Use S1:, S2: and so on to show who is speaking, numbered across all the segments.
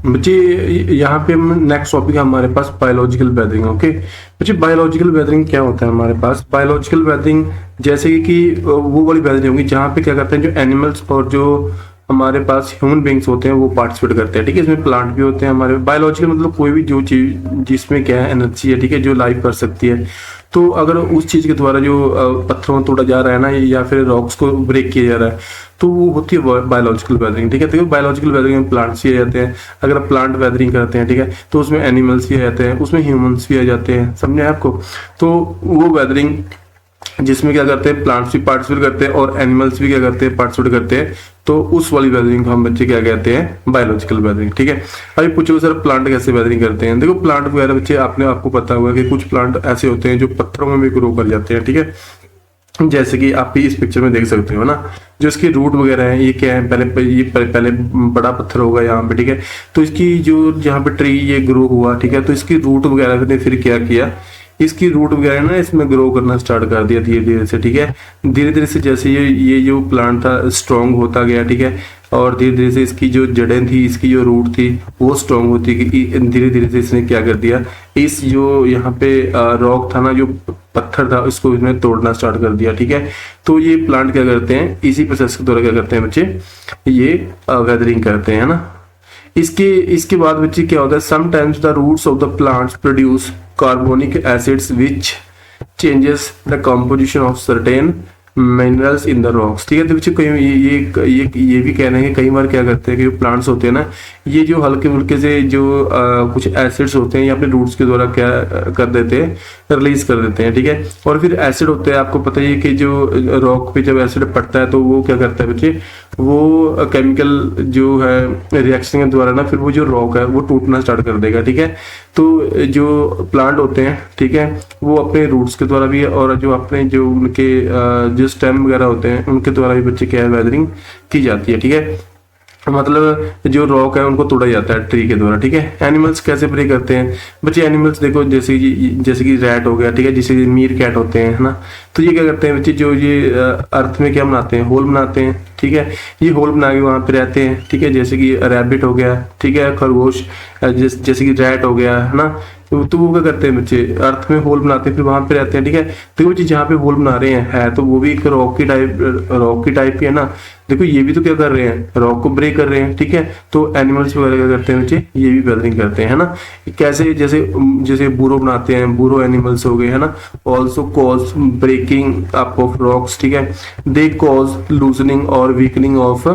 S1: बच्चे यहाँ पे हम नेक्स्ट टॉपिक है हमारे पास बायोलॉजिकल वेदरिंग। ओके बच्चे, बायोलॉजिकल वेदरिंग क्या होता है हमारे पास? बायोलॉजिकल वेदरिंग जैसे कि वो वाली वेदरिंग होगी जहाँ पे क्या करते हैं, जो एनिमल्स और जो हमारे पास ह्यूमन बींग्स होते हैं वो पार्टिसिपेट करते हैं। ठीक है, इसमें प्लांट भी होते हैं हमारे। बायोलॉजिकल मतलब कोई भी जो चीज जिसमें क्या है एनर्जी है, ठीक है, जो लाइव कर सकती है। तो अगर उस चीज के द्वारा जो पत्थरों में तोड़ा जा रहा है ना, या फिर रॉक्स को ब्रेक किया जा रहा है, तो वो होती है बायोलॉजिकल वेदरिंग। ठीक है, तो बायोलॉजिकल वेदरिंग में प्लांट्स भी आ जाते हैं। अगर आप प्लांट वेदरिंग करते हैं, ठीक है, तो उसमें एनिमल्स भी आ जाते हैं, उसमें ह्यूमंस भी आ जाते हैं। समझे आपको? तो वो वेदरिंग जिसमें क्या करते हैं, प्लांट्स भी पार्टिसिपेट करते हैं और एनिमल्स भी क्या करते हैं, पार्टिसिपेट करते हैं। तो उस वाली वेदरिंग को हम बच्चे क्या कहते हैं, बायोलॉजिकल वेदरिंग। ठीक है, अभी पूछोगे सर प्लांट कैसे वेदरिंग करते हैं? देखो प्लांट वगैरह बच्चे आपको पता होगा कि कुछ प्लांट ऐसे होते हैं जो पत्थरों में भी ग्रो कर जाते हैं। ठीक है, जैसे कि आप इस पिक्चर में देख सकते हो ना, जो इसकी रूट वगैरह है, ये क्या है, पहले बड़ा पत्थर होगा यहाँ पे। ठीक है, तो इसकी जो यहाँ पे ट्री ये ग्रो हुआ, ठीक है, तो इसकी रूट वगैरह ने फिर क्या किया, इसकी रूट वगैरह ना इसमें ग्रो करना स्टार्ट कर दिया धीरे धीरे से। ठीक है, धीरे धीरे से जैसे ये जो प्लांट था स्ट्रॉन्ग होता गया। ठीक है, और धीरे धीरे से इसकी जो जड़ें थी, इसकी जो रूट थी वो स्ट्रॉन्ग होती गई। धीरे धीरे से इसने क्या कर दिया, इस जो यहाँ पे रॉक था ना, जो पत्थर था, इसको इसने तोड़ना स्टार्ट कर दिया। ठीक है, तो ये प्लांट क्या करते हैं, इसी प्रोसेस के द्वारा क्या करते हैं बच्चे, ये वेदरिंग करते हैं ना। इसके बाद बच्चे क्या होता है, sometimes the roots of the plants produce carbonic acids which changes the composition of certain minerals in the rocks. ठीक है, तो बच्चे कई ये भी कहना है कि कई बार क्या करते हैं कि जो प्लांट्स होते हैं ना, ये जो हल्के फुल्के से जो कुछ एसिड्स होते हैं ये अपने रूट्स के द्वारा क्या कर देते हैं, रिलीज कर देते हैं। ठीक है, और फिर एसिड होते हैं, आपको पता ही है कि जो रॉक पे जब एसिड पड़ता है तो वो क्या करता है बच्चे, वो केमिकल जो है रिएक्शन के द्वारा ना, फिर वो जो रॉक है वो टूटना स्टार्ट कर देगा। ठीक है, तो जो प्लांट होते हैं, ठीक है, वो अपने रूट्स के द्वारा भी और जो अपने जो उनके जो स्टेम वगैरह होते हैं उनके द्वारा भी बच्चे क्या है, वेदरिंग की जाती है। ठीक है, मतलब जो रॉक है उनको तोड़ा जाता है ट्री के द्वारा। ठीक है, एनिमल्स कैसे प्रे करते हैं बच्चे? एनिमल्स देखो जैसे कि रैट हो गया, ठीक है, जैसे मीर कैट होते हैं, है ना, तो ये क्या करते हैं बच्चे, जो ये अर्थ में क्या बनाते हैं, होल बनाते हैं। ठीक है, ये होल बना के वहां पे रहते हैं। ठीक है, जैसे कि रैबिट हो गया, ठीक है, खरगोश, जैसे कि रैट हो गया, है ना, तो वो क्या करते हैं बच्चे, अर्थ में होल बनाते हैं, फिर वहां पे रहते हैं। ठीक है, तो बच्चे जहाँ पे होल बना रहे हैं है तो वो भी एक रॉक की टाइप ही है ना। देखो ये भी तो क्या कर रहे हैं, रॉक को ब्रेक कर रहे हैं। ठीक है, तो एनिमल्स वगैरह क्या करते हैं बच्चे, ये भी वेदरिंग करते हैं, है ना। कैसे, जैसे बुरो बनाते हैं, बुरो एनिमल्स हो गए, है ना, also cause breaking up of rocks. ठीक है, दे कॉज लूजनिंग और वीकनिंग ऑफ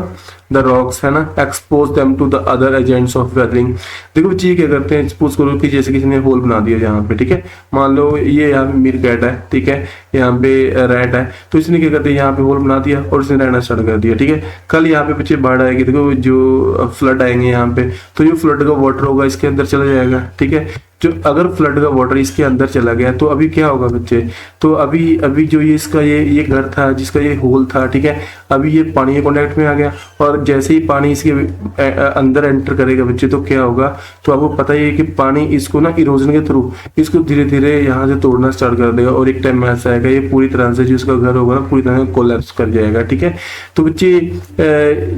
S1: द रॉक्स, है ना, expose them to the other agents of weathering. देखो बच्चे क्या करते हैं, सपोज करो कि जैसे किसी ने होल बना दिया यहाँ पे। ठीक है, मान लो ये यहाँ पे मीर कैट है, ठीक है, यहाँ पे रैट है, तो इसने क्या करते हैं, यहाँ पे होल बना दिया और इसने रहना स्टार्ट कर दिया। ठीक है, कल यहाँ पे बच्चे बाढ़ आएगी, देखो जो फ्लड आएंगे यहाँ पे, तो जो फ्लड का वाटर होगा इसके अंदर चला जाएगा। ठीक है, जो अगर फ्लड का वाटर इसके अंदर चला गया तो अभी क्या होगा बच्चे, तो अभी जो ये इसका ये घर था जिसका ये होल था, ठीक है, अभी ये पानी के कॉन्टेक्ट में आ गया और जैसे ही पानी इसके अंदर एंटर करेगा बच्चे तो क्या होगा, तो आपको पता ही है कि पानी इसको ना इरोजन के थ्रू इसको धीरे धीरे यहाँ से तोड़ना स्टार्ट कर देगा और एक टाइम में ऐसा आएगा ये पूरी तरह से जो इसका घर होगा ना पूरी तरह से कोलैप्स कर जाएगा। ठीक है, तो बच्चे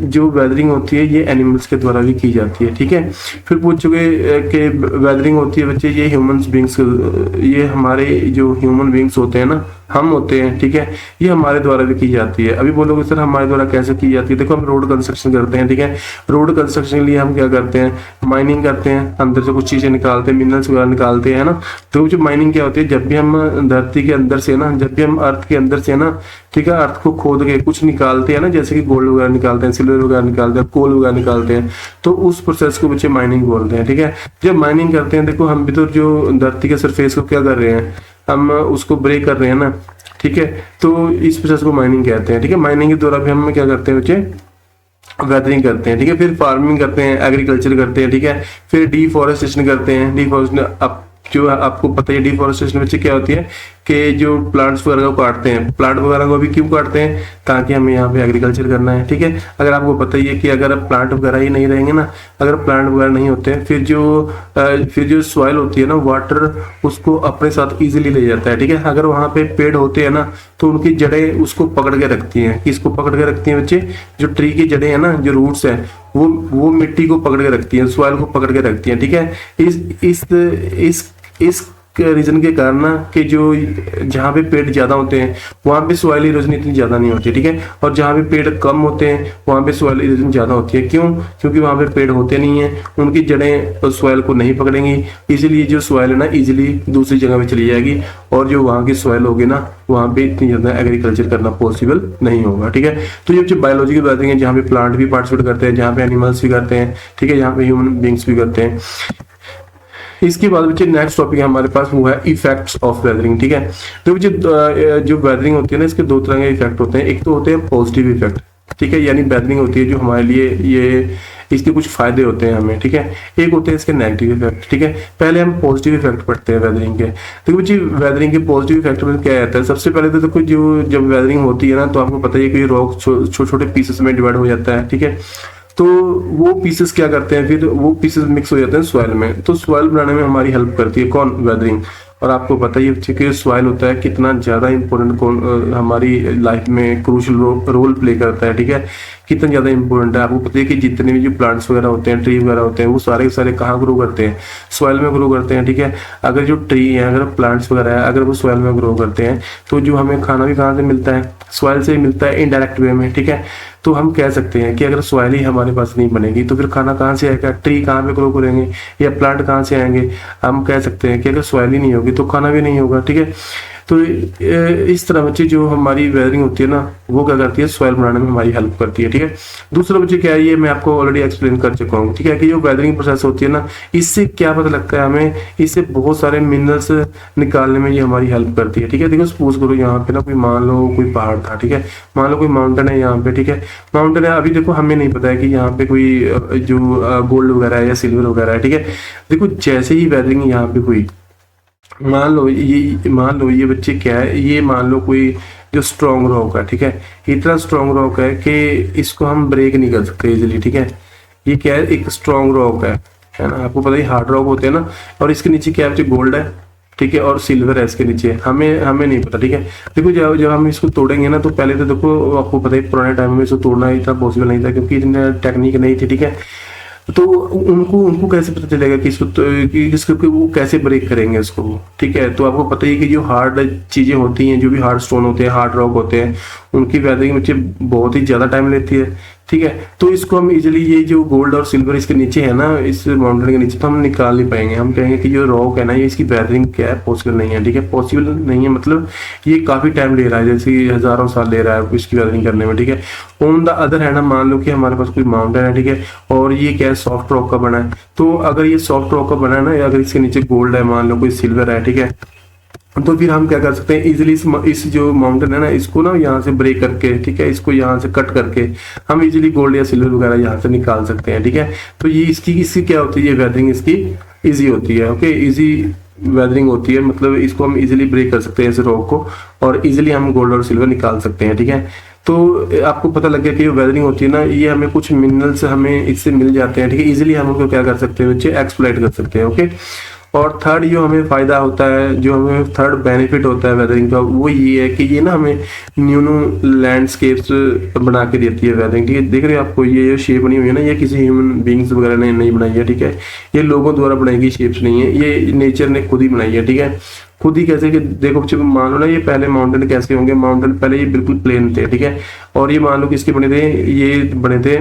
S1: जो वेदरिंग होती है ये एनिमल्स के द्वारा भी की जाती है। ठीक है, फिर पूछोगे कि वेदरिंग होती है बच्चे ये ह्यूमन बींग्स, ये हमारे जो ह्यूमन बींग्स होते हैं ना, हम होते हैं, ठीक है, ये हमारे द्वारा भी की जाती है। अभी बोलोगे सर हमारे द्वारा कैसे की जाती है? देखो हम रोड कंस्ट्रक्शन करते हैं, ठीक है, रोड कंस्ट्रक्शन के लिए हम क्या करते हैं, माइनिंग करते हैं, अंदर से कुछ चीजें निकालते हैं, मिनरल्स वगैरह निकालते हैं ना। तो जो माइनिंग क्या होती है, जब भी हम धरती के अंदर से ना, जब भी हम अर्थ के अंदर से ना, ठीक है, अर्थ को खोद के कुछ निकालते हैं ना, जैसे कि गोल्ड वगैरह निकालते हैं, सिल्वर वगैरह निकालते हैं, कोल वगैरह निकालते हैं, तो उस प्रोसेस को बच्चे माइनिंग बोलते हैं। ठीक है, जब माइनिंग करते हैं, देखो हम भी तो जो धरती के सरफेस को क्या कर रहे हैं, हम उसको ब्रेक कर रहे हैं ना। ठीक है, तो इस प्रोसेस को माइनिंग कहते हैं। ठीक है, माइनिंग के द्वारा भी हम क्या करते हैं बच्चे, वेदरिंग करते हैं। ठीक है, फिर फार्मिंग करते हैं, एग्रीकल्चर करते हैं। ठीक है, फिर डिफॉरेस्टेशन करते हैं। डिफॉरेस्टेशन जो आपको पता है डिफॉरेस्टेशन बच्चे क्या होती है के जो प्लांट्स वगैरह को काटते हैं, प्लांट वगैरह को भी क्यों काटते हैं, ताकि हमें यहाँ पे एग्रीकल्चर करना है, ठीक है। अगर आपको पता ही है कि अगर प्लांट वगैरह ही नहीं रहेंगे ना, अगर प्लांट वगैरह नहीं होते हैं, फिर जो सॉइल होती है ना, वाटर उसको अपने साथ इजीली ले जाता है, ठीक है। अगर वहाँ पे पेड़ होते हैं ना, तो उनकी जड़ें उसको पकड़ के रखती हैं। किसको पकड़ के रखती हैं बच्चे? जो ट्री की जड़ें हैं ना, जो रूट्स हैं, वो मिट्टी को पकड़ के रखती हैं, सॉइल को पकड़ के रखती हैं, ठीक है। इस रीजन के कारण ना कि जो जहाँ पे पेड़ ज्यादा होते हैं वहाँ पे सॉइल इरोजन इतनी ज्यादा नहीं होती, ठीक है। और जहाँ पे पेड़ कम होते हैं वहाँ पे सॉइल इरोजन ज्यादा होती है। क्यों? क्योंकि वहाँ पे पेड़ होते नहीं है, उनकी जड़ें सॉइल को नहीं पकड़ेंगी, इसीलिए जो सॉइल है ना इजीली दूसरी जगह पे चली जाएगी, और जो वहाँ की सॉइल होगी ना वहाँ पे इतनी ज्यादा एग्रीकल्चर करना पॉसिबल नहीं होगा, ठीक है। तो ये जो बायोलॉजिकल वेदरिंग है, जहाँ पे प्लांट भी पार्टिसिपेट करते हैं, जहाँ पे एनिमल्स भी करते हैं, ठीक है, जहाँ पे ह्यूमन बींग्स भी करते हैं। इसके बाद बच्चे नेक्स्ट टॉपिक है हमारे पास, वो है इफेक्ट्स ऑफ वेदरिंग, ठीक है। तो बच्चे जो वेदरिंग होती है ना, इसके दो तरह के इफेक्ट होते हैं। एक तो होते हैं पॉजिटिव इफेक्ट, ठीक है, यानी वेदरिंग होती है जो हमारे लिए ये इसके कुछ फायदे होते हैं हमें, ठीक है। एक होते हैं इसके नेगेटिव इफेक्ट, ठीक है। पहले हम पॉजिटिव इफेक्ट पढ़ते हैं वेदरिंग के। तो बच्चे वेदरिंग के पॉजिटिव इफेक्ट में क्या आता है? सबसे पहले तो देखो, जो जब वेदरिंग होती है ना, तो आपको पता ही है कि रॉक छोटे छोटे पीसेस में डिवाइड हो जाता है, ठीक है। तो वो पीसेस क्या करते हैं, फिर वो पीसेस मिक्स हो जाते हैं सॉइल में, तो सॉइल बनाने में हमारी हेल्प करती है कौन? वेदरिंग। और आपको पता ही है कि सॉइल होता है कितना ज्यादा इंपॉर्टेंट हमारी लाइफ में क्रूशियल रोल प्ले करता है, ठीक है। कितना ज्यादा इंपॉर्टेंट है। आपको पता है कि जितने भी जो प्लांट्स वगैरह होते हैं, ट्री वगैरह होते हैं, वो सारे के सारे कहाँ ग्रो करते हैं? सॉइल में ग्रो करते हैं, ठीक है। अगर जो ट्री है, अगर प्लांट्स वगैरह है, अगर वो सॉइल में ग्रो करते हैं, तो जो हमें खाना भी कहाँ से मिलता है? सॉइल से ही मिलता है, इनडायरेक्ट वे में, ठीक है। तो हम कह सकते हैं कि अगर सॉइल ही हमारे पास नहीं बनेगी तो फिर खाना कहाँ से आएगा? ट्री कहाँ पे ग्रो करेंगे या प्लांट कहाँ से आएंगे? हम कह सकते हैं कि अगर सॉइल ही नहीं होगी तो खाना भी नहीं होगा, ठीक है। तो इस तरह बच्चे जो हमारी वेदरिंग होती है ना, वो क्या करती है? सॉइल बनाने में हमारी हेल्प करती है, ठीक है। दूसरा बच्चे क्या है, ये मैं आपको ऑलरेडी एक्सप्लेन कर चुका हूँ, ठीक है, कि जो वेदरिंग प्रोसेस होती है ना, इससे क्या पता लगता है हमें? इससे बहुत सारे मिनरल्स निकालने में ये हमारी हेल्प करती है, ठीक है। देखो सपोज करो यहाँ पे ना कोई, मान लो कोई पहाड़ था, ठीक है, मान लो कोई माउंटेन है यहाँ पे, ठीक है, माउंटेन है। अभी देखो हमें नहीं पता है कि यहाँ पे कोई जो गोल्ड वगैरह है या सिल्वर वगैरह है, ठीक है। देखो जैसे ही वेदरिंग यहाँ पे हुई, मान लो ये बच्चे क्या है, ये मान लो कोई जो स्ट्रॉन्ग रॉक है, ठीक है, इतना स्ट्रॉन्ग रॉक है कि इसको हम ब्रेक नहीं कर सकते इजीली, ठीक है। ये क्या है? एक स्ट्रॉन्ग रॉक है ना। आपको पता है हार्ड रॉक होते हैं ना, और इसके नीचे क्या है? गोल्ड है, ठीक है, और सिल्वर है इसके नीचे। हमें नहीं पता, ठीक है। देखो जब हम इसको तोड़ेंगे ना, तो पहले तो देखो आपको पता है पुराने टाइम में इसको तोड़ना इतना पॉसिबल नहीं था, क्योंकि इतनी टेक्निक नहीं थी, ठीक है। तो उनको कैसे पता चलेगा कि इसको कि वो कैसे ब्रेक करेंगे इसको, ठीक है। तो आपको पता ही कि जो हार्ड चीजें होती हैं, जो भी हार्ड स्टोन होते हैं, हार्ड रॉक होते हैं, उनकी वेदरिंग में बहुत ही ज्यादा टाइम लेती है, ठीक है। तो इसको हम इजीली, ये जो गोल्ड और सिल्वर इसके नीचे है ना, इस माउंटेन के नीचे, तो हम निकाल नहीं पाएंगे। हम कहेंगे कि जो रॉक है ना, ये इसकी वेदरिंग क्या है? पॉसिबल नहीं है, ठीक है। पॉसिबल नहीं है मतलब ये काफी टाइम ले रहा है, जैसे हजारों साल ले रहा है इसकी वेदरिंग करने में, ठीक है। ऑन द अदर है ना, मान लो कि हमारे पास कोई माउंटेन है, ठीक है, और ये क्या है? सॉफ्ट रॉक का बना है। तो अगर ये सॉफ्ट रॉक का बना है ना, या अगर इसके नीचे गोल्ड है, मान लो कोई सिल्वर है, ठीक है, तो फिर हम क्या कर सकते हैं? इजीली इस जो माउंटेन है ना, इसको ना यहाँ से ब्रेक करके, ठीक है, इसको यहाँ से कट करके हम इजीली गोल्ड या सिल्वर वगैरह यहाँ से निकाल सकते हैं, ठीक है। तो ये इसकी क्या होती है? ये वेदरिंग इसकी इजी होती है, ओके, इजी वेदरिंग होती है, मतलब इसको हम इजीली ब्रेक कर सकते हैं इस रॉक को, और इजीली हम गोल्ड और सिल्वर निकाल सकते हैं, ठीक है। तो आपको पता लग गया कि ये वेदरिंग होती है ना, ये हमें कुछ मिनरल्स हमें इससे मिल जाते हैं, ठीक है। इजीली हम उनको क्या कर सकते हैं बच्चे? एक्सप्लॉइट कर सकते हैं, ओके। और थर्ड जो हमें फायदा होता है, जो हमें थर्ड बेनिफिट होता है वेदरिंग का, वो ये है कि ये ना हमें न्यू लैंडस्केप्स बना के देती है वेदरिंग, ठीक है। देख रहे हो आपको ये शेप बनी हुई है ना, ये किसी ह्यूमन बींग्स वगैरह ने नहीं बनाई है, ठीक है। ये लोगों द्वारा बनाई गई शेप्स नहीं है, ये नेचर ने खुद ही बनाई है, ठीक है। खुद ही कैसे? कि देखो बच्चे मान लो ना, ये पहले माउंटेन कैसे होंगे? माउंटेन पहले ये बिल्कुल प्लेन थे, ठीक है, और ये मान लो किसके बने थे? ये बने थे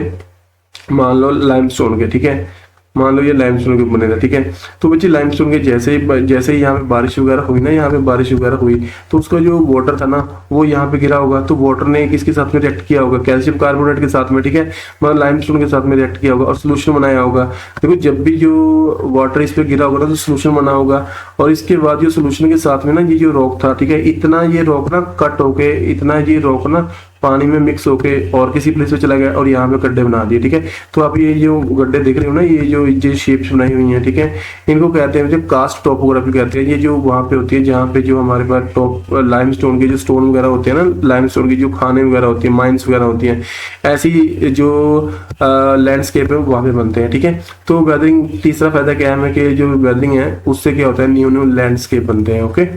S1: मान लो लाइमस्टोन के, ठीक है, मान लो ये लाइमस्टोन के बने थे, ठीक है। तो बच्चे लाइमस्टोन के जैसे ही यहाँ पे बारिश वगैरह हुई ना, यहाँ पे बारिश वगैरह हुई, तो उसका जो वाटर था ना, वो यहाँ पे गिरा होगा, तो वाटर ने किसके साथ में रिएक्ट किया होगा? कैल्शियम कार्बोनेट के साथ में, ठीक है, मतलब लाइमस्टोन के साथ में रिएक्ट किया होगा और सोल्यूशन बनाया होगा। देखो जब भी जो वाटर इस पे गिरा होगा ना, तो सोल्यूशन बना होगा, और इसके बाद जो सोल्यूशन के साथ में ना, ये जो रॉक था, ठीक है, इतना ये रॉक ना कट होके, इतना ये रॉक ना पानी में मिक्स होके और किसी प्लेस पे चला गया और यहाँ पे गड्ढे बना दिए, ठीक है। तो आप ये जो गड्ढे देख रहे हो ना, ये जो शेप्स बनाई हुई हैं, ठीक है, इनको कहते हैं जो कास्ट टोपोग्राफी कहते हैं। ये जो वहाँ पे होती है जहाँ पे जो हमारे पास टॉप लाइमस्टोन के जो स्टोन वगैरह होते हैं ना, लाइमस्टोन की जो खाने वगैरह होती है, माइंस वगैरह होती हैं, ऐसी जो लैंडस्केप है वहाँ पे बनते हैं, ठीक है। तो वेदरिंग तीसरा फायदा क्या है कि जो वेदरिंग है उससे क्या होता है, न्यू न्यू लैंडस्केप बनते हैं, ओके।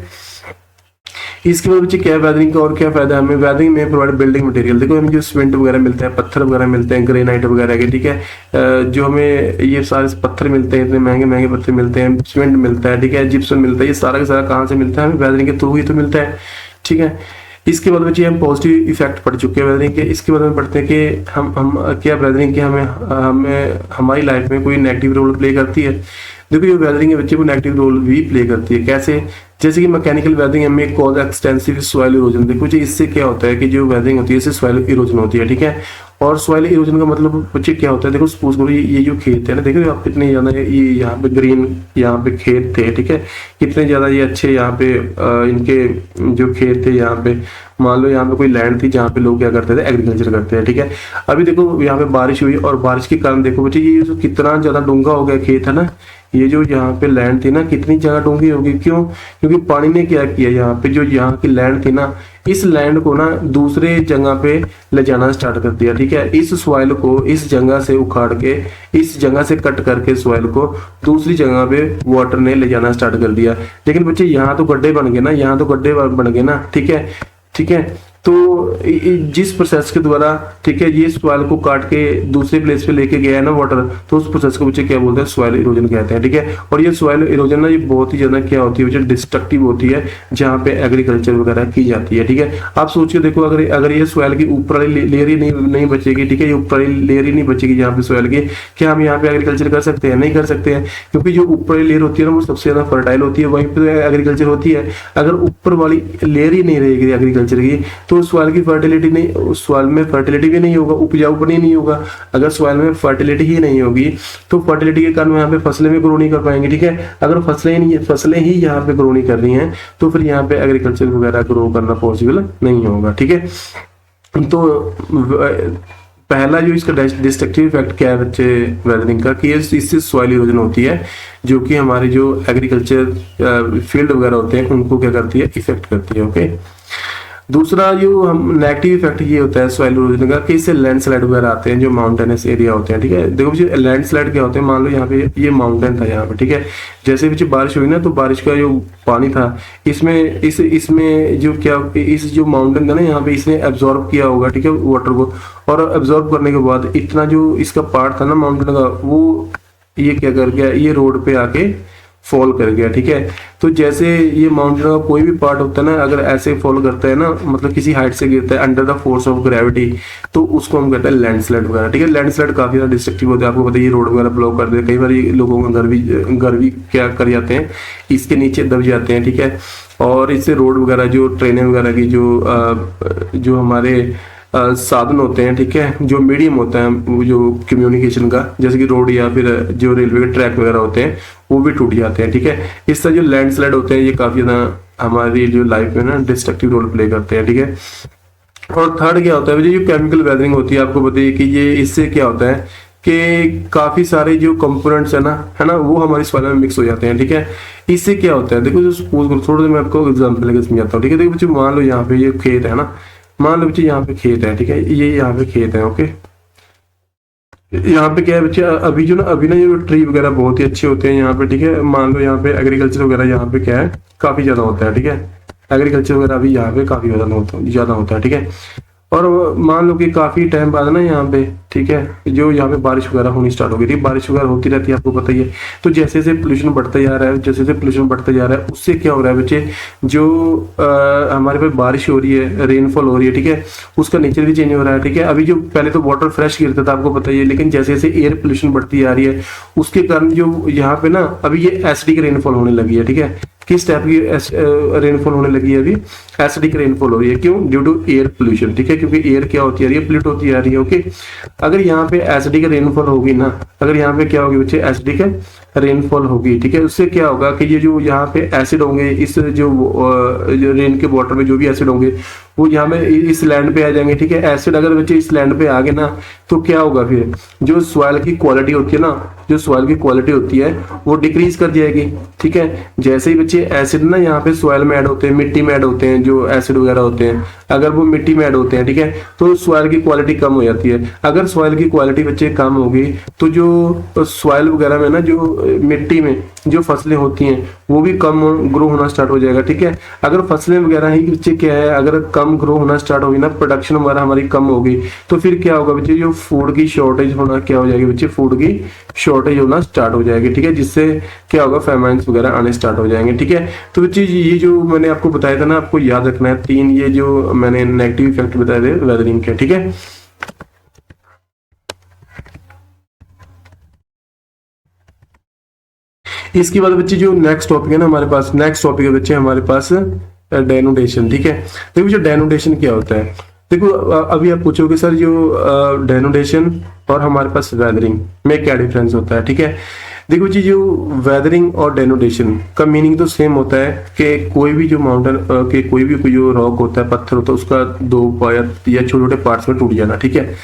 S1: इसके बाद बच्चे क्या वेदरिंग का और क्या फायदा है हमें, वेदरिंग में प्रोवाइड बिल्डिंग मटेरियल। देखो हमें जो सीमेंट वगैरह मिलते हैं, पत्थर वगैरह मिलते हैं, ग्रेनाइट वगैरह के, ठीक है, जो हमें ये सारे पत्थर मिलते हैं, इतने महंगे महंगे पत्थर मिलते हैं, सीमेंट मिलता है, ठीक है, जिप्सम मिलता है, ये सारा का सारा कहाँ से मिलता है, हमें वेदरिंग के थ्रू ही तो मिलता है, ठीक है। इसके बाद बच्चे हम पॉजिटिव इफेक्ट पढ़ चुके हैं वेदरिंग के। इसके बाद हम पढ़ते हैं कि हम क्या वेदरिंग के हमें हमारी लाइफ में कोई नेगेटिव रोल प्ले करती है। देखो ये वेदरिंग के बच्चे को नेगेटिव रोल भी प्ले करती है। कैसे? जैसे कि मैकेनिकल वेदरिंग में कॉज एक्सटेंसिव सॉइल इरोजन। देखो जी इससे क्या होता है कि जो वेदरिंग होती है इससे सॉइल इरोजन होती है, ठीक है। और सॉइल इरोजन का मतलब बच्चे क्या होता है, देखो सपोज करो ये जो खेत है ना, देखो आप कितने ज्यादा ये यहाँ पे ग्रीन यहाँ पे खेत थे, ठीक है, कितने ज्यादा ये अच्छे यहाँ पे इनके जो खेत थे यहाँ पे, मान लो यहाँ पे कोई लैंड थी जहाँ पे लोग क्या करते थे, एग्रीकल्चर करते हैं, ठीक है। अभी देखो यहाँ पे बारिश हुई और बारिश के कारण देखो बच्चे ये जो कितना ज्यादा डूंगा हो गया खेत है ना, ये जो यहाँ पे लैंड थी ना कितनी जगह डूंगी होगी, क्यों? क्योंकि पानी ने क्या किया, यहाँ पे जो यहाँ की लैंड थी ना, इस लैंड को ना दूसरे जगह पे ले जाना स्टार्ट कर दिया, ठीक है। इस सॉइल को इस जगह से उखाड़ के, इस जगह से कट करके सॉइल को दूसरी जगह पे वाटर ने ले जाना स्टार्ट कर दिया। लेकिन बच्चे यहाँ तो गड्ढे बन गए ना, यहाँ तो गड्ढे बन गए ना, ठीक है, ठीक है। तो जिस प्रोसेस के द्वारा, ठीक है, ये सॉइल को काट के दूसरे प्लेस पे लेके गया है ना वाटर, तो उस प्रोसेस को बच्चे क्या बोलते हैं, सॉइल इरोजन कहते हैं, ठीक है। और ये सॉइल इरोजन ना ये बहुत ही ज्यादा क्या होती है बच्चे, डिस्ट्रक्टिव होती है, जहाँ पे एग्रीकल्चर वगैरह की जाती है, ठीक है। आप सोचिए देखो अगर ये सॉइल की ऊपर वाली लेयर ही नहीं बचेगी, ठीक है, ये ऊपर वाली लेयर ही नहीं बचेगी यहाँ पे सॉइल की, क्या हम यहाँ पे एग्रीकल्चर कर सकते हैं? नहीं कर सकते हैं, क्योंकि जो ऊपर वाली लेयर होती है ना वो सबसे ज्यादा फर्टाइल होती है, वहीं पे एग्रीकल्चर होती है। अगर ऊपर वाली लेयर ही नहीं रहेगी एग्रीकल्चर की, तो सॉइल की फर्टिलिटी नहीं, सॉइल में फर्टिलिटी भी नहीं होगा, उपजाऊपन ही नहीं होगा। अगर सॉइल में फर्टिलिटी ही नहीं होगी तो फर्टिलिटी के कारण यहाँ पे फसलें भी ग्रो नहीं कर पाएंगे, ठीक है। अगर फसलें ही यहाँ पे ग्रो नहीं कर रही हैं तो फिर यहाँ पे एग्रीकल्चर वगैरह ग्रो करना पॉसिबल नहीं होगा, ठीक है। तो पहला जो इसका डिस्ट्रक्टिव इफेक्ट क्या है बच्चे वेदरिंग का, कि इससे सॉइल इरोजन होती है, जो कि हमारे जो एग्रीकल्चर फील्ड वगैरह होते हैं उनको क्या करती है, इफेक्ट करती है, ओके। दूसरा जो हम नेगेटिव इफेक्ट ये होता है सॉइल इरोजन का, कि इससे लैंडस्लाइड वगैरह आते हैं जो माउंटेनस एरिया होते हैं, ठीक है। देखो जी लैंडस्लाइड क्या होते हैं, मान लो यहाँ पे ये माउंटेन था यहाँ पे, ठीक है, जैसे भी बारिश हुई ना तो बारिश का जो पानी था इसमें जो क्या, इस जो माउंटेन था ना यहाँ पे, इसने एब्जॉर्ब किया होगा, ठीक है, वाटर को, और एब्जॉर्ब करने के बाद इतना जो इसका पार्ट था ना माउंटेन का, वो ये क्या कर गया, ये रोड पे आके फॉल कर गया, ठीक है। तो जैसे ये माउंटेन का कोई भी पार्ट होता है ना, अगर ऐसे फॉल करता है ना, मतलब किसी हाइट से गिरता है under the force of gravity, तो उसको हम कहते हैं लैंडस्लाइड वगैरह, ठीक है। लैंडस्लाइड काफी ज्यादा डिस्ट्रक्टिव होता है, आपको पता है, ये रोड वगैरह ब्लॉक कर देते हैं, कई बार ये लोगों का घर भी क्या कर जाते हैं, इसके नीचे दब जाते हैं, ठीक है। और इससे रोड वगैरह जो ट्रेनें वगैरह की जो हमारे साधन होते हैं, ठीक है, जो मीडियम होता है जो कम्युनिकेशन का, जैसे कि रोड या फिर जो रेलवे के ट्रैक वगैरह होते हैं, वो भी टूट जाते हैं, ठीक है। इस तरह जो लैंडस्लाइड होते हैं ये काफी ज्यादा हमारी जो लाइफ में ना डिस्ट्रक्टिव रोल प्ले करते हैं, ठीक है। और थर्ड क्या होता है, जो केमिकल वेदरिंग होती है, आपको बताइए कि ये इससे क्या होता है कि काफी सारे जो कंपोनेंट्स है ना वो हमारी सॉइल में मिक्स हो जाते हैं, ठीक है। इससे क्या होता है, देखो जो सपोज करो, थोड़ा सा मैं आपको एग्जाम्पल लेकर समझाता हूँ, ठीक है। देखो बच्चे मान लो यहाँ पे ये खेत है ना, मान लो बच्चे यहाँ पे खेत है, ठीक है, ये यहाँ पे खेत है, ओके। यहाँ पे क्या है बच्चे, अभी ना ये ट्री वगैरह बहुत ही अच्छे होते हैं यहाँ पे, ठीक है। मान लो यहाँ पे एग्रीकल्चर वगैरह यहाँ पे क्या है, काफी ज्यादा होता है, ठीक है। एग्रीकल्चर वगैरह भी यहाँ पे काफी ज्यादा होता है, ठीक है। और मान लो कि काफी टाइम बाद ना यहाँ पे, ठीक है, जो यहाँ पे बारिश वगैरह होनी स्टार्ट हो गई थी, बारिश वगैरह होती रहती है, आपको पता ही है। तो जैसे जैसे पोल्यूशन बढ़ता जा रहा है, उससे क्या हो रहा है बच्चे, जो हमारे पे बारिश हो रही है, रेनफॉल हो रही है, ठीक है, उसका नेचर भी चेंज हो रहा है, ठीक है। अभी जो पहले तो वाटर फ्रेश गिरता था, आपको पता ही है, लेकिन जैसे जैसे एयर पोल्यूशन बढ़ती जा रही है, उसके कारण जो यहाँ पे ना अभी ये एसिडिक रेनफॉल होने लगी है, ठीक है। किस टाइप की रेनफॉल होने लगी है, अभी एसिडिक रेनफॉल हो रही है, क्यों? ड्यू टू एयर पोल्यूशन, ठीक है, क्योंकि एयर क्या होती है, पोल्यूट होती जा रही है, ओके। अगर यहाँ पे एसिडिक रेनफॉल होगी ना, अगर यहाँ पे क्या होगी बच्चे, एसिडिक रेनफॉल होगी, ठीक है, उससे क्या होगा कि ये जो यहाँ पे एसिड होंगे, इस जो रेन के वाटर में जो भी एसिड होंगे वो यहाँ में इस लैंड पे आ जाएंगे, ठीक है। एसिड अगर बच्चे इस लैंड पे आ गए ना तो क्या होगा, फिर जो सॉइल की क्वालिटी होती है ना, जो सॉइल की क्वालिटी होती है वो डिक्रीज कर जाएगी, ठीक है। जैसे ही बच्चे एसिड ना यहाँ पे सॉइल में ऐड होते हैं, मिट्टी में ऐड होते हैं, जो एसिड वगैरह होते हैं, अगर वो मिट्टी में ऐड होते हैं, ठीक है, तो सॉइल की क्वालिटी कम हो जाती है। अगर सॉइल की क्वालिटी बच्चे कम होगी तो जो सॉइल वगैरह में ना, जो मिट्टी में जो फसलें होती हैं वो भी कम ग्रो होना स्टार्ट हो जाएगा, ठीक है। अगर फसलें वगैरह ही बच्चे क्या है, अगर कम ग्रो होना स्टार्ट होगी ना, प्रोडक्शन वगैरह हमारी कम होगी, तो फिर क्या होगा बच्चे, जो फूड की शॉर्टेज होना क्या हो जाएगी बच्चे, फूड की शॉर्टेज होना स्टार्ट हो जाएगी, ठीक है, जिससे क्या होगा, फेमाइन्स वगैरह आने स्टार्ट हो जाएंगे, ठीक है। तो बच्चे ये जो मैंने आपको बताया था ना, आपको याद रखना है 3 ये जो मैंने नेगेटिव इफेक्ट बताए थे वेदरिंग के, ठीक है। इसके बाद बच्चे जो नेक्स्ट टॉपिक है ना हमारे पास, नेक्स्ट टॉपिक है बच्चे हमारे पास डेनोटेशन, ठीक है। देखो जो डेनोटेशन क्या होता है, देखो अभी आप पूछोगे सर जो डेनोटेशन और हमारे पास वेदरिंग में क्या डिफरेंस होता है, ठीक है। देखो जी जो वेदरिंग और डेनोटेशन का मीनिंग तो सेम होता है कि कोई भी जो माउंटेन के कोई भी जो रॉक होता है, पत्थर होता है, उसका 2 पार्ट या छोटे छोटे पार्ट्स में टूट जाना, ठीक है।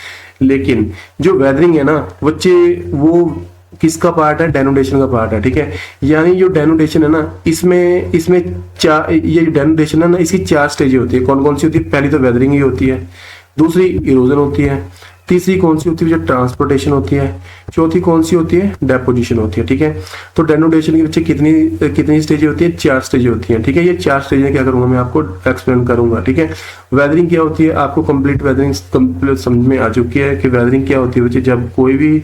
S1: लेकिन जो वेदरिंग है ना बच्चे, वो किसका पार्ट है, डेनोटेशन का पार्ट है, ठीक है। यानी जो डेनोटेशन है ना, इसमें इसमें चार, ये डेनोटेशन है ना, इसकी 4 स्टेज होती है। कौन कौन सी होती है, पहली तो वेदरिंग ही होती है, दूसरी इरोजन होती है, तीसरी कौन सी होती है, जो ट्रांसपोर्टेशन होती है, चौथी कौन सी होती है, डेपोजिशन होती है, ठीक है। तो डेनोटेशन के बच्चे कितनी स्टेज होती है, 4 स्टेज होती है, ठीक है। ये 4 स्टेज क्या करूंगा मैं आपको एक्सप्लेन करूंगा, ठीक है। वेदरिंग क्या होती है, आपको कंप्लीट वेदरिंग कंप्लीट समझ में आ चुकी है कि वेदरिंग क्या होती है बच्चे, जब कोई भी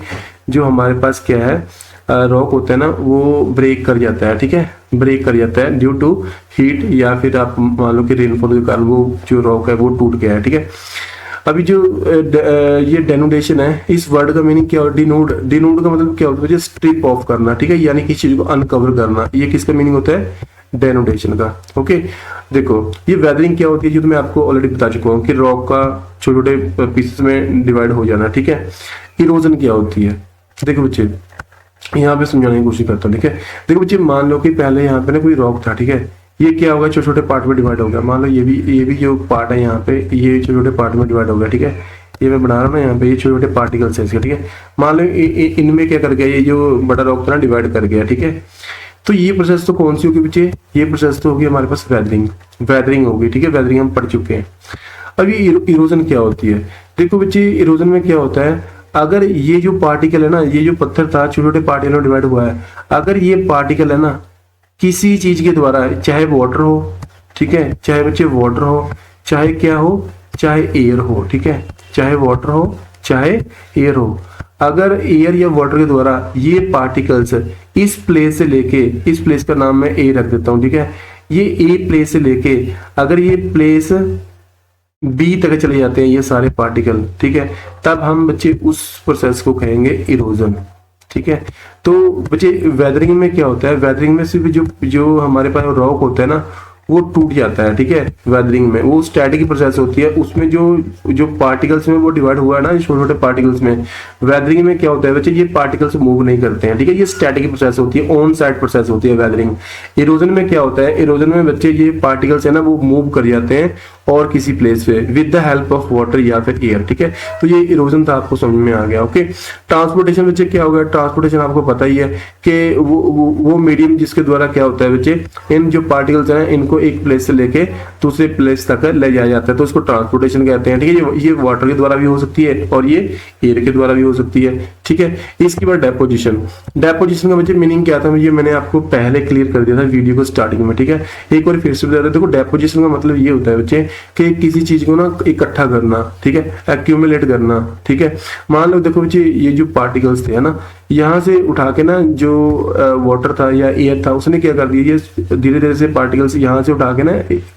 S1: जो हमारे पास क्या है रॉक होता है ना, वो ब्रेक कर जाता है, ठीक है, ब्रेक कर जाता है ड्यू टू हीट, या फिर आप मान लो कि रेनफॉल के कारण वो जो रॉक है वो टूट गया है, ठीक है। अभी जो ये डेनोटेशन है, इस वर्ड का मीनिंग क्या है, डिनोड, डिनोड का मतलब क्या होता है, स्ट्रिप ऑफ करना, ठीक है, यानी किसी चीज को अनकवर करना, ये किसका मीनिंग होता है, डेनोटेशन का, ओके। देखो ये वेदरिंग क्या होती है, जो तो मैं आपको ऑलरेडी बता चुका हूँ कि रॉक का छोटे छोटे पीसेस में डिवाइड हो जाना, ठीक है। इरोजन क्या होती है, देखो बच्चे यहाँ पे समझाने की कोशिश करता हूँ, ठीक है। देखो बच्चे मान लो कि पहले यहाँ पे ना कोई रॉक था, ठीक है, ये क्या होगा, छोटे छोटे पार्ट में डिवाइड हो गया। मान लो ये भी जो पार्ट है यहाँ पे, ये छोटे छोटे पार्ट में डिवाइड हो गया, ठीक है। ये मैं बना रहा हूँ ना यहाँ पे, ये छोटे छोटे पार्टिकल्स है इसके, ठीक है। मान लो इनमें क्या कर गया, ये जो बड़ा रॉक था ना डिवाइड कर गया, ठीक है। तो ये प्रोसेस तो कौन सी होगी बच्चे, ये प्रोसेस तो होगी हमारे पास वेदरिंग, वेदरिंग होगी, ठीक है, वेदरिंग हम पढ़ चुके हैं। अब ये इरोजन क्या होती है, देखो बच्चे इरोजन में क्या होता है, अगर ये जो पार्टिकल है ना, ये जो पत्थर था छोटे छोटे पार्टिकल में डिवाइड हुआ है, अगर ये पार्टिकल है ना किसी चीज के द्वारा, चाहे वाटर हो, ठीक है, चाहे बच्चे वाटर हो, चाहे क्या हो, चाहे एयर हो, ठीक है, चाहे वाटर हो चाहे एयर हो, अगर एयर या वाटर के द्वारा ये पार्टिकल्स इस प्लेस से लेके, इस प्लेस का नाम मैं ए रख देता हूं, ठीक है, ये ए प्लेस से लेके अगर ये प्लेस बी तक चले जाते हैं ये सारे पार्टिकल, ठीक है, तब हम बच्चे उस प्रोसेस को कहेंगे इरोजन, ठीक है। तो बच्चे वेदरिंग में क्या होता है, वेदरिंग में सिर्फ जो हमारे पास रॉक होता है ना वो टूट जाता है, ठीक है। वेदरिंग में वो स्टैटिक प्रोसेस होती है, उसमें जो पार्टिकल्स में वो डिवाइड हुआ है ना छोटे छोटे पार्टिकल्स में। वेदरिंग में क्या होता है बच्चे, ये पार्टिकल्स मूव नहीं करते हैं, ठीक है, ये स्टैटिक प्रोसेस होती है, ऑन साइड प्रोसेस होती है वेदरिंग। इरोजन में क्या होता है, इरोजन में बच्चे ये पार्टिकल्स है ना वो मूव कर जाते हैं और किसी प्लेस पे with the help of water या फिर एयर, ठीक है। तो ये इरोजन था, आपको समझ में आ गया, ओके। ट्रांसपोर्टेशन बच्चे क्या होगा, ट्रांसपोर्टेशन आपको पता ही है कि वो मीडियम जिसके द्वारा क्या होता है बच्चे, इन जो पार्टिकल्स हैं इनको एक प्लेस से लेके दूसरे प्लेस तक ले जाया जाता है, तो उसको ट्रांसपोर्टेशन कहते हैं, ठीक है। ये वाटर के द्वारा भी हो सकती है और ये एयर के द्वारा भी हो सकती है, ठीक है। इसके बाद डेपोजिशन, डेपोजिशन का बच्चे मीनिंग क्या था, ये मैंने आपको पहले क्लियर कर दिया था वीडियो को स्टार्टिंग में, ठीक है। एक बार फिर से बता दें, देखो डेपोजिशन का मतलब ये होता है बच्चे कि किसी चीज को ना इकट्ठा करना, ठीक है, एक्यूमुलेट करना, ठीक है। मान लो देखो बच्चे ये जो पार्टिकल्स थे ना, यहाँ से उठा के ना जो वाटर था या एयर था उसने क्या कर दिया, ये धीरे धीरे से पार्टिकल्स यहाँ से उठा के ना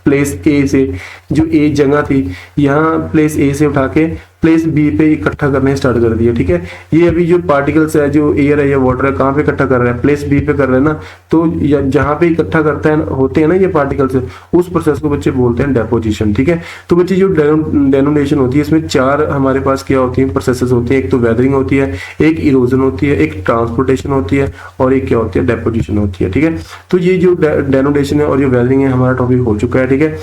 S1: प्लेस ए से, जो ए जगह थी यहाँ प्लेस ए से उठा के प्लेस बी पे इकट्ठा करने स्टार्ट कर दिया, ठीक है। ये अभी जो पार्टिकल्स है, जो एयर है या वाटर है, कहाँ पे इकट्ठा कर रहा है, प्लेस बी पे कर रहे हैं ना, तो जहाँ पे इकट्ठा करता है होते हैं ना ये पार्टिकल्स, उस प्रोसेस को बच्चे बोलते हैं डेपोजिशन, ठीक है। तो बच्चे जो डेनोनेशन होती है इसमें चार हमारे पास क्या होती है प्रोसेसेस होती है, एक तो वेदरिंग होती है, एक इरोजन होती है, एक ट्रांसपोर्टेशन होती है, और एक क्या होती है डेपोजिशन होती है, ठीक है। तो ये जो डेनोनेशन है और जो वेदरिंग है हमारा टॉपिक हो चुका है, ठीक है।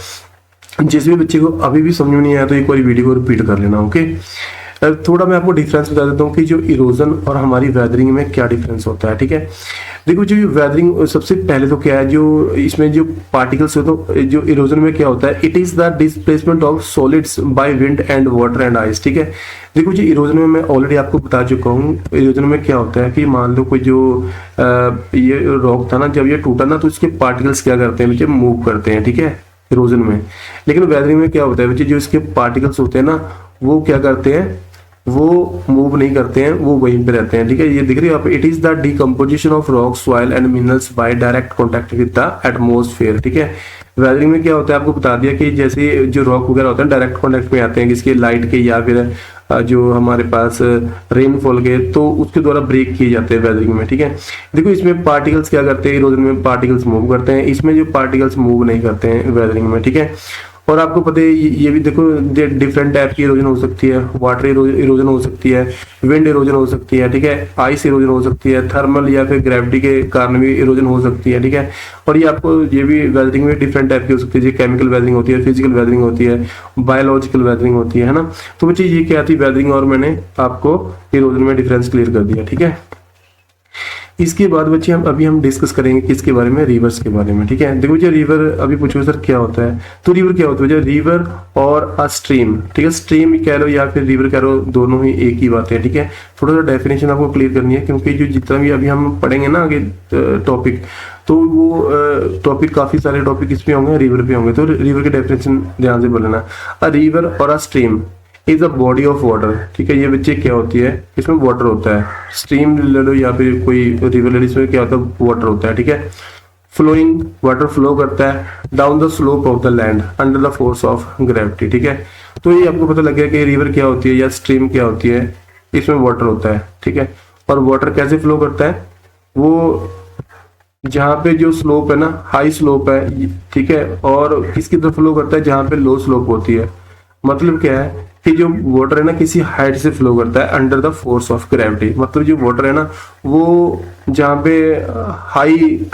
S1: जिस भी बच्चे को अभी भी समझ में नहीं आया तो एक बार वीडियो को रिपीट कर लेना, ओके। थोड़ा मैं आपको डिफरेंस बता देता हूँ कि जो इरोजन और हमारी वेदरिंग में क्या डिफरेंस होता है, ठीक है। देखो जो वेदरिंग सबसे पहले तो क्या है, जो इसमें जो पार्टिकल्स हो, तो जो इरोजन में क्या होता है, it is the displacement of solids by wind and water and ice, ठीक है। देखो जो इरोजन में मैं ऑलरेडी आपको बता चुका हूँ, इरोजन में क्या होता है कि मान लो कोई जो ये रॉक था ना, जब ये टूटा ना तो इसके पार्टिकल्स क्या करते हैं बच्चे, मूव करते हैं, ठीक है, इरोजन में। लेकिन वेदरिंग में क्या होता है बच्चे, जो इसके पार्टिकल्स होते हैं ना वो क्या करते हैं, वो मूव नहीं करते हैं, वो वहीं पे रहते हैं, ठीक है। ये दिख रही है आप, it is the decomposition of rock, soil and minerals by direct contact with the atmosphere, ठीक है। वेदरिंग में क्या होता है आपको बता दिया कि जैसे जो रॉक वगैरह होते हैं डायरेक्ट कॉन्टैक्ट में आते हैं किसके, लाइट के या फिर जो हमारे पास रेनफॉल के, तो उसके द्वारा ब्रेक किए जाते हैं वेदरिंग में, ठीक है। देखो इसमें पार्टिकल्स क्या करते हैं, इरोजन में पार्टिकल्स मूव करते हैं, इसमें जो पार्टिकल्स मूव नहीं करते हैं वेदरिंग में, ठीक है। और आपको पता है ये भी देखो डिफरेंट टाइप की इरोजन हो सकती है, वाटर इरोजन हो सकती है, विंड इरोजन हो सकती है, ठीक है, आइस इरोजन हो सकती है, थर्मल या फिर ग्रेविटी के कारण भी इरोजन हो सकती है, ठीक है। और ये आपको ये भी वेदरिंग में डिफरेंट टाइप की हो सकती है, केमिकल वेदरिंग होती है, फिजिकल वेदरिंग होती है, बायोलॉजिकल वेदरिंग होती है ना। तो बच्चे ये क्या थी वेदरिंग, और मैंने आपको इरोजन में डिफरेंस क्लियर कर दिया, ठीक है। इसके बाद बच्चे हम डिस्कस करेंगे किसके बारे में, रिवर्स के बारे में, ठीक है। देखो जो रिवर अभी पूछो सर क्या होता है, तो रिवर क्या होता है, रिवर और अ स्ट्रीम, ठीक है। स्ट्रीम कह लो या फिर रिवर कह लो, दोनों ही एक ही बात है, ठीक है। थोड़ा सा डेफिनेशन आपको क्लियर करनी है, क्योंकि जो जितना भी अभी हम पढ़ेंगे ना आगे टॉपिक, तो वो टॉपिक काफी सारे टॉपिक इस पे होंगे, रिवर पे होंगे, तो रिवर के डेफिनेशन ध्यान से बोलना। अ रिवर और a stream is a body of water, ठीक है। ये बच्चे क्या होती है, इसमें वाटर होता है, स्ट्रीम ले लो या फिर कोई रिवर ले लो, इसमें क्या होता है वाटर होता है, ठीक है। फ्लोइंग, वाटर फ्लो करता है down the slope of the land under the force of gravity, ठीक है। तो ये आपको पता लग गया कि रिवर क्या होती है या स्ट्रीम क्या होती है, इसमें वाटर होता है, ठीक है। और वाटर कैसे फ्लो करता है, वो जहाँ पे जो स्लोप है ना, हाई स्लोप है, ठीक है, और किसकी तरफ फ्लो करता है, जहाँ पे लो स्लोप होती है। मतलब क्या है कि जो वाटर है ना किसी हाइट से फ्लो करता है under the force of gravity, मतलब जो वाटर है ना वो जहाँ पे हाई,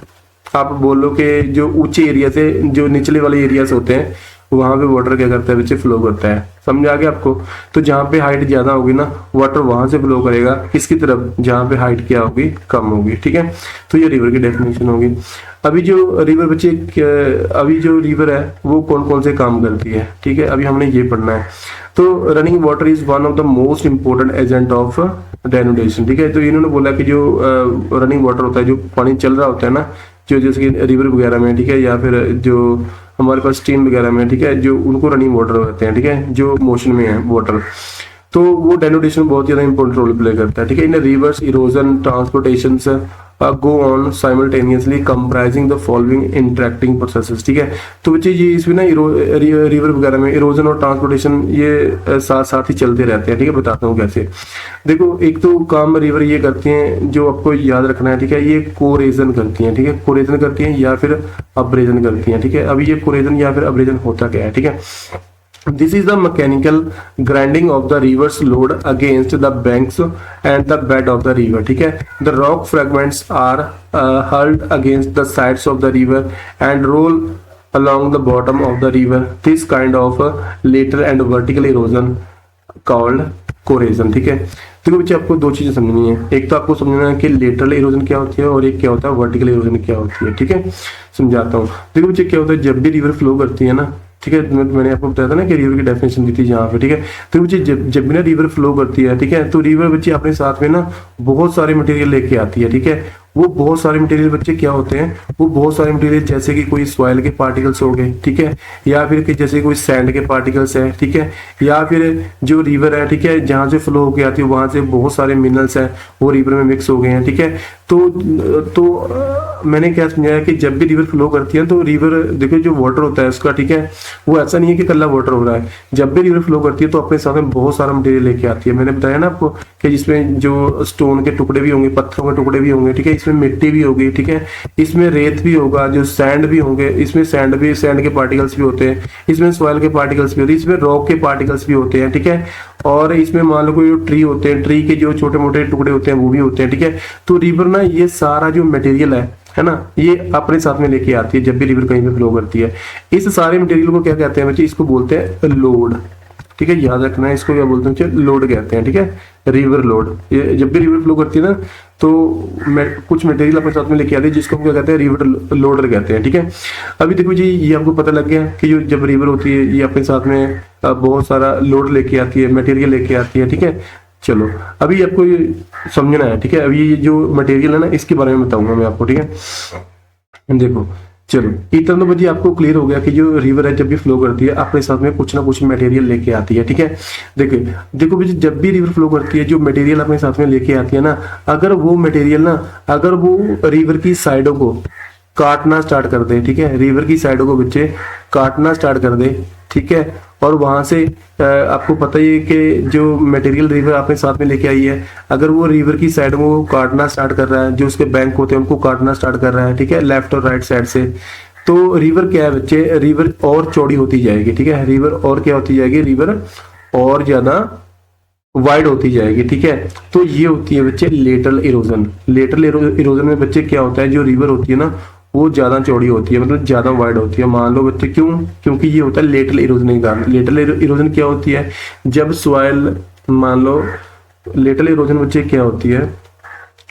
S1: आप बोल लो कि जो ऊंचे एरिया से जो निचले वाले एरियाज होते हैं वहां पे वाटर क्या करता है बच्चे, फ्लो करता है, समझ आ गया आपको। तो जहाँ पे हाइट ज्यादा होगी ना वाटर वहां से फ्लो करेगा किसकी तरफ, जहाँ पे हाइट क्या होगी, कम होगी, ठीक है। तो ये रिवर की डेफिनेशन होगी। अभी जो रिवर बच्चे, अभी जो रिवर है वो कौन कौन से काम करती है, ठीक है, अभी हमने ये पढ़ना है। तो running water is one of the most important agent of denudation, ठीक है। तो इन्होंने बोला कि जो रनिंग वाटर होता है, जो पानी चल रहा होता है ना, जो जैसे कि रिवर वगैरह में, ठीक है, या फिर जो हमारे पास स्ट्रीम वगैरह में, ठीक है, जो उनको रनिंग वाटर होते हैं, ठीक है, जो मोशन में है वाटर, तो वो डेनोडेशन बहुत ज्यादा इंपॉर्टेंट रोल प्ले करता है, ठीक है। In rivers erosion transportation go on simultaneously comprising the following interacting processes, ठीक है। तो बच्चे ये इसमें ना रिवर वगैरह में इरोजन और ट्रांसपोर्टेशन ये साथ साथ ही चलते रहते हैं, ठीक है। बताता हूँ कैसे। देखो एक तो काम रिवर ये करती हैं, जो आपको याद रखना है, ठीक है, ये कोरेजन करती हैं, ठीक है, कोरेजन करती हैं या फिर अब्रेजन करती हैं, ठीक है। अभी ये कोरेजन या फिर अब्रेजन होता क्या है, ठीक है। This is the mechanical grinding of the river's load against the banks and the bed of the river, ठीक है। The rock fragments are hurled against the sides of the river and roll along the bottom of the river. This kind of lateral and vertical erosion called corrosion, ठीक है। देखो बच्चे आपको दो चीजें समझनी है, एक तो आपको समझना है कि लेटरल इरोजन क्या होती है और एक क्या होता है वर्टिकल इरोजन क्या होती है, ठीक है। समझाता हूँ। देखो बच्चे क्या होता है, जब भी रिवर फ्लो करती है ना, ठीक है, मैंने आपको बताया था ना कि रिवर की डेफिनेशन दी थी यहाँ पे, ठीक है। तो बच्चे जब भी ना रिवर फ्लो करती है, ठीक है, तो रिवर बच्चे अपने साथ में ना बहुत सारे मटेरियल लेके आती है, ठीक है। वो बहुत सारे मटेरियल बच्चे क्या होते हैं, वो बहुत सारे मटेरियल जैसे कि कोई सॉइल के पार्टिकल्स हो गए, ठीक है, या फिर कि जैसे कोई सैंड के पार्टिकल्स है, ठीक है, या फिर जो रिवर है, ठीक है, जहाँ से फ्लो होके आती है वहां से बहुत सारे मिनरल्स हैं वो रिवर में मिक्स हो गए हैं, ठीक है। तो मैंने क्या समझाया कि जब भी रिवर फ्लो करती है तो रिवर देखो जो वाटर होता है उसका, ठीक है, वो ऐसा नहीं है कि कल्ला वाटर हो रहा है। जब भी रिवर फ्लो करती है तो अपने साथ में बहुत सारा मटेरियल लेके आती है। मैंने बताया ना आपको कि जिसमें जो स्टोन के टुकड़े भी होंगे, पत्थरों के टुकड़े भी होंगे, ठीक है, इसमें मिट्टी भी होगी, ठीक है, इसमें रेत भी होगा, जो सैंड भी होंगे, इसमें सैंड के पार्टिकल्स भी होते हैं, इसमें सॉइल के पार्टिकल्स भी होते हैं, इसमें रॉक के पार्टिकल्स भी होते हैं, ठीक है, और इसमें मान लो कोई ट्री होते हैं, ट्री के जो छोटे मोटे टुकड़े होते हैं वो भी होते हैं, ठीक है। तो रिवर ना ये सारा जो मटेरियल है ना, ये अपने साथ में लेके आती है जब भी रिवर कहीं पे फ्लो करती है। इस सारे मटेरियल को क्या कहते हैं बच्चे, इसको बोलते हैं लोड, ठीक है, याद रखना है, इसको क्या बोलते हैं बच्चे, लोड कहते हैं, ठीक है, रिवर लोड। ये जब भी रिवर फ्लो करती है ना तो कुछ मटेरियल अपने साथ में लेके आती है जिसको हम क्या कहते हैं, रिवर लोडर कहते हैं, ठीक है। अभी देखो जी, ये आपको पता लग गया कि जो जब रिवर होती है ये अपने साथ में बहुत सारा लोड लेके आती है, मटेरियल लेके आती है, ठीक है। चलो अभी आपको ये समझना है, ठीक है। अभी ये जो मटेरियल है ना इसके बारे में बताऊंगा मैं आपको, ठीक है। देखो चलो इतना तो मुझे आपको क्लियर हो गया कि जो रिवर है जब भी फ्लो करती है अपने साथ में कुछ ना कुछ मटेरियल लेके आती है, ठीक है। देखिए देखो भाई, जब भी रिवर फ्लो करती है जो मटेरियल अपने साथ में लेके आती है ना, अगर वो मटेरियल ना, अगर वो रिवर की साइडों को काटना स्टार्ट कर दे, ठीक है, रिवर की साइडों को बच्चे काटना स्टार्ट कर दे, ठीक है, और वहां से आपको पता ही है कि जो मटेरियल रिवर अपने साथ में लेके आई है, अगर वो रिवर की साइड को काटना स्टार्ट कर रहा है, जो उसके बैंक होते हैं उनको काटना स्टार्ट कर रहा है, ठीक है, लेफ्ट और राइट साइड से, तो रिवर क्या है बच्चे, रिवर और चौड़ी होती जाएगी, ठीक है, रिवर और क्या होती जाएगी, रिवर और ज्यादा वाइड होती जाएगी, ठीक है। तो ये होती है बच्चे लेटरल इरोजन। लेटरल इरोजन में बच्चे क्या होता है, जो रिवर होती है ना वो ज्यादा चौड़ी होती है, मतलब ज्यादा वाइड होती है। मान लो बच्चे क्यों, क्योंकि ये होता है लेटरल इरोजन के कारण। लेटरल इरोजन क्या होती है, जब सॉइल, मान लो लेटरल इरोजन बच्चे क्या होती है,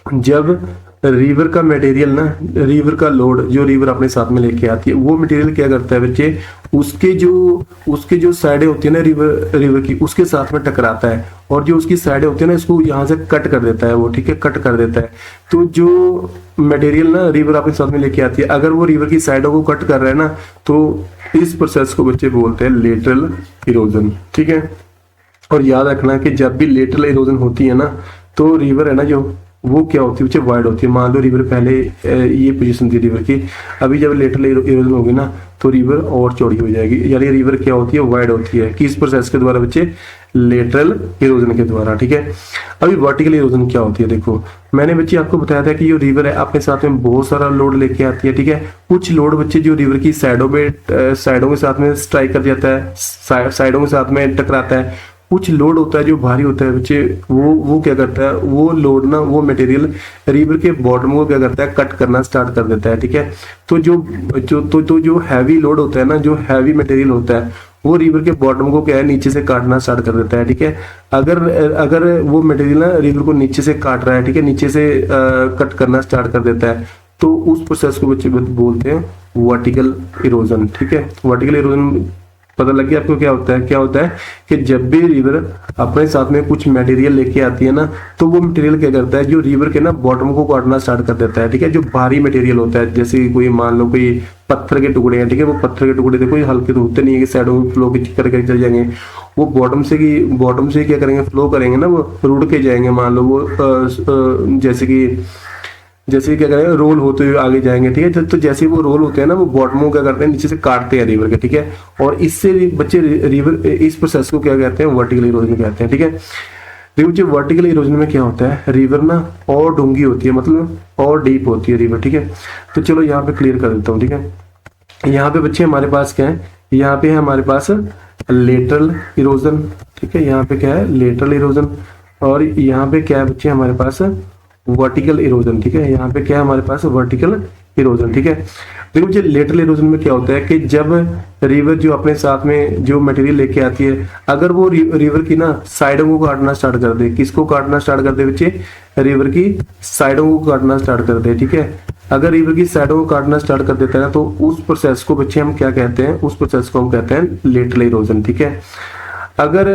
S1: जब रिवर का मटेरियल ना, रिवर का लोड जो रिवर अपने साथ में लेके आती है, वो मटेरियल क्या करता है बच्चे, उसके जो साइडें होती है ना रिवर की, उसके साथ में टकराता है, और जो उसकी साइडें होती है ना इसको यहाँ से कट कर देता है वो, ठीक है, कट कर देता है। तो जो मटेरियल ना रिवर अपने साथ में लेके आती है, अगर वो रिवर की साइडों को कट कर रहा है ना, तो इस प्रोसेस को बच्चे बोलते हैं लेटरल इरोजन, ठीक है। और याद रखना कि जब भी लेटरल इरोजन होती है ना तो रिवर है ना जो, वो क्या होती है बच्चे, वाइड होती है। मान लो रिवर पहले ये पोजीशन थी रिवर की, अभी जब लेटरल इरोजन होगी ना तो रिवर और चौड़ी हो जाएगी, यानी रिवर क्या होती है, वाइड होती है। किस प्रोसेस के द्वारा बच्चे, लेटरल इरोजन के द्वारा, ठीक है। अभी वर्टिकल इरोजन क्या होती है, देखो मैंने बच्चे आपको बताया था कि जो रिवर है अपने साथ में बहुत सारा लोड लेके आती है, ठीक है। कुछ लोड बच्चे जो रिवर की साइडों के साथ में स्ट्राइक कर जाता है, साइडों के साथ में टकराता है। कुछ लोड होता है जो भारी होता है बच्चे, वो क्या करता है, वो लोड ना, वो मटेरियल रिवर के बॉटम को क्या करता है, कट करना स्टार्ट कर देता है, ठीक है। तो जो हैवी लोड होता है ना, जो हैवी मटेरियल होता है वो रिवर के बॉटम को क्या है, नीचे से काटना स्टार्ट कर देता है, ठीक है। अगर वो मटेरियल ना रिवर को नीचे से काट रहा है, ठीक है, नीचे से कट करना स्टार्ट कर देता है, तो उस प्रोसेस को बच्चे बोलते हैं वर्टिकल इरोजन, ठीक है। वर्टिकल इरोजन पता लग गया आपको क्या होता है, क्या होता है कि जब भी रिवर अपने साथ में कुछ मटेरियल लेके आती है ना, तो वो मटेरियल क्या करता है, जो रिवर के ना बॉटम को काटना स्टार्ट कर देता है, ठीक है। जो भारी मटेरियल होता है, जैसे कोई मान लो कोई पत्थर के टुकड़े हैं, ठीक है, वो पत्थर के टुकड़े देखो हल्के तो होते नहीं है कि साइडों में फ्लो करके चले जाएंगे, वो बॉटम से क्या करेंगे, फ्लो करेंगे ना, वो रुड़ के जाएंगे। मान लो वो जैसे क्या करेंगे, रोल होते हुए आगे जाएंगे, ठीक है। तो जैसे वो रोल होते हैं ना, वो बॉटम को क्या करते हैं, नीचे से काटते हैं रिवर के, ठीक है। और इससे बच्चे रिवर, इस प्रोसेस को क्या कहते हैं, वर्टिकल इरोजन कहते हैं, ठीक है। देखो वर्टिकल इरोजन में क्या होता है, रिवर ना और डूंगी होती है, मतलब और डीप होती है रिवर, ठीक है। तो चलो यहाँ पे क्लियर कर देता हूँ, ठीक है। यहाँ पे बच्चे हमारे पास क्या है, यहाँ पे है हमारे पास लेटरल इरोजन, ठीक है। यहाँ पे क्या है, लेटरल इरोजन, और यहाँ पे क्या है बच्चे हमारे पास वर्टिकल इरोजन, ठीक है। यहाँ पे क्या है हमारे पास, वर्टिकल इरोजन, ठीक है। देखो मुझे लेटरल इरोजन में क्या होता है कि जब रिवर जो अपने साथ में जो मटेरियल लेके आती है, अगर वो रिवर की ना साइडों को काटना स्टार्ट कर दे, किसको काटना स्टार्ट कर दे बच्चे, रिवर की साइडों को काटना स्टार्ट कर दे, ठीक है। अगर रिवर की साइडों को काटना स्टार्ट कर देता है ना, तो उस प्रोसेस को बच्चे हम क्या कहते हैं, उस प्रोसेस को हम कहते हैं लेटरल इरोजन, ठीक है। अगर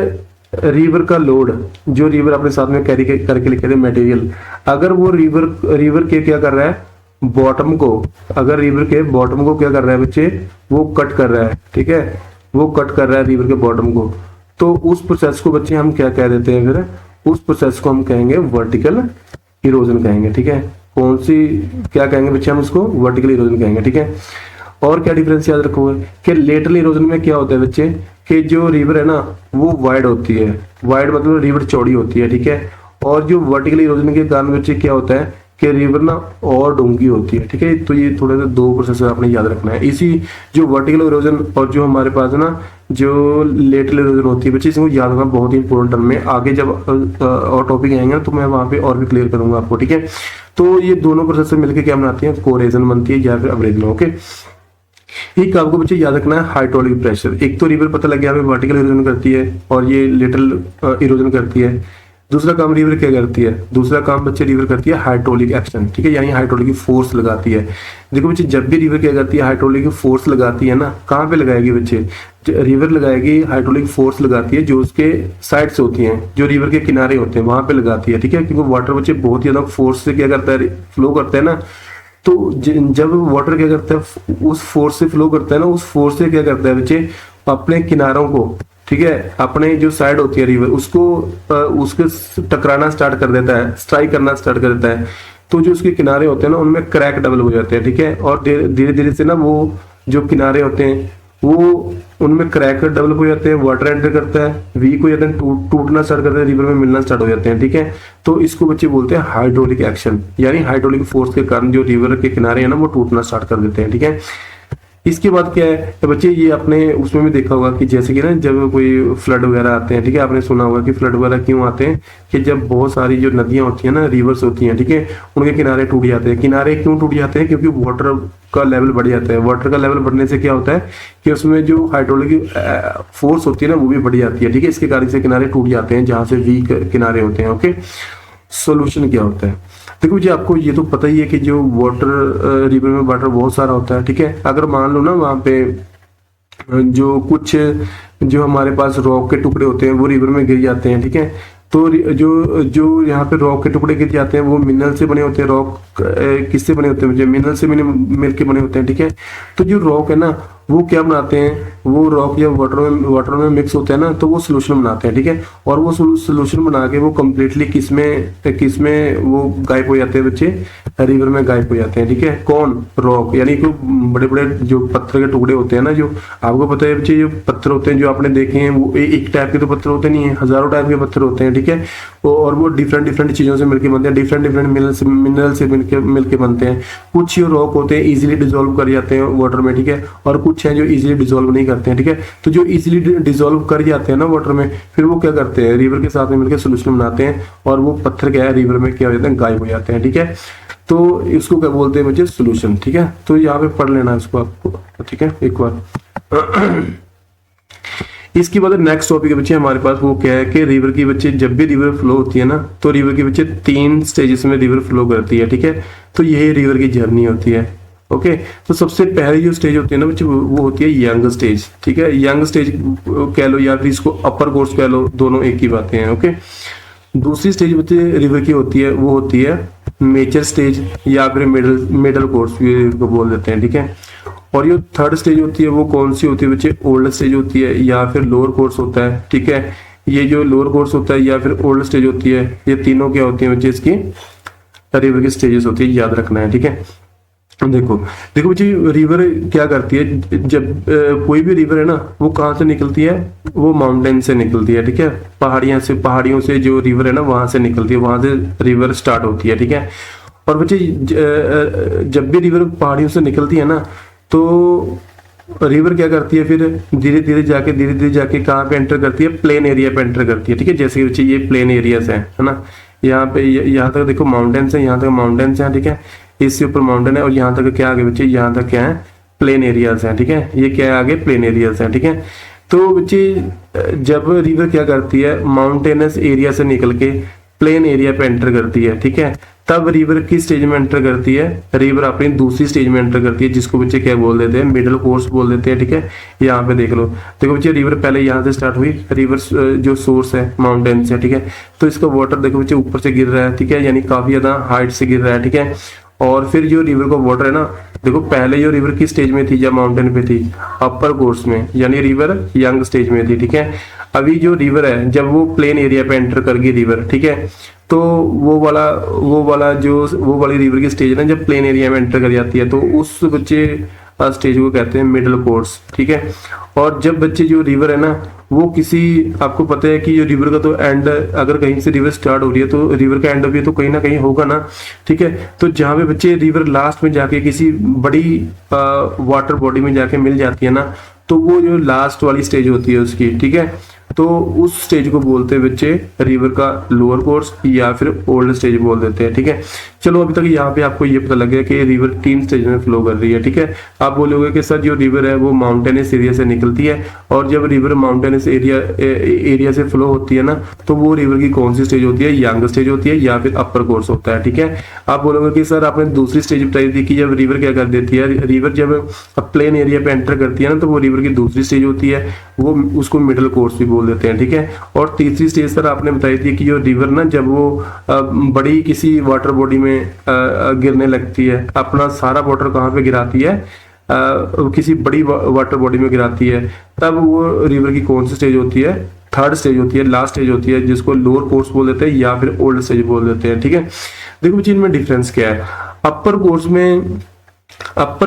S1: रिवर का लोड, जो रिवर अपने साथ में कैरी करके लेके थे मटेरियल, अगर वो रिवर के क्या कर रहा है, बॉटम को, अगर रिवर के बॉटम को क्या कर रहा है बच्चे, वो कट कर रहा है, ठीक है, वो कट कर रहा है रिवर के बॉटम को, तो उस प्रोसेस को बच्चे हम क्या कह देते हैं, फिर उस प्रोसेस को हम कहेंगे वर्टिकल इरोजन कहेंगे, ठीक है। कौन सी, क्या कहेंगे बच्चे हम उसको, वर्टिकल इरोजन कहेंगे, ठीक है। और क्या डिफरेंस याद रखोगे कि लेटरल इरोजन में क्या होता है बच्चे, कि जो रिवर है ना वो वाइड होती है, वाइड मतलब रिवर चौड़ी होती है, ठीक है। और जो वर्टिकल इरोजन के कारण बच्चे क्या होता है कि रिवर ना और डूंगी होती है, ठीक है। तो ये थोड़े से दो प्रोसेस आपने याद रखना है। इसी जो वर्टिकल इरोजन और जो हमारे पास है ना जो लेटरल इरोजन होती है बच्चे, इसको याद रखना बहुत ही इंपॉर्टेंट टर्म में। आगे जब और टॉपिक आएंगे तो मैं वहां पे और भी क्लियर करूंगा आपको, ठीक है। तो ये दोनों प्रोसेस से मिलकर क्या बनाती है, कोरेजन बनती है या फिर अब्रेजन, ओके। एक आपको बच्चे याद रखना है हाइड्रोलिक प्रेशर। एक तो रिवर पता लग गया हमें वर्टिकल इरोजन करती है और ये लेटरल इरोजन करती है। दूसरा काम रिवर क्या करती है, दूसरा काम बच्चे रिवर करती है हाइड्रोलिक एक्शन, ठीक है, यानी हाइड्रोलिक फोर्स लगाती है। देखो बच्चे जब भी रिवर क्या करती है, हाइड्रोलिक फोर्स लगाती है ना, कहाँ पे लगाएगी बच्चे, रिवर लगाएगी, हाइड्रोलिक फोर्स लगाती है जो उसके साइड से होती हैं, जो रिवर के किनारे होते हैं वहां पे लगाती है, ठीक है। क्योंकि वाटर बच्चे बहुत ही ज्यादा फोर्स से क्या करता है, फ्लो करता है ना, तो जब वाटर क्या करता है, उस फोर्स से फ्लो करता है ना, उस फोर्स से क्या करता है बच्चे, अपने किनारों को, ठीक है, अपने जो साइड होती है रिवर उसको उसके टकराना स्टार्ट कर देता है, स्ट्राइक करना स्टार्ट कर देता है। तो जो उसके किनारे होते हैं ना उनमें क्रैक डेवलप हो जाते हैं, ठीक है। और धीरे धीरे से ना वो जो किनारे होते हैं वो उनमें क्रैक डेवलप हो जाते हैं, वाटर एंटर करता है, वीक हो जाते हैं, टूटना स्टार्ट करते हैं, रिवर में मिलना स्टार्ट हो जाते हैं, ठीक है। तो इसको बच्चे बोलते हैं हाइड्रोलिक एक्शन, यानी हाइड्रोलिक फोर्स के कारण जो रिवर के किनारे है ना वो टूटना स्टार्ट कर देते हैं, ठीक है। इसके बाद क्या है तो बच्चे, ये आपने उसमें भी देखा होगा कि जैसे कि ना जब कोई फ्लड वगैरह आते हैं, ठीक है, आपने सुना होगा कि फ्लड वगैरह क्यों आते हैं, कि जब बहुत सारी जो नदियां होती हैं ना, रिवर्स होती हैं, ठीक है, उनके किनारे टूट जाते हैं। किनारे क्यों टूट जाते हैं, क्योंकि वाटर का लेवल बढ़ जाता है। वाटर का लेवल बढ़ने से क्या होता है कि उसमें जो हाइड्रोलिक फोर्स होती है ना वो भी बढ़ जाती है, ठीक है। इसके कारण से किनारे टूट जाते हैं जहां से वीक किनारे होते हैं, ओके। सोल्यूशन क्या होता है, देखो जी आपको ये तो पता ही है कि जो वाटर रिवर में वाटर बहुत सारा होता है, ठीक है। अगर मान लो ना वहाँ पे जो कुछ जो हमारे पास रॉक के टुकड़े होते हैं वो रिवर में गिर जाते हैं, ठीक है। तो जो जो यहाँ पे रॉक के टुकड़े गिर जाते हैं वो मिनरल से बने होते हैं। रॉक किससे बने होते हैं, जो मिनरल से मिल के बने होते हैं, ठीक है। तो जो रॉक है ना वो क्या बनाते हैं, वो रॉक जब वाटर में मिक्स होते हैं ना तो वो सोल्यूशन बनाते हैं, ठीक है। और वो सोल्यूशन बना के वो कम्प्लीटली किसमें वो गायब हो जाते हैं बच्चे, रिवर में गायब हो जाते हैं, ठीक है। कौन, रॉक, यानी कि बड़े बड़े जो पत्थर के टुकड़े होते हैं ना, जो आपको पता है बच्चे जो पत्थर होते हैं जो आपने देखे हैं वो एक टाइप के तो पत्थर होते नहीं है, हजारों टाइप के पत्थर होते हैं, ठीक है। और वो डिफरेंट चीजों से मिलकर बनते हैं, डिफरेंट मिनरल से मिलकर बनते हैं। कुछ जो रॉक होते हैं इजीली डिसॉल्व कर जाते हैं वाटर में, ठीक है, और कुछ हैं जो इजीली डिसॉल्व नहीं करते हैं, ठीक है। तो जो इजीली डिसॉल्व कर जाते हैं ना वाटर में, फिर वो क्या करते हैं, रिवर के साथ में मिलकर सोल्यूशन बनाते हैं और वो पत्थर क्या है रिवर में क्या हो जाते हैं, गायब हो जाते हैं, ठीक है। तो इसको क्या बोलते हैं बच्चे, सोल्यूशन, ठीक है। तो यहाँ पे पढ़ लेना इसको आपको, ठीक है, एक बार। इसके बाद नेक्स्ट टॉपिक है बच्चे हमारे पास, वो क्या है कि रिवर की बच्चे जब भी रिवर फ्लो होती है ना तो रिवर की बच्चे 3 स्टेजेस में रिवर फ्लो करती है, ठीक है। तो यही रिवर की जर्नी होती है, ओके। तो सबसे पहली जो स्टेज होती है ना बच्चे वो होती है यंग स्टेज, ठीक है। यंग स्टेज कह लो या फिर इसको अपर कोर्स कह लो, दोनों एक ही बातें हैं, ओके। दूसरी स्टेज बच्चे रिवर की होती है वो होती है मेजर स्टेज या फिर मिडल कोर्स को बोल देते हैं, ठीक है। और ये थर्ड स्टेज होती है वो कौन सी होती है बच्चे, ओल्ड स्टेज होती है या फिर लोअर कोर्स होता है, ठीक है। ये जो लोअर कोर्स होता है या फिर ओल्ड स्टेज होती है, ये तीनों क्या होती है बच्चे, इसकी रिवर की स्टेजेस होती है, याद रखना है, ठीक है। देखो बच्चे रिवर क्या करती है, जब कोई भी रिवर है ना वो कहाँ से निकलती है, वो माउंटेन से निकलती है, ठीक है। पहाड़ियों से जो रिवर है ना वहां से निकलती है, वहां से रिवर स्टार्ट होती है, ठीक है। और बच्चे जब भी रिवर पहाड़ियों से निकलती है ना तो रिवर क्या करती है, फिर धीरे धीरे जाके कहाँ पे एंटर करती है, प्लेन एरिया पे एंटर करती है, ठीक है। जैसे बच्चे ये प्लेन एरियाज है ना, यहाँ पे यहाँ तक देखो माउंटेन्स है, यहाँ तक माउंटेन्स है, ठीक है। इससे ऊपर माउंटेन है और यहाँ तक क्या आगे बच्चे, यहाँ तक क्या है, प्लेन एरियाज हैं, ठीक है। ये क्या है आगे, प्लेन एरियाज हैं, ठीक है। तो बच्चे जब रिवर क्या करती है, माउंटेनस एरिया से निकल के प्लेन एरिया पे एंटर करती है, ठीक है। तब रिवर की स्टेज में एंटर करती है, रिवर अपनी दूसरी स्टेज में एंटर करती है, जिसको बच्चे क्या बोल देते हैं, मिडल कोर्स बोल देते हैं। ठीक है, यहाँ पे देख लो, देखो बच्चे रिवर पहले यहाँ से स्टार्ट हुई, रिवर जो सोर्स है माउंटेन से, ठीक है, तो इसका वाटर देखो बच्चे ऊपर से गिर रहा है, ठीक है, यानी काफी ज्यादा हाइट से गिर रहा है। ठीक है, और फिर जो रिवर का वाटर है ना, देखो पहले जो रिवर की स्टेज में थी जब माउंटेन पे थी, अपर कोर्स में, यानी रिवर यंग स्टेज में थी। ठीक है, अभी जो रिवर है जब वो प्लेन एरिया पे एंटर कर गई रिवर, ठीक है, तो वो वाली रिवर की स्टेज ना जब प्लेन एरिया में एंटर कर जाती है, तो उस बच्चे स्टेज को कहते हैं मिडल कोर्स। ठीक है, और जब बच्चे जो रिवर है ना वो किसी, आपको पता है कि जो रिवर का तो एंड, अगर कहीं से रिवर स्टार्ट हो रही है तो रिवर का एंड भी तो कहीं ना कहीं होगा ना। ठीक है, तो जहाँ पे बच्चे रिवर लास्ट में जाके किसी बड़ी वाटर बॉडी में जाके मिल जाती है ना, तो वो जो लास्ट वाली स्टेज होती है उसकी, ठीक है, तो उस स्टेज को बोलते हैं बच्चे रिवर का लोअर कोर्स या फिर ओल्ड स्टेज बोल देते हैं। ठीक है, चलो अभी तक यहाँ पे आपको ये पता लग गया कि रिवर 3 स्टेज में फ्लो कर रही है। ठीक है, आप बोलोगे कि सर जो रिवर है वो माउंटेनस एरिया से निकलती है, और जब रिवर माउंटेनस एरिया से फ्लो होती है ना, तो वो रिवर की कौन सी स्टेज होती है, यंग स्टेज होती है या फिर अपर कोर्स होता है। ठीक है, आप बोलोगे कि सर आपने दूसरी स्टेज बताई थी कि जब रिवर क्या कर देती है, रिवर जब प्लेन एरिया पे एंटर करती है ना, तो वो रिवर की दूसरी स्टेज होती है, वो उसको मिडल कोर्स भी बोल देते हैं। ठीक है, और तीसरी स्टेज सर आपने बताई थी कि जो रिवर ना जब वो बड़ी किसी वाटर बॉडी में गिरने लगती है, अपना सारा वाटर कहाँ पे गिराती है, किसी बड़ी वाटर बॉडी में गिराती है, तब वो रिवर की कौन सी स्टेज होती है, थर्ड स्टेज होती है, लास्ट स्टेज होती है, जिसको लोअर कोर्स बोल देते हैं या फिर ओल्ड स्टेज बोल देते हैं। ठीक है, देखो बच्चे इनमें डिफरेंस क्या है। अपर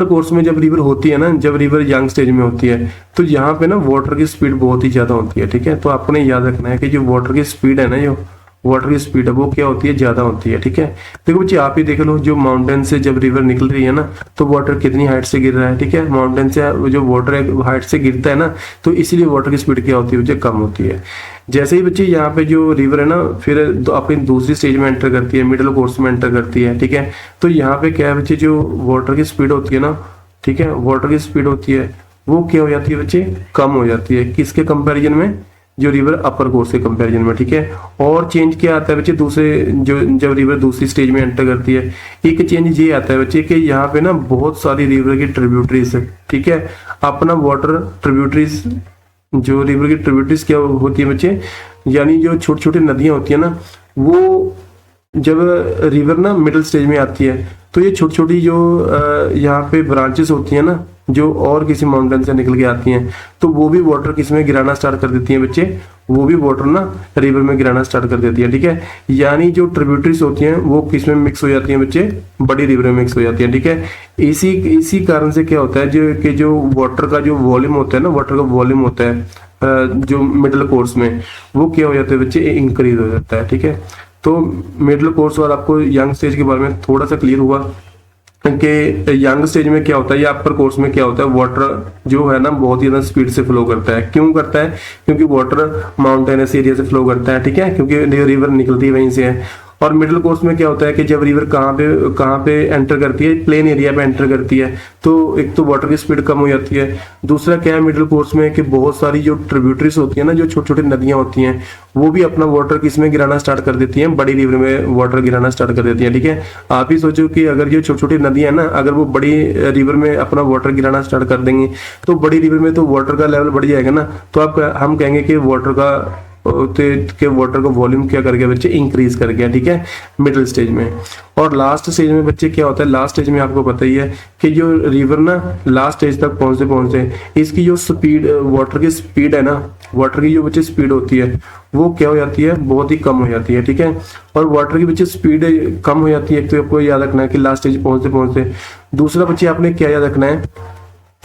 S1: कोर्स में जब रिवर होती है ना, जब रिवर यंग स्टेज में होती है, तो यहाँ पे ना वाटर की स्पीड बहुत ही ज्यादा होती है। ठीक है, तो आपने याद रखना है कि जो वाटर की स्पीड है ना, जो वाटर की स्पीड है वो क्या होती है, ज्यादा होती है। ठीक है, देखो बच्चे आप ही देख लो, जो माउंटेन से जब रिवर निकल रही है ना, तो वाटर कितनी हाइट से गिर रहा है। ठीक है, माउंटेन से जो वाटर हाइट से गिरता है ना, तो इसीलिए वाटर की स्पीड क्या होती है, बच्चे कम होती है। जैसे ही बच्चे यहाँ पे जो रिवर है ना फिर अपनी दूसरी स्टेज में एंटर करती है, मिडिल कोर्स में एंटर करती है। ठीक है, तो यहाँ पे क्या है बच्चे, जो वाटर की स्पीड होती है ना, ठीक है, वाटर की स्पीड होती है वो क्या हो जाती है बच्चे, कम हो जाती है। किसके कंपैरिजन में, जो रिवर अपर कोर्स के कंपैरिजन में। ठीक है, और चेंज क्या आता है बच्चे, दूसरे जो जब रिवर दूसरी स्टेज में एंटर करती है, एक चेंज ये आता है बच्चे कि यहाँ पे ना बहुत सारी रिवर की ट्रिब्यूटरीज है। ठीक है, अपना वाटर ट्रिब्यूटरीज, जो रिवर की ट्रिब्यूटरीज क्या होती है बच्चे, यानी जो छोटी छोटी नदियां होती है ना, वो जब रिवर ना मिडिल स्टेज में आती है, तो ये छोटी छोटी जो यहाँ पे ब्रांचेस होती है ना, जो और किसी माउंटेन से निकल के आती हैं, तो वो भी वाटर किसमें गिराना स्टार्ट कर देती हैं बच्चे, वो भी वाटर ना रिवर में गिराना स्टार्ट कर देती है। ठीक है, यानी जो ट्रिब्यूटरीज होती हैं वो किसमें मिक्स हो जाती हैं बच्चे, बड़ी रिवर में मिक्स हो जाती हैं। ठीक है, इसी कारण से क्या होता है जो वाटर का जो वॉल्यूम होता है ना, वाटर का वॉल्यूम होता है जो मिडिल कोर्स में, वो क्या हो जाता है बच्चे, इंक्रीज हो जाता है। ठीक है, तो मिडिल कोर्स और आपको यंग स्टेज के बारे में थोड़ा सा क्लियर हुआ कि यंग स्टेज में क्या होता है या अपर कोर्स में क्या होता है, वाटर जो है ना बहुत ही ज्यादा स्पीड से फ्लो करता है। क्यों करता है, क्योंकि वाटर माउंटेनस एरिया से फ्लो करता है। ठीक है, क्योंकि रिवर निकलती वहीं से है। और मिडिल कोर्स में क्या होता है कि जब रिवर कहाँ पे एंटर करती है, प्लेन एरिया पे एंटर करती है, तो एक तो वाटर की स्पीड कम हो जाती है। दूसरा क्या है मिडिल कोर्स में कि बहुत सारी जो ट्रिब्यूटरीज होती है ना, जो छोटी छोटी नदियां होती हैं, वो भी अपना वाटर किसमें गिराना स्टार्ट कर देती हैं, बड़ी रिवर में वाटर गिराना स्टार्ट कर देती हैं। ठीक है, आप ही सोचो कि अगर जो छोटी छोटी नदियां ना, अगर वो बड़ी रिवर में अपना वाटर गिराना स्टार्ट कर देंगी, तो बड़ी रिवर में तो वाटर का लेवल बढ़ जाएगा ना, तो हम कहेंगे कि वाटर का वॉल्यूम क्या कर गया बच्चे, इंक्रीज कर गया। ठीक है, मिडिल स्टेज में। और लास्ट स्टेज में बच्चे क्या होता है, लास्ट स्टेज में आपको पता ही है कि जो रिवर ना लास्ट स्टेज तक पहुंचते इसकी जो स्पीड, वाटर की स्पीड है ना, वाटर की जो बच्चे स्पीड होती है वो क्या हो जाती है, बहुत ही कम हो जाती है। ठीक है, और वाटर की बच्चे स्पीड कम हो जाती है, एक तो आपको याद रखना है कि लास्ट स्टेज पहुंचते। दूसरा बच्चे आपने क्या याद रखना है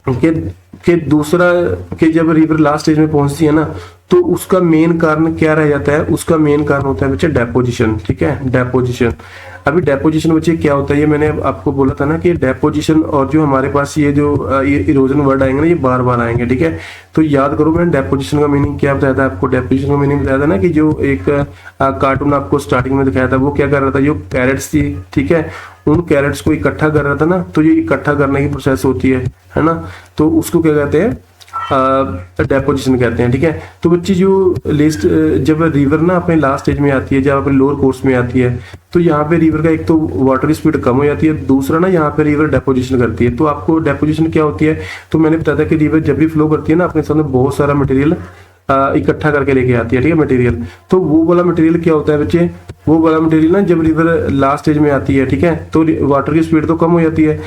S1: कि दूसरा कि जब रिवर लास्ट स्टेज में पहुंचती है ना, तो उसका मेन कारण क्या रह जाता है, उसका मेन कारण होता है बच्चे डेपोजिशन। ठीक है, डेपोजिशन। अभी डेपोजिशन बच्चे क्या होता है, ये मैंने आपको बोला था ना कि डेपोजिशन और जो हमारे पास ये जो इरोजन वर्ड आएंगे ना, ये बार बार आएंगे। ठीक है, तो याद करो मैंने डेपोजिशन का मीनिंग क्या बताया था आपको, डेपोजिशन का मीनिंग बताया था ना कि जो एक कार्टून आपको स्टार्टिंग में दिखाया था, वो क्या कर रहा था, जो कैरेट्स थी, ठीक है, उन कैरेट्स को इकट्ठा कर रहा था ना, तो ये इकट्ठा करने की प्रोसेस होती है ना, तो उसको क्या कहते हैं, डेपोजिशन कहते हैं, ठीक है। तो बच्चे जो लिस्ट जब रिवर ना अपने लास्ट स्टेज में आती है, जब अपने लोअर कोर्स में आती है, तो यहाँ पे रिवर का एक तो वाटर की स्पीड कम हो जाती है, दूसरा ना यहाँ पे रिवर डेपोजिशन करती है। तो आपको डेपोजिशन क्या होती है, तो मैंने बताया था कि रिवर जब भी फ्लो करती है ना अपने सामने बहुत सारा मटेरियल इकट्ठा करके लेके आती है, ठीक है, मटेरियल। तो वो वाला मटेरियल क्या होता है बच्चे, वो वाला मटेरियल ना जब रिवर लास्ट स्टेज में आती है, ठीक है, तो वाटर की स्पीड तो कम हो जाती है।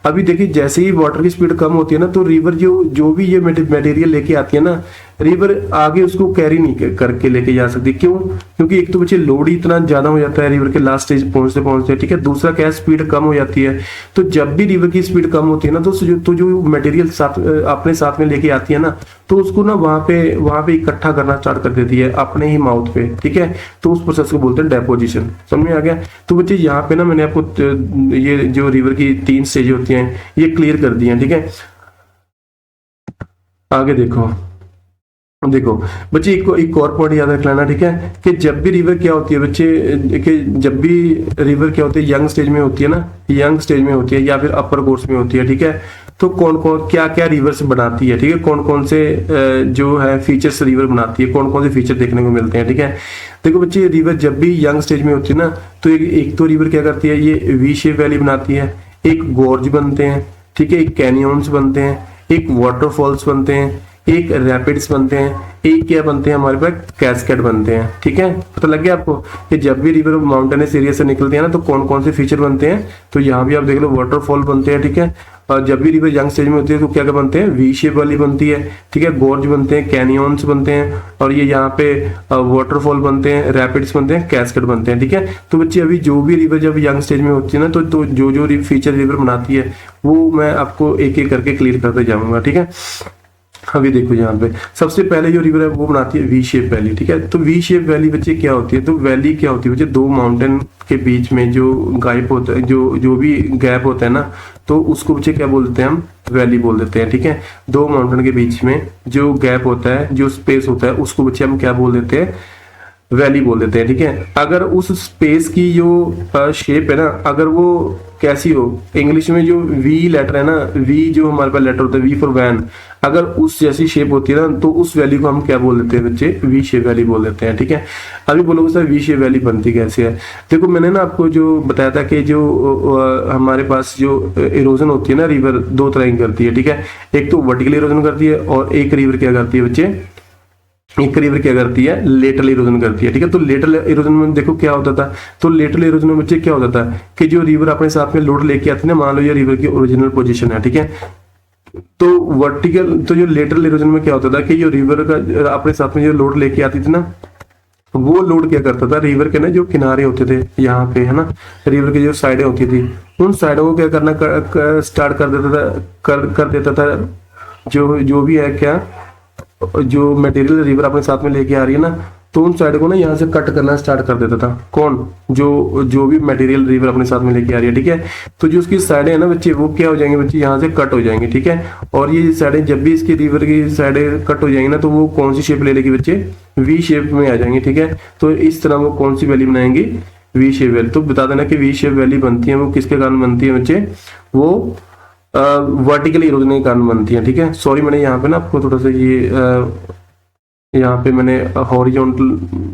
S1: अभी देखिए जैसे ही वाटर की स्पीड कम होती है ना, तो रिवर जो भी ये मटेरियल लेके आती है ना, रिवर आगे उसको कैरी नहीं करके लेके जा सकती। क्यों? क्योंकि एक तो बच्चे लोड ही इतना ज्यादा हो जाता है रिवर के लास्ट स्टेज पहुंचते पहुंचते, ठीक है। दूसरा क्या, स्पीड कम हो जाती है। तो जब भी रिवर की स्पीड कम होती है ना, तो जो मटेरियल अपने साथ में लेके आती है ना, तो उसको ना वहां पे इकट्ठा करना स्टार्ट कर देती है अपने ही माउथ पे, ठीक है। तो उस प्रोसेस को बोलते हैं डेपोजिशन। समझ में आ गया? तो बच्चे यहाँ पे ना मैंने आपको ये जो रिवर की 3 स्टेज होती हैं ये क्लियर कर दी है, ठीक है। आगे देखो बच्चे एक और पॉइंट याद रख लेना, ठीक है, कि जब भी रिवर क्या होती है बच्चे, कि जब भी रिवर क्या होती है यंग स्टेज में होती है ना, यंग स्टेज में होती है या फिर अपर कोर्स में होती है, ठीक है। तो कौन कौन क्या क्या रिवर्स बनाती है, ठीक है, कौन कौन से जो है फीचर्स रिवर बनाती है, कौन कौन से फीचर देखने को मिलते हैं, ठीक है। देखो बच्चे रिवर जब भी यंग स्टेज में होती है ना, तो एक तो रिवर क्या करती है, ये वी शेप वैली बनाती है, एक गोर्ज बनते हैं, ठीक है, एक कैनियंस बनते हैं, एक वाटरफॉल्स बनते हैं, एक रैपिड्स बनते हैं, एक क्या बनते हैं हमारे पास, कैस्केड बनते हैं, ठीक है। पता लग गया आपको कि जब भी रिवर माउंटेनस एरिया से निकलते हैं ना, तो कौन कौन से फीचर बनते हैं। तो यहाँ भी आप देख लो वाटरफॉल बनते हैं, ठीक है। और जब भी रिवर यंग स्टेज में होती है तो क्या क्या बनते हैं, वी शेप वाली बनती है, ठीक है, गोर्ज बनते हैं, कैनियंस बनते हैं, और ये यहाँ पे वाटरफॉल बनते हैं, रैपिड्स बनते हैं, कैस्केड बनते हैं, ठीक है। तो बच्चे अभी जो भी रिवर जब यंग स्टेज में होती है ना, तो जो फीचर रिवर बनाती है वो मैं आपको एक एक करके क्लियर करते जाऊंगा, ठीक है। अभी देखो यहाँ पे सबसे पहले जो रिवर है वो बनाती है वी शेप वैली, ठीक है। तो वी शेप वैली बच्चे क्या होती है, तो वैली क्या होती है बच्चे, दो माउंटेन के बीच में जो गैप होता है, जो भी गैप होता है ना, तो उसको बच्चे क्या बोल देते हैं, हम वैली बोल देते हैं, ठीक है। दो माउंटेन के बीच में जो गैप होता है, जो स्पेस होता है, उसको बच्चे हम क्या बोल देते हैं, वैली बोल देते हैं, ठीक है। अगर उस स्पेस की जो शेप है ना, अगर वो कैसी हो, इंग्लिश में जो वी लेटर है ना, वी जो हमारे पास लेटर होता है, वी फॉर वैन, अगर उस जैसी शेप होती है ना, तो उस वैली को हम क्या बोल देते हैं बच्चे, वी शेप वैली बोल देते हैं, ठीक है। अभी बोलोगे सर वी शेप वैली बनती कैसे है। देखो मैंने ना आपको जो बताया था कि जो हमारे पास जो इरोजन होती है ना, रिवर दो तरह की करती है, ठीक है। एक तो वर्टिकल इरोजन करती है, और एक रिवर क्या करती है बच्चे, एक रिवर क्या करती है, लेटरल इरोजन करती है, ठीक है। तो लेटरल इरोजन में देखो क्या होता था, तो लेटरल इरोजन में बच्चे क्या होता था कि जो रिवर अपने साथ में लोड लेके आती है ना, मान लो ये रिवर की ओरिजिनल पोजीशन है, ठीक है। तो वर्टिकल, तो जो लेटरल इरोजन में क्या होता था कि जो रिवर का अपने साथ में जो लोड लेके आती थी ना, वो लोड क्या करता था, रिवर के ना जो किनारे होते थे यहाँ पे, है ना, रिवर की जो साइडें होती थी, उन साइडों को क्या करना स्टार्ट कर देता था, कर देता था जो भी है क्या, जो मटेरियल रिवर अपने साथ में लेके आ रही है ना, तो उन साइड को ना यहाँ से कट करना स्टार्ट कर देता था। कौन, जो भी मटेरियल रिवर अपने साथ में लेके आ रही है, ठीक है। तो जो उसकी साइडें है ना बच्चे, वो क्या हो जाएंगे बच्चे, यहाँ से कट हो जाएंगे, ठीक है। और ये साइडें जब भी इसकी रिवर की साइडें कट हो जाएंगी ना, तो वो कौन सी शेप ले लेगी बच्चे, वी शेप में आ जाएंगे, ठीक है। तो इस तरह वो कौन सी वैली बनाएंगी, वी शेप वैली। तो बता देना कि वी शेप वैली बनती है वो किसके कारण बनती है बच्चे, वो वर्टिकल इरोजन के कारण बनती है, ठीक है। सॉरी मैंने यहाँ पे ना आपको थोड़ा सा ये यहाँ पे मैंने हॉरिजॉन्टल,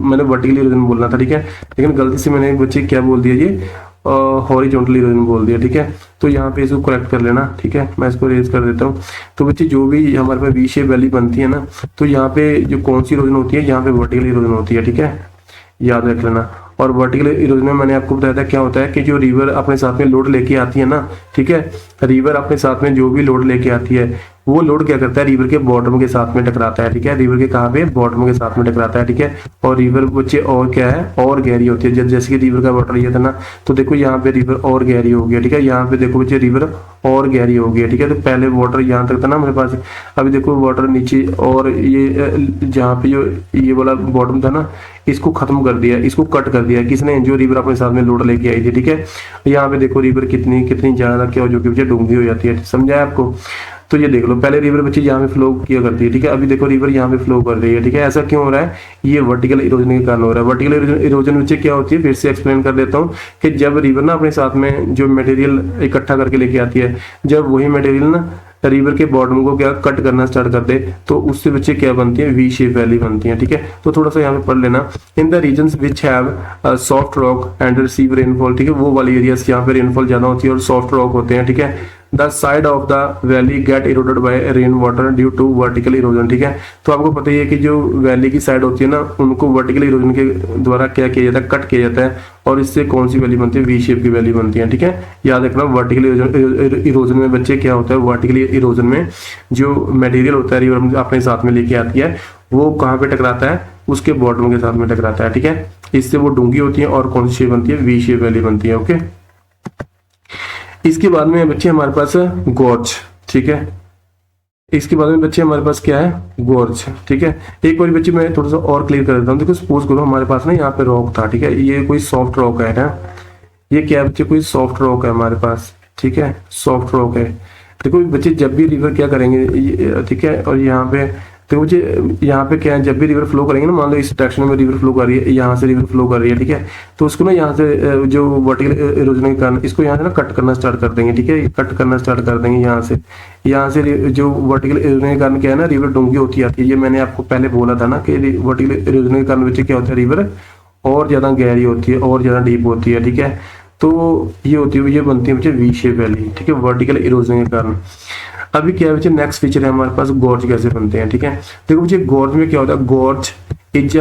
S1: मैंने वर्टिकल इरोजन बोलना था, ठीक है, लेकिन गलती से मैंने बच्चे क्या बोल दिया, ये हॉरिजॉन्टल इरोजन बोल दिया, ठीक है। तो यहाँ पे इसको करेक्ट कर लेना, ठीक है, मैं इसको रेज कर देता हूँ। तो बच्चे जो भी हमारे पास वी शेप वैली बनती है ना, तो यहाँ पे जो कौन सी इरोजन होती है, यहाँ पे वर्टिकल इरोजन होती है, ठीक है, याद रख लेना। और वर्टिकल इरोजन में मैंने आपको बताया था क्या होता है कि जो रिवर अपने साथ में लोड लेके आती है ना, ठीक है, रिवर अपने साथ में जो भी लोड लेके आती है, वो लोड क्या करता है, रिवर के बॉटम के साथ में टकराता है, ठीक है। रिवर के कहाँ पे, बॉटम के साथ में टकराता है, ठीक है। और रिवर बच्चे और क्या है, और गहरी होती है। जैसे कि रिवर का वाटर ये था ना, तो देखो यहाँ पे रिवर और गहरी हो गया, ठीक है। यहाँ पे देखो बच्चे रिवर और गहरी हो गई, ठीक है। तो पहले वाटर यहाँ तक था ना हमारे पास, अभी देखो वाटर नीचे, और ये जहाँ पे जो ये वाला बॉटम था ना, इसको खत्म कर दिया, इसको कट कर दिया किसने, जो रिवर अपने साथ में लोड लेके आई थी, ठीक है। यहाँ पे देखो रिवर कितनी ज्यादा क्या हो, जो कि बच्चे डूंगी हो जाती है, समझा है आपको। तो ये देख लो, पहले रिवर बच्चे यहाँ पे फ्लो किया करती है, ठीक है। अभी देखो रिवर यहाँ पे फ्लो कर रही है, ठीक है। ऐसा क्यों हो रहा है, ये वर्टिकल इरोजन के कारण हो रहा है। वर्टिकल इरोजन बच्चे क्या होती है, फिर से एक्सप्लेन कर देता हूँ कि जब रिवर ना अपने साथ में जो मटेरियल इकट्ठा करके लेके आती है, जब वही मटेरियल ना रिवर के बॉटम को क्या कट करना स्टार्ट कर दे तो उससे बच्चे क्या बनती है, वी शेप वैली बनती है। ठीक है, तो थोड़ा सा यहाँ पे पढ़ लेना। In the regions which have soft rock and receive rainfall, ठीक है, वो वाली एरियाज यहाँ पे रेनफॉल ज्यादा होती है और सॉफ्ट रॉक होते हैं। ठीक है, the side of the valley get eroded by rain water due to vertical erosion. ठीक है, तो आपको पता ही है कि जो वैली की साइड होती है ना, उनको वर्टिकल इरोजन के द्वारा क्या किया जाता है, कट किया जाता है, और इससे कौन सी वैली बनती है, वी शेप की वैली बनती है। ठीक है, याद रखना वर्टिकल इरोजन में बच्चे क्या होता है, वर्टिकल इरोजन में जो मटेरियल होता है रिवर अपने साथ में लेके आती है वो कहाँ पे टकराता है, उसके बॉटम के साथ में टकराता है। ठीक है, इससे वो डूंगी होती है और कौन सी शेप बनती है, वी शेप वैली बनती है। ओके, इसके बाद में बच्चे हमारे पास गॉर्ज। ठीक है, इसके बाद में बच्चे हमारे पास क्या है, गॉर्ज। ठीक है, एक बार बच्चे मैं थोड़ा सा और क्लियर कर देता हूँ। देखो सपोज करो हमारे पास ना यहाँ पे रॉक था। ठीक है, ये कोई सॉफ्ट रॉक है ना, ये क्या है बच्चे, कोई सॉफ्ट रॉक है हमारे पास। ठीक है, सॉफ्ट रॉक है। देखो बच्चे जब भी रिवर क्या करेंगे, ठीक है, और यहाँ पे तो मुझे यहाँ पे क्या है, जब भी रिवर फ्लो करेंगे ना, मान लो इस डायरेक्शन में रिवर फ्लो कर रही है, यहाँ से रिवर फ्लो कर रही है। ठीक है, तो उसको ना यहाँ से जो वर्टिकल इरोजन के कारण इसको यहाँ से ना कट करना स्टार्ट कर देंगे। ठीक है, कट करना स्टार्ट कर देंगे यहाँ से जो वर्टिकल इरोजन के कारण क्या है ना, रिवर डूंगी होती आती है। ये मैंने आपको पहले बोला था ना कि वर्टिकल इरोजन के कारण बच्चे क्या होता है, रिवर और ज्यादा गहरी होती है और ज्यादा डीप होती है। ठीक है, तो ये होती है, ये बनती है बच्चे वी शेप वैली। ठीक है, वर्टिकल इरोजन के कारण। अभी क्या है बच्चे, नेक्स्ट फीचर है हमारे पास, गॉर्ज कैसे बनते हैं। ठीक है, देखो बच्चे गॉर्ज में क्या होता है, gorge is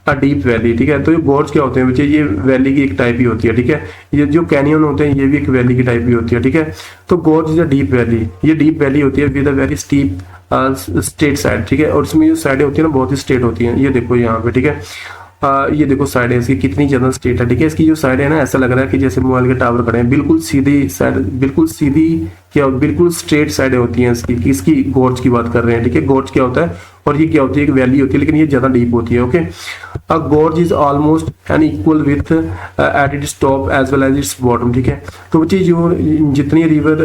S1: a deep valley. ठीक है, तो ये गॉर्ज क्या होते हैं बच्चे, ये वैली की एक टाइप ही होती है। ठीक है, ये जो कैनियन होते हैं ये भी एक वैली की टाइप ही होती है। ठीक है, तो gorge is a deep valley, ये डीप वैली होती है with a very steep straight side. ठीक है, और इसमें जो साइडें होती है ना बहुत ही स्ट्रेट होती हैं। ये देखो यहाँ पे, ठीक है, ये देखो साइड है इसकी कितनी ज्यादा स्ट्रेट है। ठीक है, इसकी जो साइड है ना, ऐसा लग रहा है कि जैसे मोबाइल के टावर खड़े हैं, बिल्कुल सीधी साइड, बिल्कुल सीधी क्या, बिल्कुल स्ट्रेट साइडें होती हैं इसकी। किसकी, गॉर्ज की बात कर रहे हैं। ठीक है, गॉर्ज क्या होता है, और ये क्या होती है, एक वैली होती है, लेकिन ये ज्यादा डीप होती है। Okay, a gorge is almost an equal with at its top as well as its bottom. ठीक है, तो बच्चे जो जितनी रिवर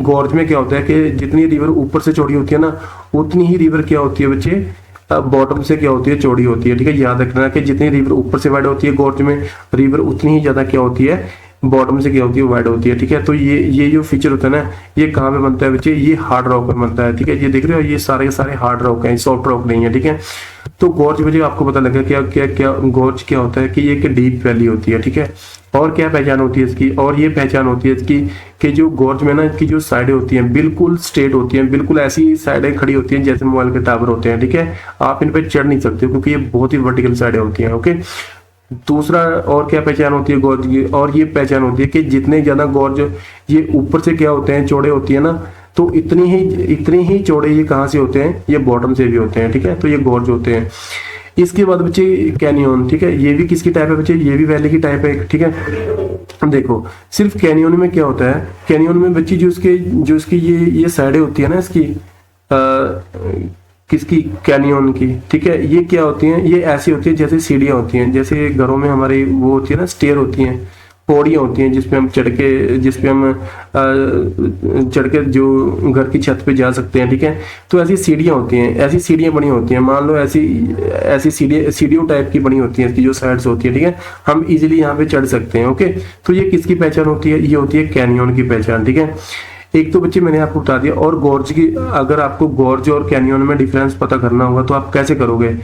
S1: गॉर्ज में क्या होता है कि जितनी रिवर ऊपर से चौड़ी होती है ना, उतनी ही रिवर क्या होती है बच्चे, बॉटम से क्या होती है, चौड़ी होती है। ठीक है, याद रखना कि जितनी रिवर ऊपर से वाइड होती है गॉर्ज में, रिवर उतनी ही ज्यादा क्या होती है, बॉटम से क्या होती है, वाइड होती है। ठीक है, तो ये जो फीचर होता है ना, ये कहाँ पे बनता है बच्चे, ये हार्ड रॉक में बनता है। ठीक है, ये देख रहे हो, ये सारे के सारे हार्ड रॉक हैं, सॉफ्ट रॉक नहीं है। ठीक है, तो गॉर्ज बच्चे आपको पता लगा क्या क्या क्या गॉर्ज क्या होता है कि ये एक डीप वैली होती है। ठीक है, और क्या पहचान होती है इसकी, और ये पहचान होती है इसकी कि जो गॉर्ज में ना इसकी जो साइडें होती हैं बिल्कुल स्ट्रेट होती हैं, बिल्कुल ऐसी साइडें खड़ी होती हैं जैसे मोबाइल के टावर होते हैं। ठीक है, आप इन पे चढ़ नहीं सकते क्योंकि ये बहुत ही वर्टिकल साइडें होती हैं। ओके, दूसरा और क्या पहचान होती है गॉर्ज की, और ये पहचान होती है कि जितने ज्यादा गॉर्ज ये ऊपर से क्या होते हैं, चौड़े होती है ना, तो इतनी ही चौड़े ये कहाँ से होते हैं, ये बॉटम से भी होते हैं। ठीक है, तो ये गॉर्ज होते हैं। इसके बाद बच्चे कैनियन। ठीक है, ये भी किसकी टाइप है बच्चे, ये भी वैली की टाइप है। ठीक है, देखो सिर्फ कैनियन में क्या होता है, कैनियन में बच्चे जो इसकी ये साइडें होती है ना इसकी किसकी, कैनियन की। ठीक है, ये क्या होती हैं, ये ऐसी होती है जैसे सीढ़ियाँ होती हैं, जैसे घरों में हमारे वो होती है ना, स्टेयर होती हैं, पौड़ियाँ होती हैं जिसपे हम चढ़ के जो घर की छत पे जा सकते हैं। ठीक है, तो ऐसी सीढ़ियाँ होती हैं, ऐसी सीढ़ियाँ बनी होती हैं, मान लो ऐसी सीढ़ियों टाइप की बनी होती हैं, इसकी जो साइड्स होती है। ठीक है, हम इजीली यहाँ पे चढ़ सकते हैं। ओके, तो ये किसकी पहचान होती है, ये होती है कैनियन की पहचान। ठीक है, एक तो बच्चे मैंने आपको बता दिया। और गॉर्ज की, अगर आपको गॉर्ज और कैनियन में डिफरेंस पता करना होगा तो आप कैसे करोगे,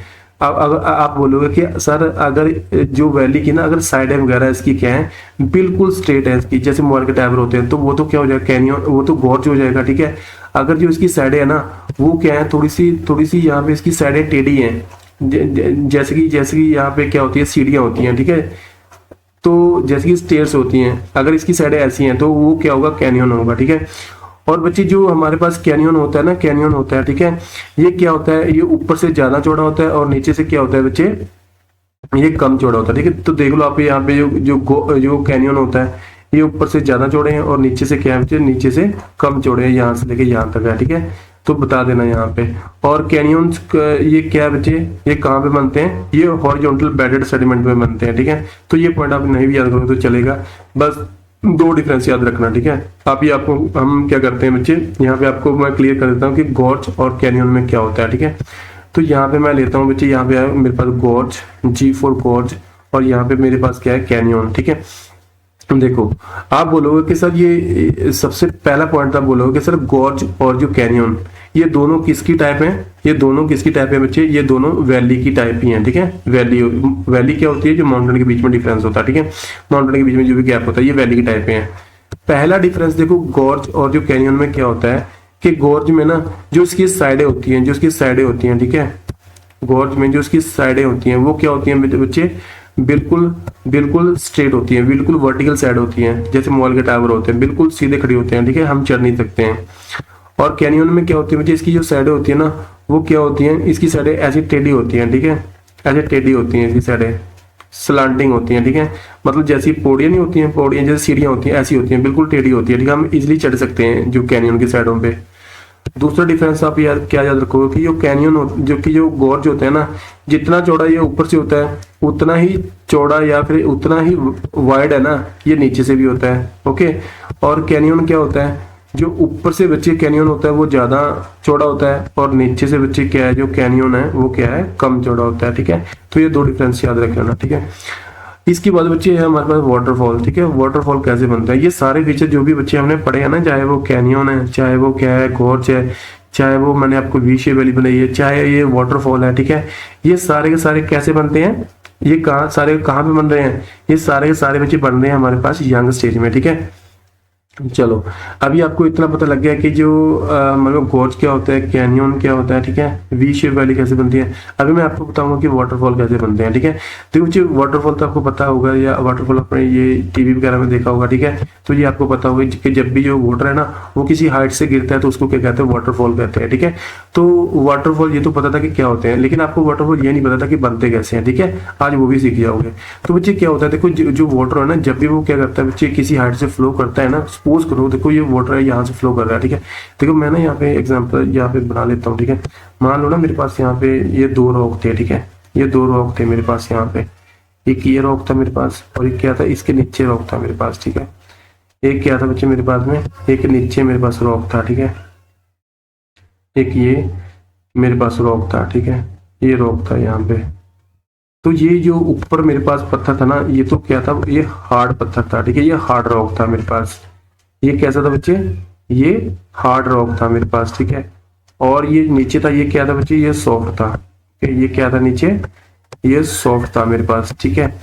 S1: आप बोलोगे कि सर अगर जो वैली की ना, अगर साइडें वगैरह इसकी क्या है, बिल्कुल स्ट्रेट है इसकी, जैसे मोबाइल के टावर होते हैं, तो वो तो क्या हो जाएगा, कैनियन, वो तो गॉर्ज हो जाएगा। ठीक है, अगर जो इसकी साइडें है ना, वो क्या है, थोड़ी सी यहाँ पे इसकी साइडें टेढ़ी हैं, जैसे कि यहाँ पे क्या होती है, सीढ़ियाँ होती हैं। ठीक है, तो जैसे कि स्टेयर्स होती हैं, अगर इसकी साइडें ऐसी हैं तो वो क्या होगा, कैनियन होगा। ठीक है, और बच्चे जो हमारे पास कैनियन होता है ना, कैनियन होता है, ठीक है, ये क्या होता है, ये ऊपर से ज्यादा चौड़ा होता है और नीचे से क्या होता है बच्चे, ये कम चौड़ा होता है। ठीक है, तो देख लो आप यहाँ पे जो कैनियन होता है, ये ऊपर से ज्यादा चौड़े हैं और नीचे से क्या है बच्चे, नीचे से कम चौड़े हैं, यहाँ से लेके यहाँ तक है। ठीक है, तो बता देना यहाँ पे। और कैनियंस ये क्या है बच्चे, ये कहाँ पे बनते हैं, ये हॉरिजॉन्टल बेडेड सेडिमेंट में बनते हैं। ठीक है, तो ये पॉइंट आप नहीं भी याद करोगे तो चलेगा, बस दो डिफरेंस याद रखना। ठीक है, आपको हम क्या करते हैं बच्चे, यहाँ पे आपको मैं क्लियर कर देता हूँ कि गॉर्ज और कैनियन में क्या होता है। ठीक है, तो यहाँ पे मैं लेता हूँ बच्चे, यहाँ पे मेरे पास गॉर्ज, G फॉर गॉर्ज, और यहाँ पे मेरे पास क्या है, कैनियन। ठीक है, देखो, आप बोलोगे कि सर ये सबसे पहला पॉइंट आप बोलोगे कि सर गॉर्ज और जो कैनियन, ये दोनों किसकी टाइप हैं? ये दोनों किसकी टाइप है बच्चे? ये दोनों वैली की टाइप ही हैं, ठीक है। वैली, वैली क्या होती है? जो माउंटेन के बीच में डिफरेंस होता है, ठीक है, माउंटेन के बीच में जो भी गैप होता है, ये वैली की टाइप हैं। पहला डिफरेंस देखो, गॉर्ज और जो कैनियन में क्या होता है कि गॉर्ज में ना जो इसकी साइडें होती हैं, जो इसकी साइडें होती हैं, ठीक है, गॉर्ज में जो इसकी साइडें होती हैं वो क्या होती हैं बच्चे? बिल्कुल बिल्कुल स्ट्रेट होती हैं, बिल्कुल वर्टिकल साइड होती हैं, जैसे मॉल के टावर होते हैं, बिल्कुल सीधे खड़े होते हैं, ठीक है, हम चढ़ नहीं सकते हैं। और कैनियन में क्या होती है बच्चे? इसकी जो साइडें होती है ना, वो क्या होती हैं? इसकी साइडें ऐसी टेढ़ी होती हैं, ठीक है, ऐसे टेढ़ी होती हैं, इसकी साइडें स्लांटिंग होती हैं, ठीक है, मतलब जैसी पौड़ियाँ नहीं होती हैं, पौड़ियाँ जैसे सीढ़ियाँ होती हैं, ऐसी होती हैं, बिल्कुल टेढ़ी होती है, ठीक है, हम इजिली चढ़ सकते हैं जो कैनियन की साइडों पे। दूसरा डिफरेंस आप याद क्या याद रखोगे कि जो कैनियन जो कि जो गॉर्ज होता है ना, जितना चौड़ा ये ऊपर से होता है उतना ही चौड़ा या फिर उतना ही वाइड है ना, ये नीचे से भी होता है, ओके। और कैनियन क्या होता है? जो ऊपर से बच्चे कैनियन होता है वो ज्यादा चौड़ा होता है, और नीचे से बच्चे क्या है, जो कैनियन है वो क्या है, कम चौड़ा होता है, ठीक है। तो ये दो डिफरेंस याद रखना, ठीक है। इसके बाद बच्चे है हमारे पास वाटरफॉल, ठीक है। वाटरफॉल कैसे बनता है? ये सारे फीचर जो भी बच्चे हमने पढ़े हैं ना, चाहे वो कैनियन है, चाहे वो क्या है गॉर्ज है, चाहे वो मैंने आपको वी शेप वैली बनाई है, चाहे ये वाटरफॉल है, ठीक है, ये सारे के सारे कैसे बनते हैं? ये सारे कहाँ पे बन रहे हैं? ये सारे के सारे बच्चे बन रहे हैं हमारे पास यंग स्टेज में, ठीक है। चलो, अभी आपको इतना पता लग गया कि जो मतलब गॉर्ज क्या होता है, कैनियन क्या होता है, ठीक है, वी शेप वैली कैसे बनती है। अभी मैं आपको बताऊंगा कि वाटरफॉल कैसे बनते हैं, ठीक है। तो जो वाटरफॉल तो आपको पता होगा, या वाटरफॉल अपने ये टीवी वगैरह में देखा होगा, ठीक है। तो ये आपको पता होगा कि जब भी जो वाटर है ना वो किसी हाइट से गिरता है तो उसको क्या कहते हैं? वाटरफॉल कहते हैं, ठीक है। तो वाटरफॉल ये तो पता था कि क्या होते हैं, लेकिन आपको वाटरफॉल ये नहीं पता था कि बनते कैसे हैं, ठीक है। आज वो भी सीख जाओगे। तो बच्चे क्या होता है, देखो जो वाटर है ना, जब भी वो क्या करता है बच्चे, किसी हाइट से फ्लो करता है ना, सपोज करो देखो ये वाटर है यहाँ से फ्लो कर रहा है, ठीक है। देखो मैं ना यहाँ पे एग्जांपल यहाँ पे बना लेता हूँ, ठीक है। मान लो ना मेरे पास यहाँ पे ये दो रॉक थे, ठीक है, ये दो रॉक थे मेरे पास यहाँ पे, एक ये रॉक था मेरे पास और एक क्या था, इसके नीचे रॉक था मेरे पास, ठीक है। एक क्या था बच्चे मेरे पास में, एक नीचे मेरे पास रॉक था, ठीक है, एक ये मेरे पास रॉक था, ठीक है, ये रॉक था यहाँ पे। तो ये जो ऊपर मेरे पास पत्थर था ना, ये तो क्या था, ये हार्ड पत्थर था, ठीक है, ये हार्ड रॉक था मेरे पास। ये कैसा था बच्चे? ये हार्ड रॉक था मेरे पास, ठीक है। और ये नीचे था, ये क्या था बच्चे? ये सॉफ्ट था, ये क्या था नीचे? ये सॉफ्ट था मेरे पास, ठीक है।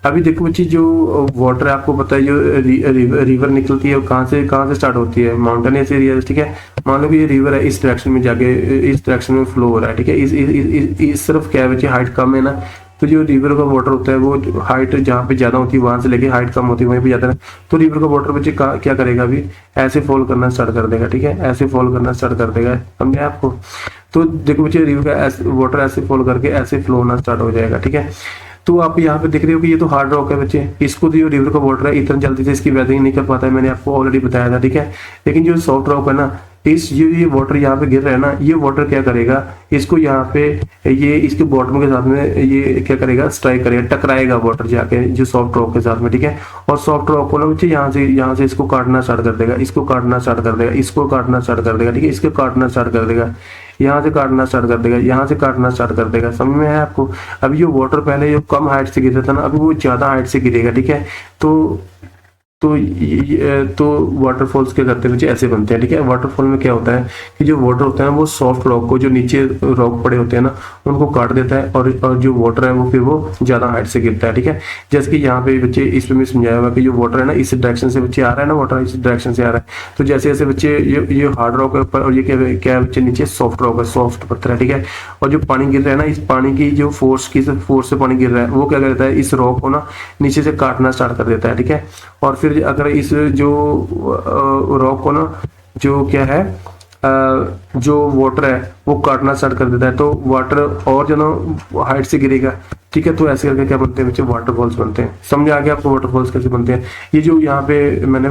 S1: अभी देखो बच्चे, जो वाटर है आपको पता है, जो रिवर निकलती है कहाँ से स्टार्ट होती है? माउंटेनियस एरिया, ठीक है। मान लो कि ये रिवर है, इस डायरेक्शन में जाके इस डायरेक्शन में फ्लो हो रहा है, ठीक है। इस तरफ क्या है बच्चे? हाइट कम है ना, तो जो रिवर का वाटर होता है वो हाइट जहाँ पे ज्यादा होती है वहां से लेके हाइट कम होती है वहीं पे जाता है। तो रिवर का वाटर बच्चे क्या करेगा? अभी ऐसे फॉल करना स्टार्ट कर देगा, ठीक है, ऐसे फॉल करना स्टार्ट कर देगा, समझे आपको? तो देखो बच्चे, रिवर का वाटर ऐसे फॉल करके ऐसे फ्लो होना स्टार्ट हो जाएगा, ठीक है। तो आप यहाँ पे देख रहे हो कि ये तो हार्ड रॉक है बच्चे, इसको जो रिवर का वाटर है इतना जल्दी से इसकी वेदरिंग नहीं कर पाता है, मैंने आपको ऑलरेडी बताया था, ठीक है। लेकिन जो सॉफ्ट रॉक है ना, इस ये वाटर यहाँ पे गिर रहा है ना, ये वाटर क्या करेगा? इसको यहाँ पे ये इसके बॉटम के साथ में ये क्या करेगा? स्ट्राइक करेगा, टकराएगा वाटर जाके जो सॉफ्ट रॉक के साथ में, ठीक है। और सॉफ्ट रॉक को ना बच्चे यहाँ से इसको काटना स्टार्ट कर देगा, इसको काटना स्टार्ट कर देगा, इसको काटना स्टार्ट कर देगा, ठीक है, इसको काटना स्टार्ट कर देगा, यहाँ से काटना स्टार्ट कर देगा, यहाँ से काटना स्टार्ट कर देगा, समझ में है आपको? अभी जो वाटर पहले जो कम हाइट से गिर रहा था ना, अभी वो ज्यादा हाइट से गिरेगा, ठीक है। तो वाटरफॉल्स क्या करते हैं बच्चे? ऐसे बनते हैं, ठीक है। वाटरफॉल में क्या होता है कि जो वाटर होता है वो सॉफ्ट रॉक को, जो नीचे रॉक पड़े होते हैं ना, उनको काट देता है, और जो वाटर है वो फिर वो ज्यादा हाइट से गिरता है, ठीक है। जैसे कि यहाँ पे बच्चे इसमें भी समझाया हुआ कि जो वाटर है ना, इस डायरेक्शन से बच्चे आ रहा है ना, वाटर इस डायरेक्शन से आ रहा है, तो जैसे जैसे बच्चे ये हार्ड रॉक है ऊपर, और ये क्या है बच्चे? नीचे सॉफ्ट रॉक है, सॉफ्ट पत्थर है, ठीक है। और जो पानी गिर रहा है ना, इस पानी की जो फोर्स से पानी गिर रहा है, वो क्या करता है? इस रॉक को ना नीचे से काटना स्टार्ट कर देता है, ठीक है। और फिर अगर इस जो रॉक को ना, जो क्या है, जो वाटर है वो काटना स्टार्ट कर देता है, तो वाटर और जो ना हाइट से गिरेगा, ठीक है। तो ऐसे करके क्या बनते हैं बच्चे? वाटरफॉल्स बनते हैं। समझ आ गया आपको वाटरफॉल्स कैसे बनते हैं? ये जो यहाँ पे मैंने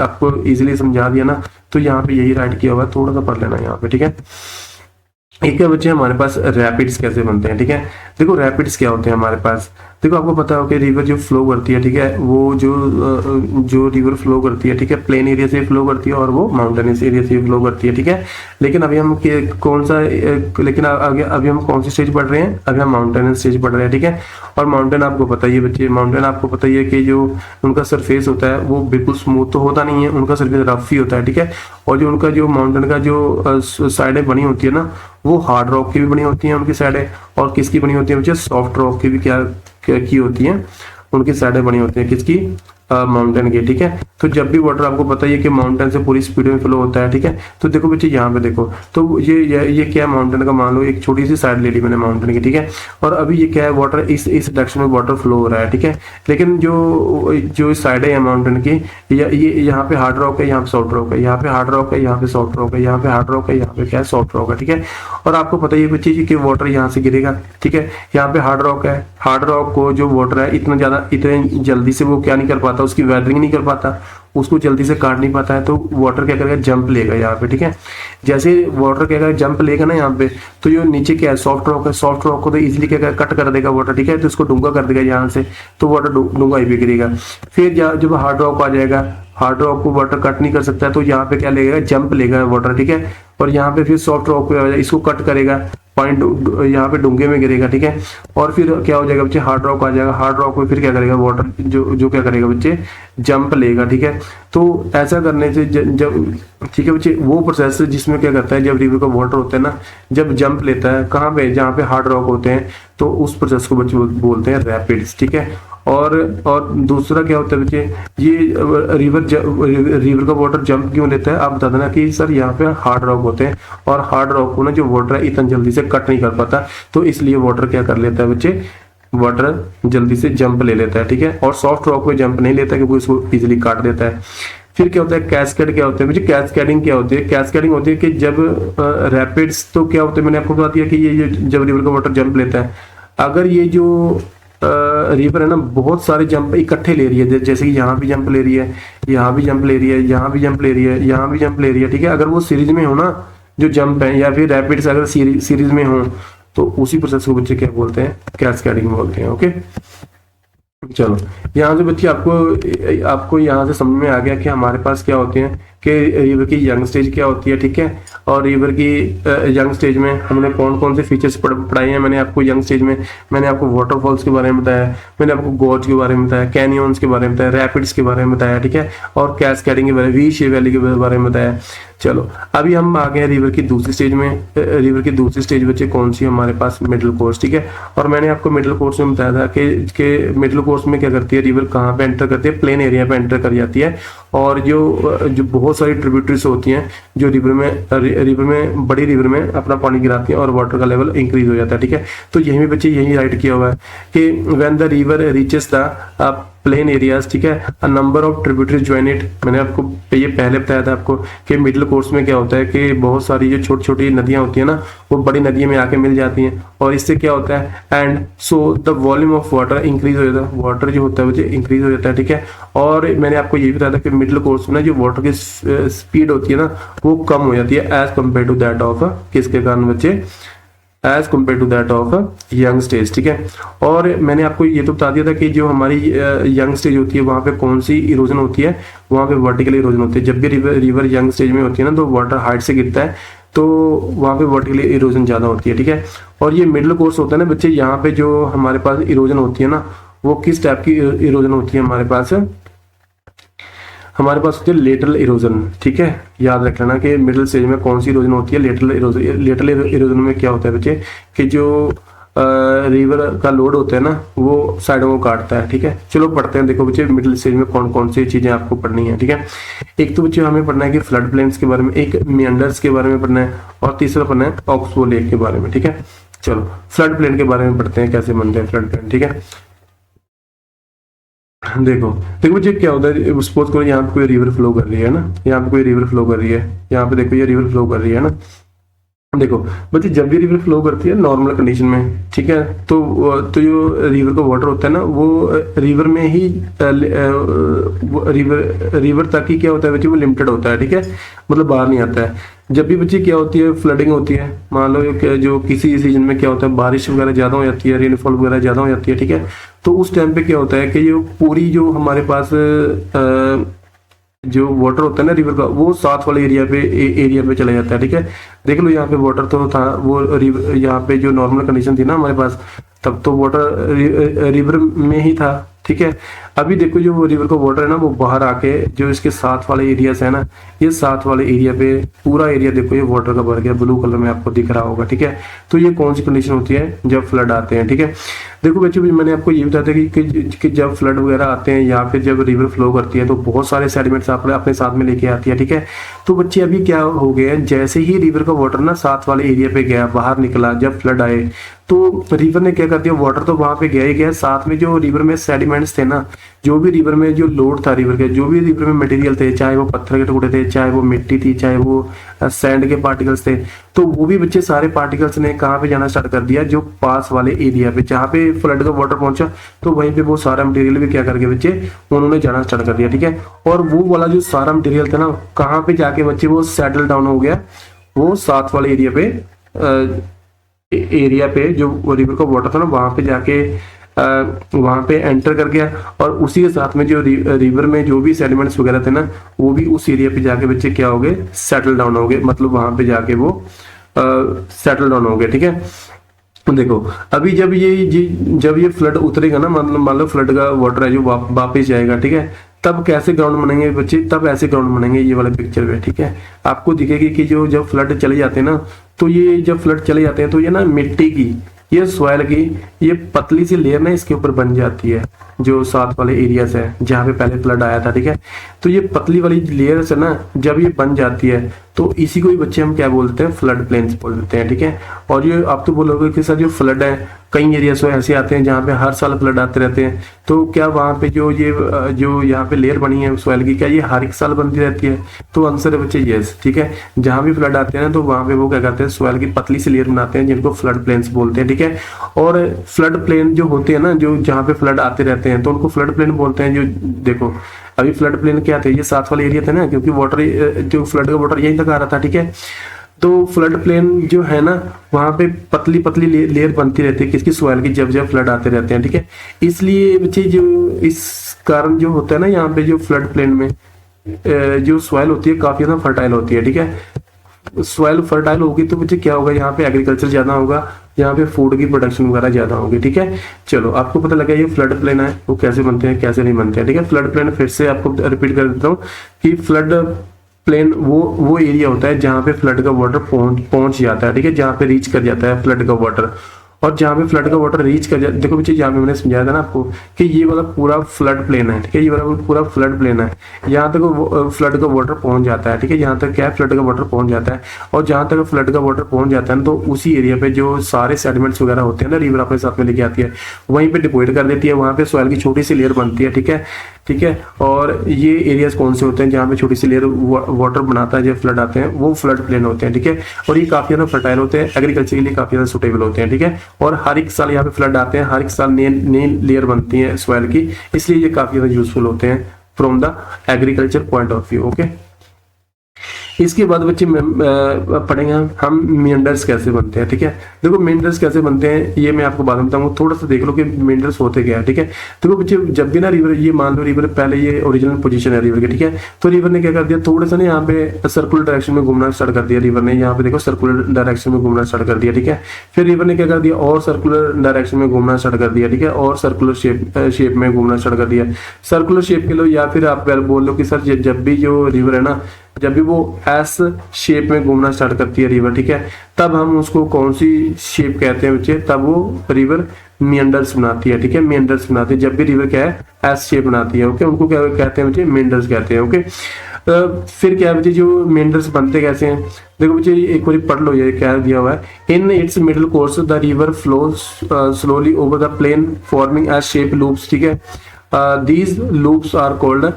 S1: आपको इजीली समझा दिया ना, तो यहाँ पे यही राइट किया हुआ है, थोड़ा सा पढ़ लेना यहाँ पे, ठीक है। एक है बच्चे हमारे पास रैपिड्स कैसे बनते हैं, ठीक है। देखो रैपिड्स क्या होते हैं हमारे पास, देखो आपको पता हो कि रिवर जो फ्लो करती है, ठीक है, वो जो रिवर फ्लो करती है, ठीक है, प्लेन एरिया से फ्लो करती है और वो माउंटेनियस एरिया से फ्लो करती है, ठीक है। लेकिन अभी हम कौन सा लेकिन अभी हम कौन सी स्टेज पढ़ रहे हैं, अभी हम माउंटेनियस स्टेज पढ़ रहे हैं, ठीक है। और माउंटेन आपको पता ही है बच्चे, माउंटेन आपको पता ही है कि जो उनका सरफेस होता है वो बिल्कुल स्मूथ तो होता नहीं है, उनका सरफेस रफ ही होता है, ठीक है। और जो उनका जो माउंटेन का जो साइडें बनी होती है ना, वो हार्ड रॉक की भी बनी होती हैं उनकी साइडें, और किसकी बनी होती है बच्चे, सॉफ्ट रॉक की भी क्या की होती हैं, उनकी साइडें बनी होती हैं, किसकी, माउंटेन की, ठीक है। तो जब भी वाटर आपको पता ही है कि माउंटेन से पूरी स्पीड में फ्लो होता है, ठीक है। तो देखो बच्चे यहाँ पे देखो, तो ये क्या है, माउंटेन का मान लो एक छोटी सी साइड ले ली मैंने माउंटेन की, ठीक है। और अभी ये क्या है, वाटर इस डायरेक्शन में वाटर फ्लो हो रहा है, ठीक है। लेकिन जो साइड है माउंटेन की, ये यहाँ पे हार्ड रॉक है, यहाँ पे सॉफ्ट रॉक है, यहाँ पे हार्ड रॉक है, यहाँ पे सॉफ्ट रॉक है, यहाँ पे हार्ड रॉक है, यहाँ पे क्या है, सॉफ्ट रॉक है, ठीक है। और आपको पता ही है बच्चे कि वाटर यहाँ से गिरेगा, ठीक है। यहाँ पे हार्ड रॉक है, हार्ड रॉक को जो वाटर है इतने जल्दी से वो क्या नहीं कर पाता, उसकी वेदरिंग नहीं कर पाता, उसको जल्दी से काट नहीं पाता है, तो वाटर क्या करेगा, जंप लेगा यहाँ पे, ठीक है। जैसे वाटर क्या करेगा, जंप लेगा ना यहाँ पे, तो जो नीचे क्या है, सॉफ्ट रॉक है, सॉफ्ट रॉक को तो इजीली क्या करेगा, कट कर देगा वाटर, ठीक है। तो इसको डूंगा कर देगा यहाँ से, तो वाटर डूंगा ही भी गिरेगा। फिर जब हार्ड रॉक आ जाएगा, हार्ड रॉक को वाटर कट नहीं कर सकता है, तो यहाँ पे क्या लेगा, जंप लेगा वाटर, ठीक है। और यहाँ पे फिर सॉफ्ट रॉक को इसको कट करेगा, पॉइंट यहाँ पे डूंगे में गिरेगा, ठीक है। और फिर क्या हो जाएगा बच्चे, हार्ड रॉक आ जाएगा, हार्ड रॉक में फिर क्या करेगा, वाटर जो क्या करेगा बच्चे, जंप लेगा, ठीक है। तो ऐसा करने से जब ठीक है बच्चे, वो प्रोसेस जिसमें क्या करता है, जब रिवर का वाटर होता है ना, जब जंप लेता है कहाँ पे, जहाँ पे हार्ड रॉक होते हैं, तो उस प्रोसेस को बच्चे बोलते हैं रैपिड्स, ठीक है। और दूसरा क्या होता है बच्चे, ये रिवर का वाटर जंप क्यों लेता है, आप बता देना कि सर यहाँ पे हार्ड रॉक होते हैं, और हार्ड रॉक को ना जो वाटर है इतना जल्दी से कट नहीं कर पाता, तो इसलिए वाटर क्या कर लेता है बच्चे, वाटर जल्दी से जंप ले लेता है, ठीक है। और सॉफ्ट रॉक पे जंप नहीं लेता क्योंकि उसको इजिली काट देता है। फिर क्या होता है, कैस्केड क्या होता है मुझे, कैस्केडिंग क्या होती है, कैस्केडिंग होती है कि जब रैपिड्स तो क्या होते है, मैंने आपको बता दिया कि ये जब रिवर का वाटर जंप लेता है, अगर ये जो रिवर है ना बहुत सारे जंप इकट्ठे ले रही है, जैसे कि यहाँ भी जंप ले रही है, यहाँ भी जंप ले रही है, यहाँ भी जंप ले रही है, यहाँ भी जंप ले रही है, ठीक है। अगर वो सीरीज में हो ना जो जंप है, या फिर रैपिड्स अगर सीरीज में हो, तो उसी प्रोसेस को बच्चे क्या बोलते हैं, कैस्केडिंग बोलते हैं, ओके। चलो यहाँ से बच्चे आपको यहाँ से समझ में आ गया कि हमारे पास क्या होते हैं, कि रिवर की यंग स्टेज क्या होती है, ठीक है। और रिवर की यंग स्टेज में हमने कौन कौन से फीचर्स पढ़ाए हैं, मैंने आपको यंग स्टेज में मैंने आपको वाटरफॉल्स के बारे में बताया, मैंने आपको गॉर्ज के बारे में बताया, कैनियंस के बारे में बताया, रैपिड्स के बारे में बताया, ठीक है। और कैस्केडिंग के बारे में, वी शेप वैली के बारे में बताया। चलो अभी हम आ गए रिवर की दूसरी स्टेज में। रिवर की दूसरी स्टेज बच्चे कौन सी, हमारे पास मिडिल कोर्स, ठीक है। और मैंने आपको मिडिल कोर्स में बताया था कि मिडिल कोर्स में क्या करती है रिवर, कहाँ पे एंटर करती है, प्लेन एरिया पे एंटर कर जाती है। और जो बहुत सारी ट्रिब्यूटरीज होती हैं जो रिवर में बड़ी रिवर में अपना पानी गिराती हैं और वाटर का लेवल इंक्रीज हो जाता है, ठीक है। तो यही में बच्चे यही राइट किया हुआ है कि when the river reaches the plain areas, ठीक है, a number of tributaries join it. मैंने आपको ये पहले बताया था आपको कि मिडिल कोर्स में क्या होता है कि बहुत सारी जो छोटी छोटी नदियां होती है ना, वो बड़ी नदी में आके मिल जाती हैं, और इससे क्या होता है, and so the volume of water increase हो जाता है, वाटर जो होता है वो इंक्रीज हो जाता है, ठीक है। और मैंने आपको ये भी बताया था कि मिडिल कोर्स में ना जो वाटर की स्पीड होती है ना, वो कम हो जाती है as compare to that of किसके कारण बच्चे, as compare to that of young stage, ठीक है। और मैंने आपको ये तो बता दिया था कि जो हमारी यंग स्टेज होती है वहाँ पे कौन सी इरोजन होती है, वहाँ पे वर्टिकल इरोजन होती है। जब भी रिवर यंग स्टेज में होती है ना, तो वाटर हाइट से गिरता है, तो वहाँ पे वर्टिकल इरोजन ज़्यादा होती है, ठीक है। और ये मिडिल कोर्स होता है ना बच्चे, यहाँ पे जो हमारे पास इरोजन होती है ना, वो किस टाइप की इरोजन होती है हमारे पास होती है लेटरल इरोजन, ठीक है। याद रख लेना कि मिडिल स्टेज में कौन सी इरोजन होती है, लेटरल इरोजन। लेटरल इरोजन में क्या होता है बच्चे कि जो रिवर का लोड होता है ना, वो साइडों को काटता है, ठीक है। चलो पढ़ते हैं, देखो बच्चे मिडिल स्टेज में कौन कौन सी चीजें आपको पढ़नी है, ठीक है। एक तो बच्चे हमें पढ़ना है कि फ्लड प्लेन्स के बारे में, एक मियंडर्स के बारे में पढ़ना है, और तीसरा पढ़ना है ऑक्सबो लेक के बारे में, ठीक है। चलो फ्लड प्लेन के बारे में पढ़ते हैं, कैसे बनते हैं फ्लड प्लेन, ठीक है। देखो देखो बच्चे क्या होता है, सपोज करो यहाँ पे कोई रिवर फ्लो कर रही है ना, यहाँ पे कोई रिवर फ्लो कर रही है, यहाँ पे देखो ये रिवर फ्लो कर रही है ना, देखो बच्चे, जब भी रिवर फ्लो करती है नॉर्मल कंडीशन में, ठीक है, तो जो रिवर का वाटर होता है ना, वो रिवर में ही रिवर तक ही क्या होता है बच्चे, वो लिमिटेड होता है, ठीक है, मतलब बाहर नहीं आता है। जब भी बच्चे क्या होती है, फ्लडिंग होती है, मान लो जो किसी सीजन में क्या होता है, बारिश वगैरह ज्यादा हो जाती है, रेनफॉल वगैरह ज्यादा हो जाती है, ठीक है, तो उस टाइम पे क्या होता है कि जो पूरी जो हमारे पास जो वाटर होता है ना रिवर का, वो साथ वाले एरिया पे चला जाता है, ठीक है। देख लो यहाँ पे वाटर तो था, वो रिवर यहाँ पे जो नॉर्मल कंडीशन थी ना हमारे पास, तब तो वाटर रिवर में ही था, ठीक है। अभी देखो जो रिवर का वाटर है ना, वो बाहर आके जो इसके साथ वाले एरियाज है ना, ये साथ वाले एरिया पे पूरा एरिया देखो ये वाटर का भर गया, ब्लू कलर में आपको दिख रहा होगा, ठीक है। तो ये कौन सी कंडीशन होती है, जब फ्लड आते हैं, ठीक है। देखो बच्चों, मैंने आपको ये बताया था कि जब फ्लड वगैरह आते हैं या फिर जब रिवर फ्लो करती है तो बहुत सारे सेडिमेंट्स अपने साथ में लेके आती है, ठीक है। तो बच्चे अभी क्या हो गया, जैसे ही रिवर का वाटर ना साथ वाले एरिया पे गया, बाहर निकला, जब फ्लड आए तो रिवर ने क्या कर दिया, वाटर तो वहां पे गया ही गया, साथ में जो रिवर में सेडिमेंट्स थे ना, जो भी रिवर में जो लोड था रिवर के, जो भी रिवर में मटेरियल थे, चाहे वो पत्थर के टुकड़े थे, चाहे वो मिट्टी थी, चाहे वो सैंड के पार्टिकल्स थे, तो वो भी बच्चे सारे पार्टिकल्स ने कहाँ पे जाना स्टार्ट कर दिया, जो पास वाले एरिया पे जहाँ पे फ्लड का वाटर पहुंचा, तो वहीं पे वो सारा मटेरियल भी क्या करके बच्चे उन्होंने जाना स्टार्ट कर दिया, ठीक है। और वो वाला जो सारा मटेरियल था ना, कहाँ पे जाके बच्चे वो सेटल डाउन हो गया, वो साथ वाले एरिया पे जो रिवर का वाटर था ना, वहां पे जाके वहां पे एंटर कर गया, और उसी के साथ में जो रिवर में जो भी सेडिमेंट्स वगैरह थे ना, वो भी उस एरिया पे जाके बच्चे क्या हो गए, सेटल डाउन हो गए, मतलब वहां पे जाके वो सेटल डाउन हो गए, ठीक है। तो देखो अभी जब ये फ्लड उतरेगा ना, मतलब मान लो फ्लड का वाटर है जो वापस जाएगा, ठीक है, तब कैसे ग्राउंड बनेंगे बच्चे, तब ऐसे ग्राउंड बनेंगे ये वाले पिक्चर पे, ठीक है। आपको दिखेगी कि जो जब फ्लड चले जाते हैं ना, तो ये जब फ्लड चले जाते हैं तो ये ना मिट्टी की, ये सॉइल की ये पतली सी लेयर ना इसके ऊपर बन जाती है, जो साथ वाले एरियाज है जहाँ पे पहले फ्लड आया था, ठीक है। तो ये पतली वाली लेयर है ना, जब ये बन जाती है तो इसी को ही बच्चे हम क्या बोलते हैं, फ्लड प्लेन्स बोल देते हैं, ठीक है। और ये आप तो बोलोगे कि सर जो फ्लड है कई एरियाज ऐसे आते हैं जहाँ पे हर साल फ्लड आते रहते हैं, तो क्या वहाँ पे जो यहाँ पे लेयर बनी है सॉइल की, क्या ये हर एक साल बनती रहती है? तो आंसर है बच्चे यस, ठीक है। जहाँ भी फ्लड आते हैं ना, तो वहाँ पे वो क्या करते हैं, सॉइल की पतली सी लेयर बनाते हैं, जिनको फ्लड प्लेन्स बोलते हैं, ठीक है। और फ्लड प्लेन जो होते हैं ना, जो जहाँ पे फ्लड आते रहते हैं, तो उनको फ्लड प्लेन बोलते हैं। जो देखो अभी फ्लड प्लेन क्या थे, ये साथ वाले एरिया थे ना, क्योंकि वाटर जो फ्लड का वाटर यहीं तक आ रहा था, ठीक है। तो फ्लड प्लेन जो है ना, वहां पे पतली पतली लेयर बनती रहती है किसकी, सॉइल की, जब जब फ्लड आते रहते हैं, ठीक है। इसलिए बच्चे जो इस कारण जो होता है ना, यहाँ पे जो फ्लड प्लेन में जो सॉइल होती है काफी ज्यादा फर्टाइल होती है, ठीक है। सॉइल फर्टाइल होगी तो बच्चे क्या होगा, यहाँ पे एग्रीकल्चर ज्यादा होगा, यहाँ पे फूड की प्रोडक्शन वगैरह ज्यादा होगी, ठीक है। चलो आपको पता लगा ये फ्लड प्लेन है वो कैसे बनते हैं कैसे नहीं बनते हैं, ठीक है। फ्लड प्लेन फिर से आपको रिपीट कर देता हूँ कि फ्लड प्लेन वो एरिया होता है जहाँ पे फ्लड का वाटर पहुंच जाता है, ठीक है, जहाँ पे रीच कर जाता है फ्लड का वाटर। और जहाँ पे फ्लड का वाटर रीच कर जाता है, देखो बच्चे जहाँ पे मैंने समझाया था ना आपको कि ये वाला पूरा फ्लड प्लेन है, ठीक है, ये वाला पूरा फ्लड प्लेन है, यहाँ तक फ्लड का वाटर पहुंच जाता है, ठीक है, यहाँ तक क्या है, फ्लड का वाटर पहुंच जाता है। और जहाँ तक फ्लड का वाटर पहुंच जाता है ना, तो उसी एरिया पे जो सारे सेडिमेंट्स वगैरह होते हैं ना, रिवर अपने साथ में लेके आती है, वहीं पे डिपोजिट कर देती है, वहाँ पे सॉइल की छोटी सी लेयर बनती है, ठीक है, ठीक है। और ये एरियाज कौन से होते हैं जहाँ पे छोटी सी लेयर वाटर बनाता है जब फ्लड आते हैं, वो फ्लड प्लेन होते हैं, ठीक है। और ये काफी ज्यादा फर्टाइल होते हैं, एग्रीकल्चर के लिए काफी ज्यादा सुटेबल होते हैं, ठीक है। और हर एक साल यहाँ पे फ्लड आते हैं, हर एक साल नई लेयर बनती है सॉइल की, इसलिए ये काफी ज्यादा यूजफुल होते हैं from the agriculture point of view, okay. इसके बाद बच्चे पढ़ेंगे हम मेंडर्स कैसे बनते हैं, ठीक है। देखो मेंडर्स कैसे बनते हैं ये मैं आपको बाद में बताऊंगा, थोड़ा सा देख लो कि मेंडर्स होते क्या है, ठीक है। देखो बच्चे जब भी ना रिवर, ये मान लो रिवर पहले ये ओरिजिनल पोजीशन है रिवर की, ठीक है, तो रिवर ने क्या कर दिया, थोड़ा सा ना यहाँ पे सर्कुलर डायरेक्शन में घूमना स्टार्ट कर दिया रिवर ने, यहाँ पे देखो सर्कुलर डायरेक्शन में घूमना स्टार्ट कर दिया, ठीक है। फिर रिवर ने क्या कर दिया, और सर्कुलर डायरेक्शन में घूमना स्टार्ट कर दिया, ठीक है, और सर्कुलर शेप में घूमना स्टार्ट कर दिया। सर्कुलर शेप के लो, या फिर आप बोल लो कि सर जब भी जो रिवर है ना, जब भी वो एस शेप में घूमना स्टार्ट करती है रिवर, ठीक है, तब हम उसको कौन सी शेप कहते हैं बच्चे, तब वो रिवर मेंडर्स बनाती है, ठीक है, मेंडर्स बनाती है। जब भी रिवर क्या है एस शेप बनाती है, ओके, उनको क्या कहते हैं बच्चे, मेंडर्स कहते हैं, ओके। फिर क्या है बच्चे, जो मेंडर्स बनते कैसे हैं, देखो बच्चे एक बार पढ़ लो, ये क्या दिया हुआ है, in its middle course the river flows slowly over the plain forming S shape loops, ठीक है, these loops are called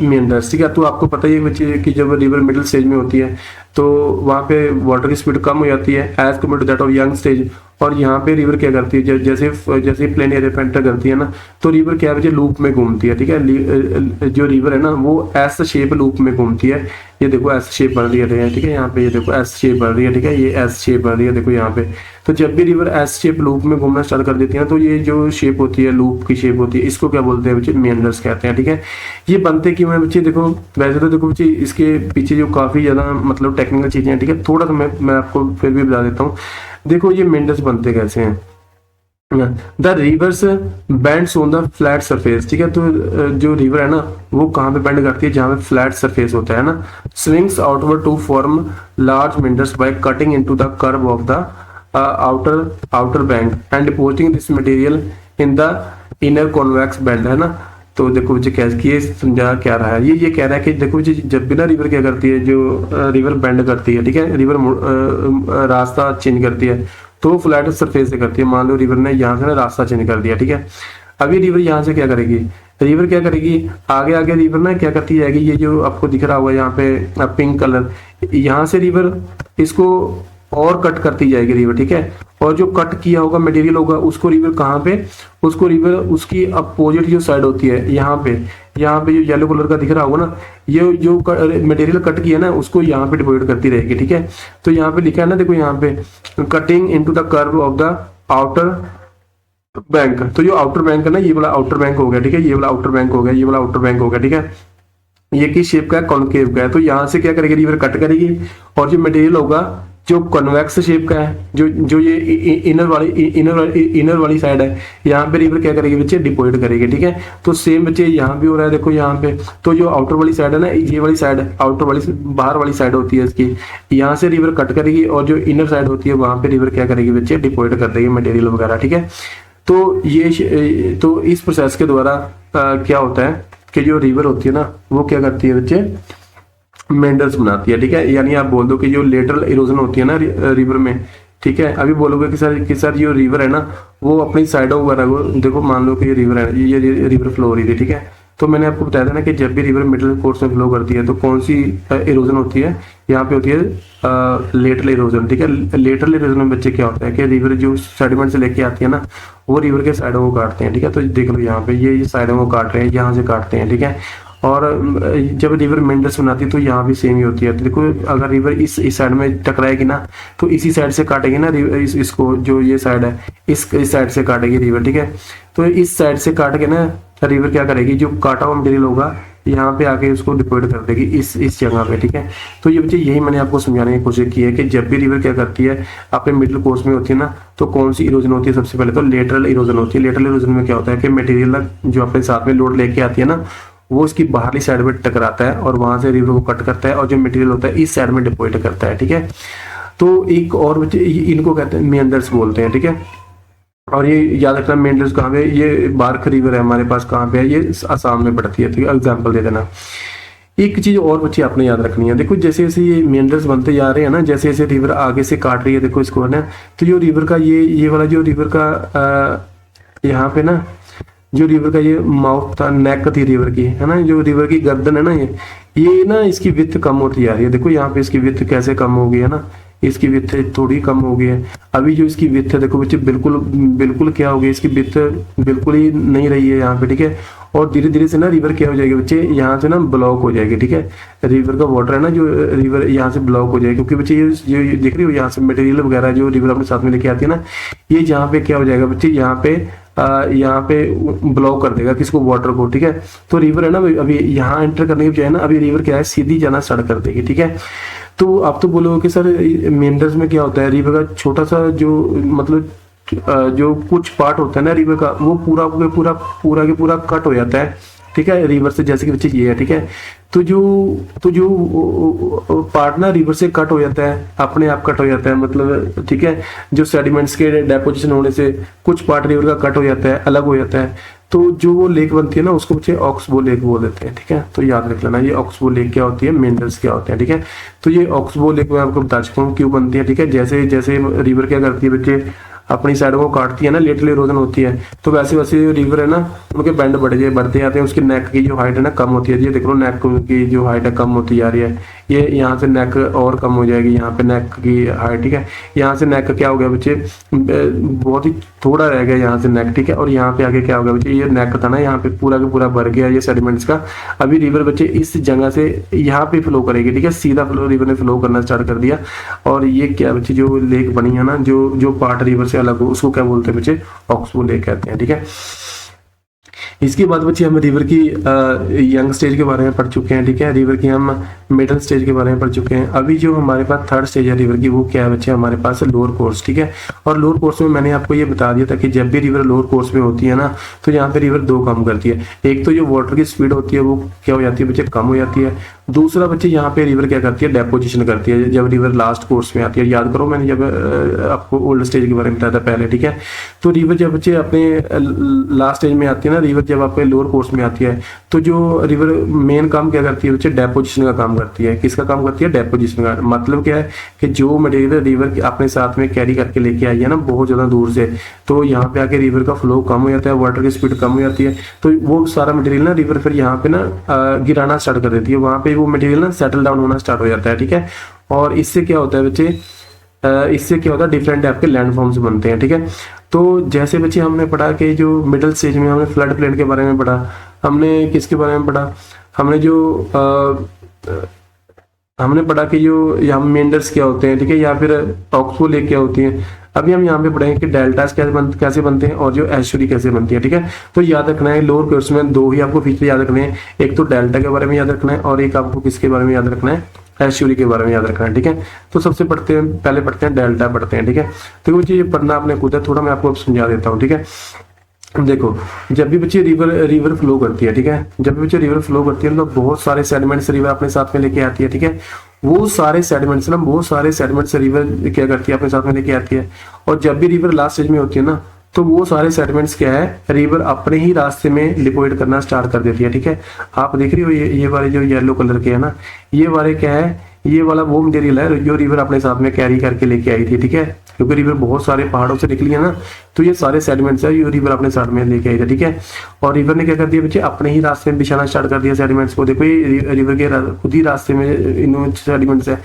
S1: meanders, ठीक है। तो आपको पता ही है बच्चे कि जब रिवर मिडिल स्टेज में होती है, तो वहाँ पे वाटर की स्पीड कम हो जाती है as compare to that of young stage. और यहाँ पे रिवर क्या करती है, जैसे जैसे प्लेन एरिया पे एंटर करती है ना, तो रिवर क्या है, लूप में घूमती है, ठीक है। जो रिवर है ना वो एस शेप लूप में घूमती है। ये देखो एस शेप बन रही है, ठीक है, यहाँ पे ये देखो एस शेप बन रही है, ठीक है, ये एस शेप बन रही है, देखो यहाँ पे। तो जब भी रिवर एस शेप लूप में घूमना स्टार्ट कर देती है, तो ये जो शेप होती है, लूप की शेप होती है, इसको क्या बोलते हैं बच्चे, मेंडर्स कहते हैं, ठीक है। ये बनते क्यों है बच्चे, देखो वैसे तो देखो बच्चे इसके पीछे जो काफी ज्यादा मतलब टेक्निकल चीजें हैं, ठीक है, थोड़ा सा मैं आपको फिर भी बता देता हूँ। देखो ये मेंडर्स बनते कैसे हैं। The reverse bands on the flat surface, ठीक है। तो जो रिवर है ना वो कहाँ पे बेंड करती है, जहाँ पे फ्लैट सरफेस होता है ना। Swings outward to form large meanders by cutting into the curve of the outer bank and depositing this material in the inner convex band, है ना। तो देखो मुझे कैसे समझा क्या रहा है, ये कह रहा है कि देखो जी जब भी ना रिवर क्या करती है, जो रिवर बेंड करती है, ठीक है, रिवर रास्ता चेंज करती है, तो फ्लैट सरफेस से करती है। मान लो रिवर ने यहाँ से ना रास्ता चेंज कर दिया, ठीक है। अभी रिवर यहाँ से क्या करेगी, रिवर क्या करेगी, आगे आगे रिवर ना क्या करती जाएगी, ये जो आपको दिख रहा होगा यहाँ पे पिंक कलर, यहाँ से रिवर इसको और कट करती जाएगी रिवर, ठीक है। और जो कट किया होगा मटेरियल होगा उसको रिवर कहाँ पे, उसको रिवर उसकी अपोजिट जो साइड होती है यहाँ पे जो येलो कलर का दिख रहा होगा ना, ये जो मटेरियल कट किया ना उसको यहाँ पे डिवाइड करती रहेगी, ठीक है। तो यहाँ पे लिखा है ना, देखो यहाँ पे cutting into the curve of the outer bank. तो जो आउटर बैंक है ना, ये वाला आउटर बैंक हो गया, ठीक है, ये वाला आउटर बैंक हो गया, ये वाला आउटर बैंक हो गया, ठीक है। ये किस शेप का है, कॉनकेव का है। तो यहाँ से क्या करेगी रिवर, कट करेगी, और जो मटेरियल होगा जो कन्वेक्स शेप का है, जो ये इनर वाली साइड है, यहाँ पे रिवर क्या करेगी बच्चे, डिपोजिट करेगी, ठीक है। तो सेम बच्चे यहाँ भी हो रहा है, देखो यहाँ पे। तो जो आउटर वाली साइड है ना, ये वाली साइड आउटर वाली बाहर वाली साइड होती है इसकी, यहाँ से रिवर कट करेगी, और जो इनर साइड होती है वहां पे रिवर क्या करेगी बच्चे, डिपोजिट कर देगी मटेरियल वगैरह, ठीक है। तो ये तो इस प्रोसेस के द्वारा क्या होता है कि जो रिवर होती है ना वो क्या करती है बच्चे, मेंडर्स बनाती है, ठीक है। यानी आप बोल दो कि जो लेटरल इरोजन होती है ना रिवर में, ठीक है। अभी बोलोगे कि सर जो रिवर है ना वो अपनी साइडों वगैरह को, देखो मान लो कि ये रिवर है, ये रिवर फ्लो हो रही थी, ठीक है। तो मैंने आपको बताया था ना कि जब भी रिवर मिडिल कोर्स में फ्लो करती है तो कौन सी इरोजन होती है, यहाँ पे होती है लेटरल इरोजन, ठीक है। लेटरल इरोजन में बच्चे क्या होता है कि रिवर जो सेडिमेंट से लेके आती है ना वो रिवर के साइडों को काटते हैं, ठीक है। तो देख लो यहाँ पे ये साइडों को काट रहे हैं, यहाँ से काटते हैं, ठीक है। और जब रिवर मेंडर्स बनाती है तो यहाँ भी सेम ही होती है। तो देखो अगर रिवर इस साइड में टकराएगी ना तो इसी साइड से काटेगी ना इसको, जो ये साइड है इस साइड से काटेगी रिवर, ठीक है। तो इस साइड से काट के ना रिवर क्या करेगी, जो काटा हुआ मटेरियल होगा यहाँ पे आके उसको डिपोजिट कर देगी इस जगह पे, ठीक है। तो ये बच्चे यही मैंने आपको समझाने की कोशिश की है कि जब भी रिवर क्या करती है अपने मिडिल कोर्स में होती है ना, तो कौन सी इरोजन होती है, सबसे पहले तो लेटरल इरोजन होती है। लेटरल इरोजन में क्या होता है कि मटेरियल जो अपने साथ में लोड लेके आती है ना वो उसकी बाहरली साइड में टकराता है और वहां से रिवर को कट करता है, और जो मटेरियल होता है इस साइड में डिपोजिट करता है, ठीक है। तो एक और बच्चे इनको कहते हैं मेंडर्स बोलते हैं, ठीक है। और ये याद रखना मेंडर्स कहाँ पे, ये बारख रिवर है हमारे पास, कहाँ पे है, ये असम में पड़ती है, ठीक है। एग्जाम्पल दे देना। एक चीज और बच्चे आपने याद रखनी है, देखो जैसे जैसे ये मेंडर्स बनते जा रहे हैं ना, जैसे जैसे रिवर आगे से काट रही है, देखो इसको है ना, तो जो रिवर का ये वाला जो रिवर का यहाँ पे ना जो रिवर का ये माउथ था, नेक थी रिवर की, है ना, जो रिवर की गर्दन है ना, ये ना इसकी विड्थ कम होती जा रही है। देखो यहाँ पे इसकी विड्थ कैसे कम हो गई है ना, इसकी विड्थ थोड़ी कम हो गई है। अभी जो इसकी विड्थ है देखो बच्चे बिल्कुल क्या हो गई, इसकी विड्थ बिल्कुल ही नहीं रही है यहाँ पे, ठीक है। और धीरे धीरे से ना रिवर क्या हो जाएगी बच्चे, यहाँ से ना ब्लॉक हो जाएगी, ठीक है। रिवर का वाटर है ना जो रिवर यहाँ से ब्लॉक हो जाएगी, क्योंकि बच्चे ये देख रही हो यहाँ से मटेरियल वगैरह जो रिवर अपने साथ में लेके आती है ना, ये जहाँ पे क्या हो जाएगा बच्चे, यहाँ पे ब्लॉक कर देगा किसको, वाटर को, ठीक है। तो रिवर है ना अभी यहाँ एंटर करने की बजाय ना अभी रिवर क्या है सीधी जाना स्टार्ट कर देगी, ठीक है। तो आप तो बोलोगे कि सर मेंडर्स में क्या होता है, रिवर का छोटा सा जो मतलब जो कुछ पार्ट होता है ना रिवर का वो पूरा के पूरा कट हो जाता है, ठीक है, रिवर से, जैसे कि बच्चे ये है, ठीक है। तो जो पार्ट ना रिवर से कट हो जाता है, अपने आप कट हो जाता है, मतलब ठीक है, जो सेडिमेंट्स के डेपोजिशन होने से कुछ पार्ट रिवर का कट हो जाता है, अलग हो जाता है, तो जो वो लेक बनती है ना उसको बच्चे ऑक्सबो लेक बोल देते हैं, ठीक है। तो याद रख लेना ये ऑक्सबो लेक क्या होती है, मेंडर्स क्या होते हैं, ठीक है। तो ये ऑक्सबो लेक मैं आपको बता चुका हूँ क्यों बनती है, ठीक है। जैसे जैसे रिवर क्या करती है बच्चे अपनी साइड को काटती है ना, लेटरल इरोजन होती है, तो वैसे वैसे रिवर है ना उनके बैंड बढ़ते जाते हैं, उसकी नेक की जो हाइट है ना कम होती है। ये देख लो नेक की जो हाइट है कम होती जा रही है, ये यहाँ से नेक और कम हो जाएगी, यहाँ पे नेक की हाइट, ठीक है। यहाँ से नेक क्या हो गया बच्चे, बहुत ही थोड़ा रह गया यहाँ से नेक, ठीक है। और यहाँ पे आगे क्या हो गया बच्चे, ये नेक था ना, यहाँ पे पूरा का पूरा भर गया ये सेडिमेंट्स का। अभी रिवर बच्चे इस जगह से यहाँ पे फ्लो करेगी, ठीक है, सीधा फ्लो रिवर ने फ्लो करना स्टार्ट कर दिया। और ये क्या बच्चे, जो लेक बनी है ना, जो पार्ट रिवर से अलग हो, उसको क्या बोलते हैं बच्चे, ऑक्सबो लेक कहते हैं, ठीक है। इसके बाद बच्चे हम रिवर की यंग स्टेज के बारे में पढ़ चुके हैं, ठीक है। रिवर की हम मिडिल स्टेज के बारे में पढ़ चुके हैं। अभी जो हमारे पास थर्ड स्टेज है रिवर की, वो क्या है बच्चे, हमारे पास लोअर कोर्स, ठीक है। और लोअर कोर्स में मैंने आपको ये बता दिया था कि जब भी रिवर लोअर कोर्स में होती है ना, तो यहाँ पे रिवर दो काम करती है। एक तो जो वाटर की स्पीड होती है वो क्या हो जाती है बच्चे, कम हो जाती है। दूसरा बच्चे यहाँ पे रिवर क्या करती है, डेपोजिशन करती है जब रिवर लास्ट कोर्स में आती है। याद करो मैंने जब आपको ओल्ड स्टेज के बारे में बताया था पहले, ठीक है। तो रिवर जब बच्चे अपने लास्ट स्टेज में आती है ना, रिवर जब आपके लोअर कोर्स में आती है, तो जो रिवर मेन काम क्या करती है बच्चे, डेपोजिशन का काम करती है। किसका काम करती है, डेपोजिशन का। मतलब क्या है कि जो मटेरियल रिवर अपने साथ में कैरी करके लेके आई है ना बहुत ज्यादा दूर से, तो यहाँ पे आके रिवर का फ्लो कम हो जाता है, वाटर की स्पीड कम हो जाती है, तो वो सारा मटेरियल ना रिवर फिर यहाँ पे ना गिराना स्टार्ट कर देती है। वहां पे वो मटेरियल ना सेटल डाउन होना स्टार्ट हो जाता है, ठीक है। और इससे क्या होता है बच्चे, इससे क्या होता है, डिफरेंट टाइप के लैंडफॉर्म्स बनते हैं, ठीक है। तो जैसे बच्चे हमने पढ़ा कि जो मिडिल स्टेज में हमने फ्लड प्लेन के बारे में पढ़ा, हमने किसके बारे में पढ़ा, हमने जो हमने पढ़ा कि जो यहाँ मेंडर्स क्या होते हैं, ठीक है, या फिर ऑक्सबो लेक क्या होती है। अभी हम यहाँ पे पढ़ेंगे कि डेल्टास कैसे बनते हैं और जो एस्चुरी कैसे बनती है, ठीक है। तो याद रखना है लोअर कोर्स में दो ही आपको फीचर याद रखने हैं, एक तो डेल्टा के बारे में याद रखना है और एक आपको किसके बारे में याद रखना है, एस्चुरी के बारे में याद रखना है, ठीक है। तो सबसे पहले पढ़ते हैं डेल्टा पढ़ते हैं, ठीक है। तो बच्चे ये पढ़ना आपने खुद है, थोड़ा मैं आपको समझा देता हूँ, ठीक है। देखो जब भी बच्चे रिवर फ्लो करती है, ठीक है, जब भी बच्चे रिवर फ्लो करती है तो बहुत सारे सेडिमेंट्स रिवर अपने साथ में लेके आती है, ठीक है। वो सारे सेडिमेंट्स ना, बहुत सारे सेडिमेंट्स रिवर क्या करती है, अपने साथ में लेके आती है। और जब भी रिवर लास्ट स्टेज में होती है ना, तो वो सारे सेडिमेंट्स क्या है, रिवर अपने ही रास्ते में डिपोजिट करना स्टार्ट कर देती है, ठीक है। आप देख रही हो ये वाले जो येलो कलर के है ना, ये वाले क्या है, ये वाला वो मटेरियल है जो रिवर अपने साथ में कैरी करके लेके आई थी, ठीक है। क्योंकि रिवर बहुत सारे पहाड़ों से निकली है ना, तो ये सारे सेडिमेंट्स है जो रिवर अपने साथ में लेके आई थी, ठीक है। और रिवर ने क्या कर दिया बच्चे, अपने ही रास्ते में बिछाना स्टार्ट कर दिया सेडिमेंट्स को। देखो ये रिवर के खुद ही रास्ते में इन सेडिमेंट्स है।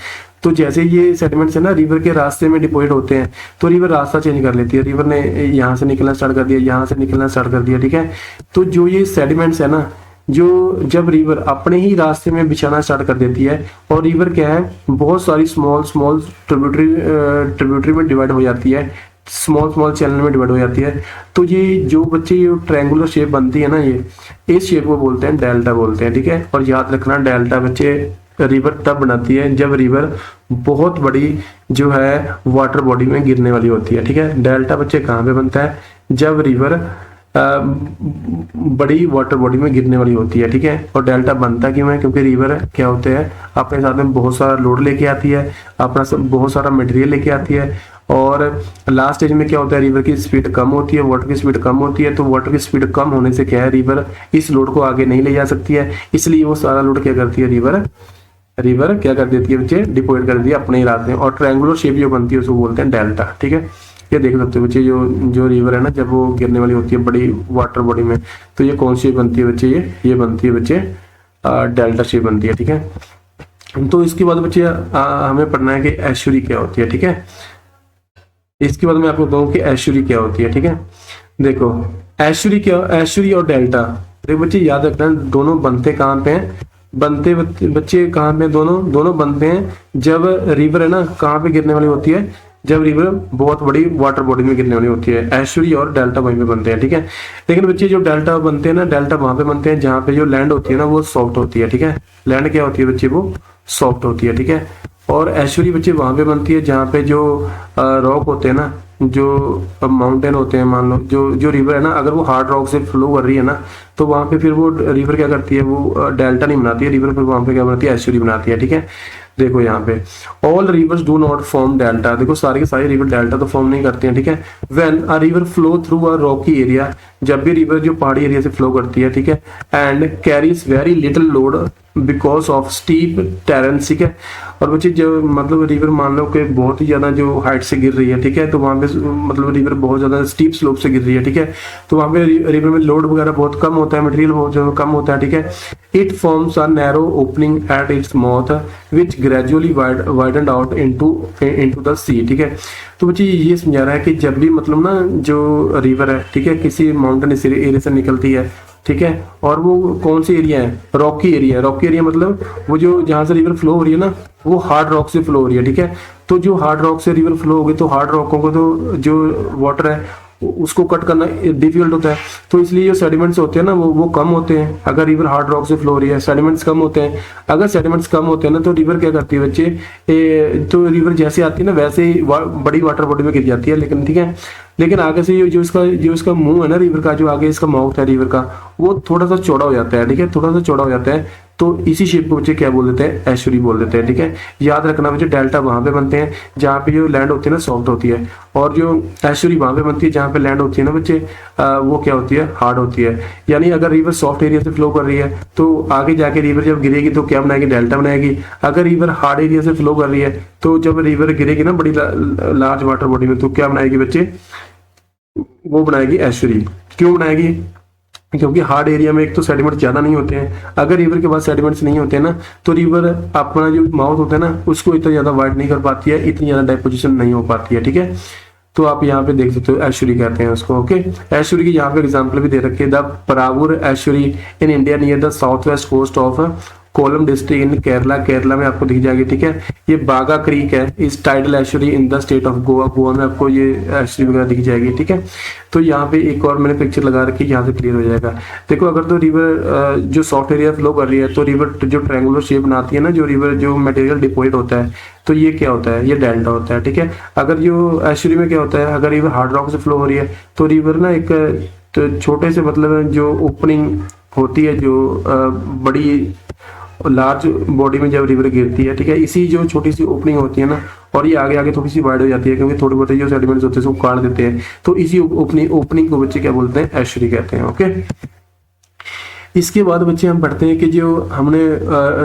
S1: तो जैसे ये सेडिमेंट्स है ना रिवर के रास्ते में डिपोजिट होते हैं, तो रिवर रास्ता चेंज कर लेती है। रिवर ने यहाँ से निकलना स्टार्ट कर दिया, यहाँ से निकलना स्टार्ट कर दिया, ठीक है। तो जो ये सेडिमेंट्स है ना, जो जब रिवर अपने ही रास्ते में बिछाना स्टार्ट कर देती है, और रिवर क्या है, बहुत सारी स्मॉल ट्रिब्यूटरी में डिवाइड हो जाती है, स्मॉल चैनल में डिवाइड हो जाती है। तो ये जो बच्चे ये ट्रायंगुलर शेप बनती है ना, ये इस शेप को बोलते हैं डेल्टा बोलते हैं, ठीक है। और याद रखना डेल्टा बच्चे रिवर तब बनाती है जब रिवर बहुत बड़ी जो है वाटर बॉडी में गिरने वाली होती है, ठीक है। डेल्टा बच्चे कहाँ पे बनता है, जब रिवर बड़ी वाटर बॉडी में गिरने वाली होती है, ठीक है। और डेल्टा बनता क्यों है, क्योंकि रिवर क्या होते हैं, अपने साथ में बहुत सारा लोड लेके आती है, अपना बहुत सारा मटेरियल लेके आती है। और लास्ट स्टेज में क्या होता है, रिवर की स्पीड कम होती है, वाटर की स्पीड कम होती है। तो वाटर की स्पीड कम होने से क्या है, रिवर इस लोड को आगे नहीं ले जा सकती है, इसलिए वो सारा लोड क्या करती है, रिवर क्या कर देती है बच्चे, डिपोजिट कर देती है अपने ही रास्ते में। और ट्रायंगुलर शेप जो बनती है उसको बोलते हैं डेल्टा, ठीक है। ये देख सकते हो बच्चे, जो रिवर है ना, जब वो गिरने वाली होती है बड़ी वाटर बॉडी में, तो ये कौन सी बनती है बच्चे, ये बनती है बच्चे डेल्टा शेप बनती है, ठीक है। तो इसके बाद बच्चे हमें पढ़ना है कि एस्चुरी क्या होती है, ठीक है। इसके बाद मैं आपको कहूँ कि एस्चुरी क्या होती है, ठीक है। देखो एस्चुरी और डेल्टा, देखो बच्चे याद रखना, दोनों बनते कहाँ पे हैं, बनते बच्चे कहाँ पे, दोनों बनते हैं जब रिवर है ना कहाँ पे गिरने वाली होती है, जब रिवर बहुत बड़ी वाटर बॉडी में गिरने वाली होती है। एस्चुरी और डेल्टा वहीं पे बनते हैं, ठीक है। लेकिन बच्चे जो डेल्टा बनते हैं ना, डेल्टा वहां पे बनते हैं जहाँ पे जो लैंड होती है ना वो सॉफ्ट होती है, ठीक है। लैंड क्या होती है बच्चे, वो सॉफ्ट होती है, ठीक है। और एस्चुरी बच्चे वहां पे बनती है जहाँ पे जो रॉक होते हैं ना, जो माउंटेन होते हैं, मान लो जो रिवर है ना, अगर वो हार्ड रॉक से फ्लो कर रही है ना, तो वहां पे फिर वो रिवर क्या करती है, वो डेल्टा नहीं बनाती है रिवर, फिर वहां पे क्या बनाती है, एस्चुरी बनाती है, ठीक है। देखो यहाँ पे all reverse do not form delta, देखो सारी के सारी रिवर डेल्टा तो फॉर्म नहीं करते हैं, ठीक है। When a river flow through a Rocky area, जब भी रिवर जो पहाड़ी एरिया से फ्लो करती है, ठीक है, and carries very little load because of steep terrains, ठीक है। और बच्चे जो मतलब रिवर मान लो कि बहुत ही ज्यादा जो हाइट से गिर रही है, ठीक है, तो वहां पे मतलब रिवर बहुत ज्यादा स्टीप स्लोप से गिर रही है, ठीक है। तो वहां पे रिवर में लोड वगैरह बहुत कम होता है, मटेरियल बहुत जो कम होता है, ठीक है। It forms a narrow opening at its mouth which gradually widen out into the sea, ठीक है। तो बच्चे ये समझा रहा है कि जब भी मतलब ना जो रिवर है, ठीक है, किसी माउंटेन एरिया से निकलती है, ठीक है, और वो कौन सी एरिया है, रॉकी एरिया है। रॉकी एरिया मतलब वो जो जहाँ से रिवर फ्लो हो रही है ना, वो हार्ड रॉक से फ्लो हो रही है, ठीक है। तो जो हार्ड रॉक से रिवर फ्लो होगी तो हार्ड रॉकों को तो जो वाटर है उसको कट करना डिफिकल्ट होता है, तो इसलिए जो सेडिमेंट्स होते हैं ना वो कम होते हैं। अगर रिवर हार्ड रॉक से फ्लो हो रही है, सेडिमेंट्स कम होते हैं। अगर सेडिमेंट्स कम होते हैं ना तो रिवर क्या करती है बच्चे, तो रिवर जैसे आती है ना वैसे ही बड़ी वाटर बॉडी में गिर जाती है, लेकिन ठीक है। लेकिन आगे से जो इसका मुंह है ना रिवर का, जो आगे इसका माउथ है रिवर का, वो थोड़ा सा चौड़ा हो जाता है, ठीक है, थोड़ा सा चौड़ा हो जाता है। तो इसी शेप को बच्चे क्या बोल देते हैं, एस्चुरी बोल देते हैं, ठीक है। याद रखना बच्चे, डेल्टा वहां पे बनते हैं जहाँ पे जो लैंड होती है ना सॉफ्ट होती है, और जो एस्चुरी वहां पे बनती है जहाँ पे लैंड होती है ना बच्चे, वो क्या होती है, हार्ड होती है। यानी अगर रिवर सॉफ्ट एरिया से फ्लो कर रही है तो आगे जाके रिवर जब गिरेगी तो क्या बनाएगी, डेल्टा बनाएगी। अगर रिवर हार्ड एरिया से फ्लो कर रही है तो जब रिवर गिरेगी ना बड़ी लार्ज वाटर बॉडी में, तो क्या बनाएगी बच्चे, वो बनाएगी एस्चुरी। क्यों बनाएगी, क्योंकि हार्ड एरिया में एक तो सेडिमेंट ज्यादा नहीं होते हैं। अगर रिवर के पास सेडिमेंट्स नहीं होते हैं ना तो रिवर अपना जो माउथ होता है ना उसको इतना ज्यादा वाइड नहीं कर पाती है, इतनी ज्यादा डेपोजिशन नहीं हो पाती है, ठीक है। तो आप यहाँ पे देख सकते हो, एस्चुरी कहते हैं उसको, ओके। एस्चुरी की यहाँ पे एग्जांपल भी दे रखी है, the Paravur estuary in India near the south west coast of Kollam district in Kerala. Kerala में आपको दिख जाएगी, ठीक है। ये बागा क्रीक है, इस tidal estuary in the state of Goa. Goa में आपको ये एस्चुरी वगैरह दिख जाएगी, ठीक है। तो यहाँ पे एक और मैंने पिक्चर लगा रखी है, यहाँ से क्लियर हो जाएगा। देखो, अगर तो रिवर जो सॉफ्ट एरिया फ्लो कर रही है तो रिवर जो ट्रायंगुलर शेप बनाती है ना, जो रिवर जो मटेरियल डिपोजिट होता है, तो ये क्या होता है, ये डेल्टा होता है, ठीक है। अगर जो एस्चुरी में क्या होता है, अगर रिवर हार्ड रॉक से फ्लो हो रही है तो रिवर ना एक तो छोटे से मतलब जो ओपनिंग होती है, जो बड़ी लार्ज बॉडी में जब रिवर गिरती है, ठीक है, इसी जो छोटी सी ओपनिंग होती है ना, और ये आगे आगे थोड़ी सी वाइड हो जाती है क्योंकि थोड़े बहुत जो सेडिमेंट्स होते हैं उसको काट देते हैं, तो इसी ओपनिंग को बच्चे क्या बोलते हैं, एस्चुरी कहते हैं, ओके। इसके बाद बच्चे हम पढ़ते हैं कि जो हमने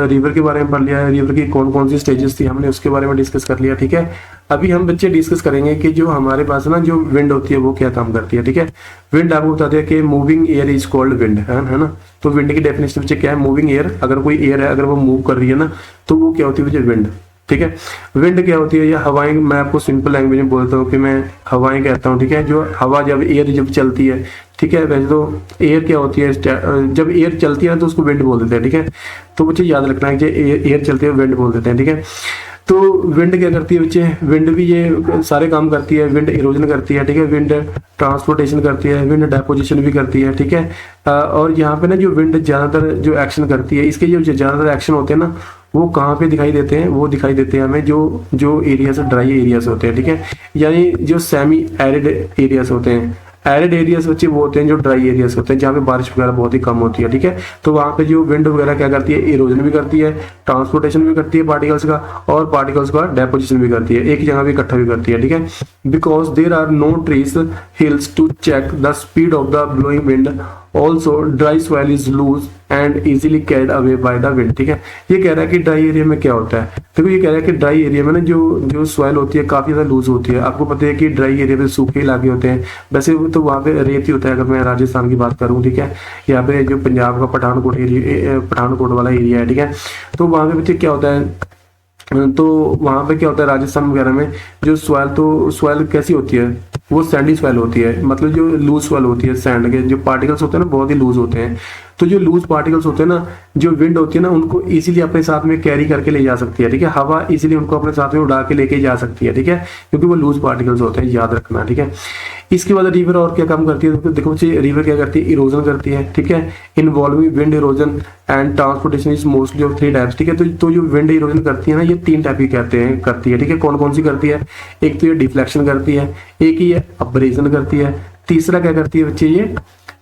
S1: रिवर के बारे में पढ़ लिया है, रिवर की कौन कौन सी स्टेजेस थी हमने उसके बारे में डिस्कस कर लिया, ठीक है। अभी हम बच्चे डिस्कस करेंगे कि जो हमारे पास ना जो विंड होती है वो क्या काम करती है, ठीक है। विंड आपको बताते हैं कि moving air is called wind, है ना। तो विंड की डेफिनेशन बच्चे क्या है, मूविंग एयर। अगर कोई एयर है अगर वो मूव कर रही है ना तो वो क्या होती है बच्चे, विंड, ठीक है। विंड क्या होती है, या हवाएं, मैं आपको सिंपल लैंग्वेज में बोलता हूँ कि मैं हवाएं कहता हूँ, ठीक है। जो हवा जब एयर जब चलती है, ठीक है, वैसे तो एयर क्या होती है, जब एयर चलती है तो उसको विंड बोल देते हैं, ठीक है। तो बच्चे याद रखना है कि एयर चलती है विंड बोल देते हैं, ठीक है। तो विंड क्या करती है बच्चे, विंड भी ये सारे काम करती है। विंड इरोजन करती है, ठीक है, विंड ट्रांसपोर्टेशन करती है, विंड डेपोजिशन भी करती है, ठीक है। और यहाँ पे ना जो विंड ज्यादातर जो एक्शन करती है, इसके जो ज्यादातर एक्शन होते हैं ना वो कहाँ पे दिखाई देते हैं, वो दिखाई देते हैं हमें जो एरियाज ड्राई एरियाज होते हैं, ठीक है। यानी जो सेमी एरिड एरियाज होते हैं, एरिड एरियाज बच्चे वो होते हैं जो ड्राई एरियाज होते हैं जहाँ पे बारिश वगैरह बहुत ही कम होती है, ठीक है। तो वहाँ पे जो विंड वगैरह क्या करती है, इरोजन भी करती है, ट्रांसपोर्टेशन भी करती है पार्टिकल्स का, और पार्टिकल्स का डेपोजिशन भी करती है, एक जगह भी इकट्ठा भी करती है, ठीक है। Because there are no trees hills to check the speed of the blowing wind, also dry soil is loose and easily carried away by the wind, ठीक है। ये कह रहा है कि ड्राई एरिया में क्या होता है, देखो ये कह रहा है कि ड्राई एरिया में ना जो सॉइल होती है काफी ज्यादा लूज होती है। आपको पता है कि ड्राई एरिया में सूखे इलाके होते हैं, वैसे तो वहाँ पे रेत ही होता है। अगर मैं राजस्थान की बात करूँ, ठीक है, यहाँ पे जो पंजाब का पठानकोट वाला एरिया है, ठीक है, तो वहाँ पे बच्चे क्या होता है, तो वहाँ पे क्या होता है राजस्थान वगैरह में जो सॉइल, तो सॉइल कैसी होती है, वो सैंडी सॉइल होती है, मतलब जो लूज सॉइल होती है, सैंड के जो पार्टिकल्स होते हैं ना बहुत ही लूज होते हैं। तो जो लूज पार्टिकल्स होते हैं ना, जो विंड होती है ना उनको इजीली अपने साथ में कैरी करके ले जा सकती है, ठीक है। हवा इजीली उनको अपने साथ में उड़ा के लेके जा सकती है, ठीक है, क्योंकि वो लूज पार्टिकल्स होते हैं, याद रखना, ठीक है। इसके बाद रिवर और क्या काम करती है, देखो रिवर क्या करती है, इरोजन करती है, ठीक है, involving wind erosion and transportation is mostly of 3 types, ठीक है। तो जो विंड इरोजन करती है ना ये 3 टाइप की करती है, ठीक है। कौन कौन सी करती है, एक तो ये डिफ्लेक्शन करती है, एक ही ये अब्रेजन करती है, तीसरा क्या करती है बच्चे,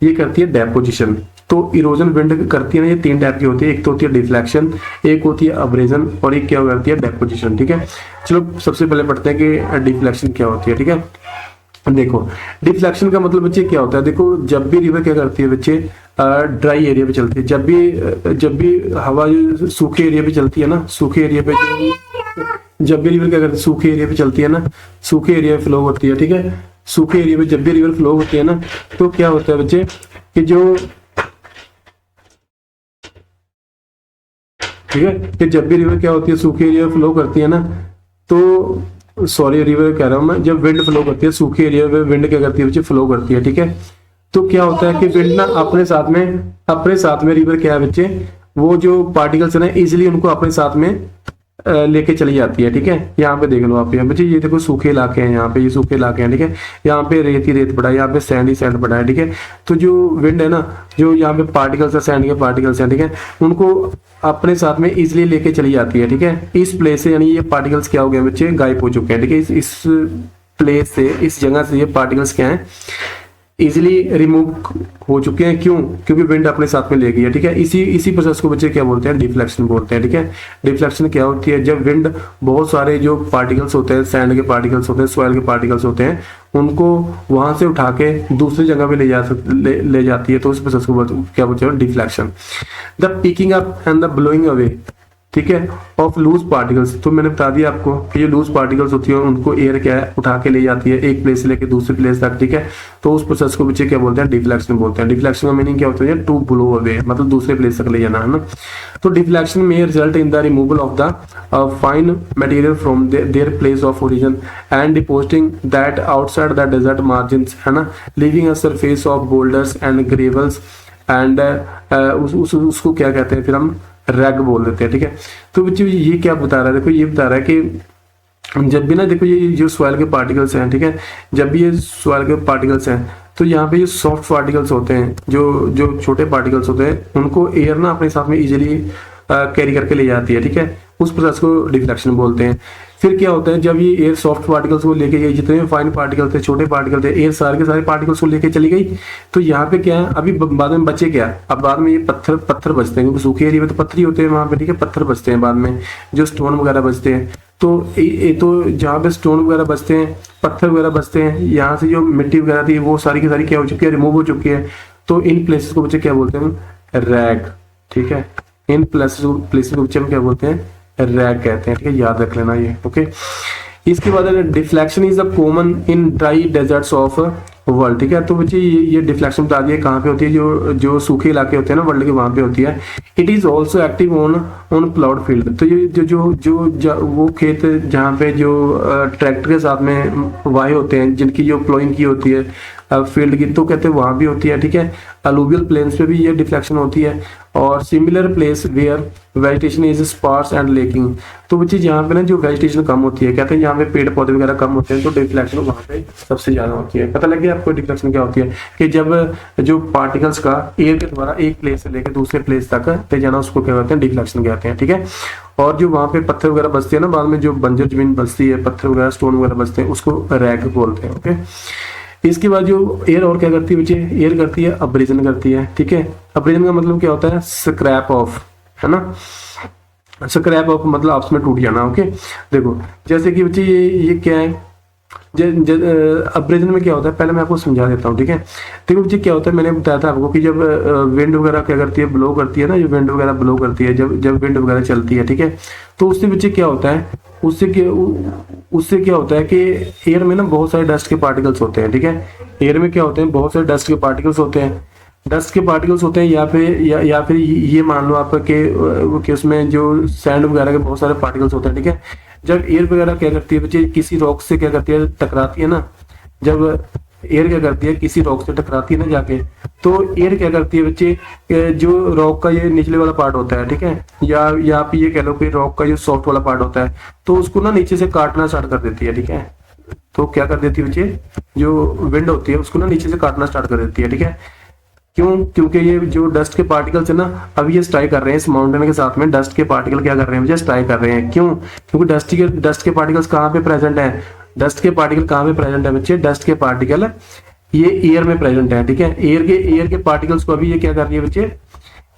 S1: ये करती है डेपोजिशन। तो इरोजन विंड करती है ना ये 3 टाइप की होती है, एक तो होती है डिफ्लेक्शन, एक होती है अब्रेजन, और एक क्या करती है डेपोजिशन, ठीक है। चलो सबसे पहले पढ़ते हैं कि डिफ्लेक्शन क्या होती है, ठीक है। देखो डिफ्लेक्शन का मतलब बच्चे क्या होता है, देखो जब भी रिवर क्या करती है बच्चे, ड्राई एरिया पे चलती है, जब भी हवा सूखे एरिया पे चलती है ना, सूखे एरिया पे जब भी रिवर क्या करती है, सूखे एरिया पे चलती है ना, सूखे एरिया पे फ्लो होती है, ठीक है। सूखे एरिया में जब भी रिवर फ्लो होती है ना तो क्या होता है बच्चे कि जो ठीक है। कि जब भी रिवर क्या होती है, सूखे एरिया फ्लो करती है ना, तो सॉरी रिवर कह रहा हूँ मैं, जब विंड फ्लो करती है सूखे एरिया में, विंड क्या करती है बच्चे, फ्लो करती है, ठीक है। तो क्या होता है कि विंड ना अपने साथ में रिवर क्या है बच्चे, वो जो पार्टिकल्स है ना इजिली उनको अपने साथ में लेके चली जाती है, ठीक है। यहाँ पे देख लो आप, यहाँ बच्चे ये देखो सूखे इलाके हैं, यहाँ पे ये सूखे इलाके हैं, ठीक है। यहाँ पे रेत ही रेत पड़ा है, यहाँ पे सैंड ही सैंड पड़ा है, ठीक है। तो जो विंड है ना, जो यहाँ पे पार्टिकल्स है, सैंड के पार्टिकल्स हैं, ठीक है, उनको अपने साथ में इजिली लेके चली जाती है, ठीक है। इस प्लेस से, यानी ये पार्टिकल्स क्या हो गए बच्चे, गायब हो चुके हैं, ठीक है। इस प्लेस से, इस जगह से ये पार्टिकल्स क्या है, इजिली रिमूव हो चुके हैं। क्यों? क्योंकि विंड अपने साथ में ले गई है, ठीक है। इसी प्रोसेस को बच्चे क्या बोलते हैं, डिफ्लेक्शन बोलते हैं, ठीक है। डिफ्लेक्शन क्या होती है, जब विंड बहुत सारे जो पार्टिकल्स होते हैं, सैंड के पार्टिकल्स होते हैं, सॉइल के पार्टिकल्स होते हैं, उनको वहां से उठा के दूसरी जगह पे ले जाती है, तो उस प्रोसेस को क्या बोलते हैं, deflection. The picking up and the blowing away, ठीक है, ऑफ लूज पार्टिकल्स। तो मैंने बता दिया आपको कि जो लूज पार्टिकल्स होती है उनको एयर क्या है, उठा के ले जाती है एक प्लेस से लेकर दूसरे प्लेस तक, ठीक है। तो उस प्रोसेस को बच्चे क्या बोलते हैं, डिफ्लेक्शन बोलते हैं। डिफ्लेक्शन का मीनिंग क्या होता है, टू ब्लो अवे, मतलब दूसरे प्लेस तक ले जाना, है ना। तो डिफ्लेक्शन में result in the removal of the fine material from their place of origin and depositing that outside the desert margins, है ना, living a surface of boulders and gravels and उसको क्या कहते हैं फिर हम, रैग बोल देते हैं, ठीक है। तो बच्चों ये क्या बता रहा है, देखो ये बता रहा है कि जब भी ना, देखो ये जो सॉइल के पार्टिकल्स हैं, ठीक है, जब भी ये सॉइल के पार्टिकल्स हैं, तो यहाँ पे जो सॉफ्ट पार्टिकल्स होते हैं, जो छोटे पार्टिकल्स होते हैं, उनको एयर ना अपने साथ में इजीली कैरी करके ले जाती है, ठीक है। उस प्रोसेस को डिफ्लेक्शन बोलते हैं। फिर क्या होता है, जब ये एयर सॉफ्ट पार्टिकल्स को लेके गई, जितने भी फाइन पार्टिकल थे, छोटे पार्टिकल थे, एयर सारे के सारे पार्टिकल्स को लेके चली गई, तो यहाँ पे क्या है, अभी बाद में बचे क्या, अब बाद में ये पत्थर बचते हैं, क्योंकि सूखे एरिया में तो पत्थर ही होते हैं वहां पे, ठीक है, पत्थर बचते हैं बाद में, जो स्टोन वगैरह बचते हैं। तो जहाँ पे स्टोन वगैरह बचते हैं, पत्थर वगैरह बचते हैं, यहाँ से जो मिट्टी वगैरह थी वो सारी की सारी क्या हो चुकी है, रिमूव हो चुकी है। तो इन प्लेसेस को बच्चे क्या बोलते हैं, रैग, ठीक है। इन प्लेसेस को बच्चे हम क्या बोलते हैं, रैग कहते हैं, ठीक है, याद रख लेना ये, ओके। इसके बाद deflection is a common in dry desserts of world, ठीक है। तो बच्चे ये डिफ्लेक्शन बता दिया कहाँ पे होती है, जो सूखे इलाके होते हैं ना वर्ल्ड के, वहां पे होती है। It is also active on ploughed field. तो ये जो वो खेत जहाँ पे जो ट्रैक्टर के साथ में वाहे होते हैं, जिनकी जो प्लोइंग की होती है फील्ड की, तो कहते हैं वहां भी होती है, ठीक है। अलूवियल प्लेन्स पे भी ये डिफ्लेक्शन होती है। और similar place where vegetation is sparse and lacking. तो बच्चे जहाँ पे ना जो वेजिटेशन कम होती है, कहते हैं जहाँ पे पेड़ पौधे वगैरह कम होते हैं, तो डिफ्लेक्शन वहाँ पे सबसे ज्यादा होती है। पता लग गया आपको डिफ्लेक्शन क्या होती है, कि जब जो पार्टिकल्स का एयर के द्वारा एक प्लेस से लेकर दूसरे प्लेस तक ले जाना, उसको क्या कहते हैं, डिफ्लेक्शन कहते हैं, ठीक है। और जो वहाँ पे पत्थर वगैरह बचते हैं ना, बाद में जो बंजर जमीन बचती है, पत्थर वगैरह स्टोन वगैरह बचते हैं, उसको रैग बोलते हैं, ओके। इसके बाद जो एयर और क्या करती है बच्चे, एयर करती है अब्रेजन करती है, ठीक है। अब्रेजन का मतलब क्या होता है, स्क्रैप ऑफ, है ना, स्क्रैप ऑफ मतलब आपस में टूट जाना, ओके। देखो जैसे कि बच्चे ये क्या है, अब्रेजन में क्या होता है, पहले मैं आपको समझा देता हूँ, ठीक है। देखो बच्चे क्या होता है, मैंने बताया था आपको कि जब विंड वगैरह क्या करती है, ब्लो करती है ना, जो विंड वगैरह ब्लो करती है, जब विंड वगैरह चलती है, ठीक है, तो उससे बच्चे क्या होता है, उससे क्या होता है कि एयर में ना बहुत सारे डस्ट के पार्टिकल्स होते हैं, ठीक है। एयर में क्या होते हैं, बहुत सारे डस्ट के पार्टिकल्स होते हैं, या फिर ये मान लो आप कि उसमें जो सैंड वगैरह के बहुत सारे पार्टिकल्स होते हैं, ठीक है। जब एयर वगैरह क्या करती है बच्चे, किसी रॉक से क्या करती है, टकराती है ना, जब एयर क्या करती है, किसी रॉक से टकराती है ना जाके, तो एयर क्या करती है बच्चे, जो रॉक का ये निचले वाला पार्ट होता है, ठीक है, या आप ये कह लो कि रॉक का जो सॉफ्ट वाला पार्ट होता है, तो उसको ना नीचे से काटना स्टार्ट कर देती है, ठीक है। तो क्या कर देती है बच्चे, जो विंड होती है उसको ना नीचे से काटना स्टार्ट कर देती है, ठीक है। क्यों? क्योंकि ये जो डस्ट के पार्टिकल्स है ना, अभी ये स्ट्राइक कर रहे हैं इस माउंटेन के साथ में, डस्ट के पार्टिकल क्या कर रहे हैं मुझे, स्ट्राइक कर रहे हैं। क्यों? क्योंकि डस्ट के पार्टिकल्स कहाँ पे प्रेजेंट है, डस्ट के पार्टिकल कहाँ पे प्रेजेंट है बच्चे, डस्ट के पार्टिकल ये एयर में प्रेजेंट है, ठीक है। एयर के पार्टिकल्स को अभी ये क्या कर रही है बच्चे,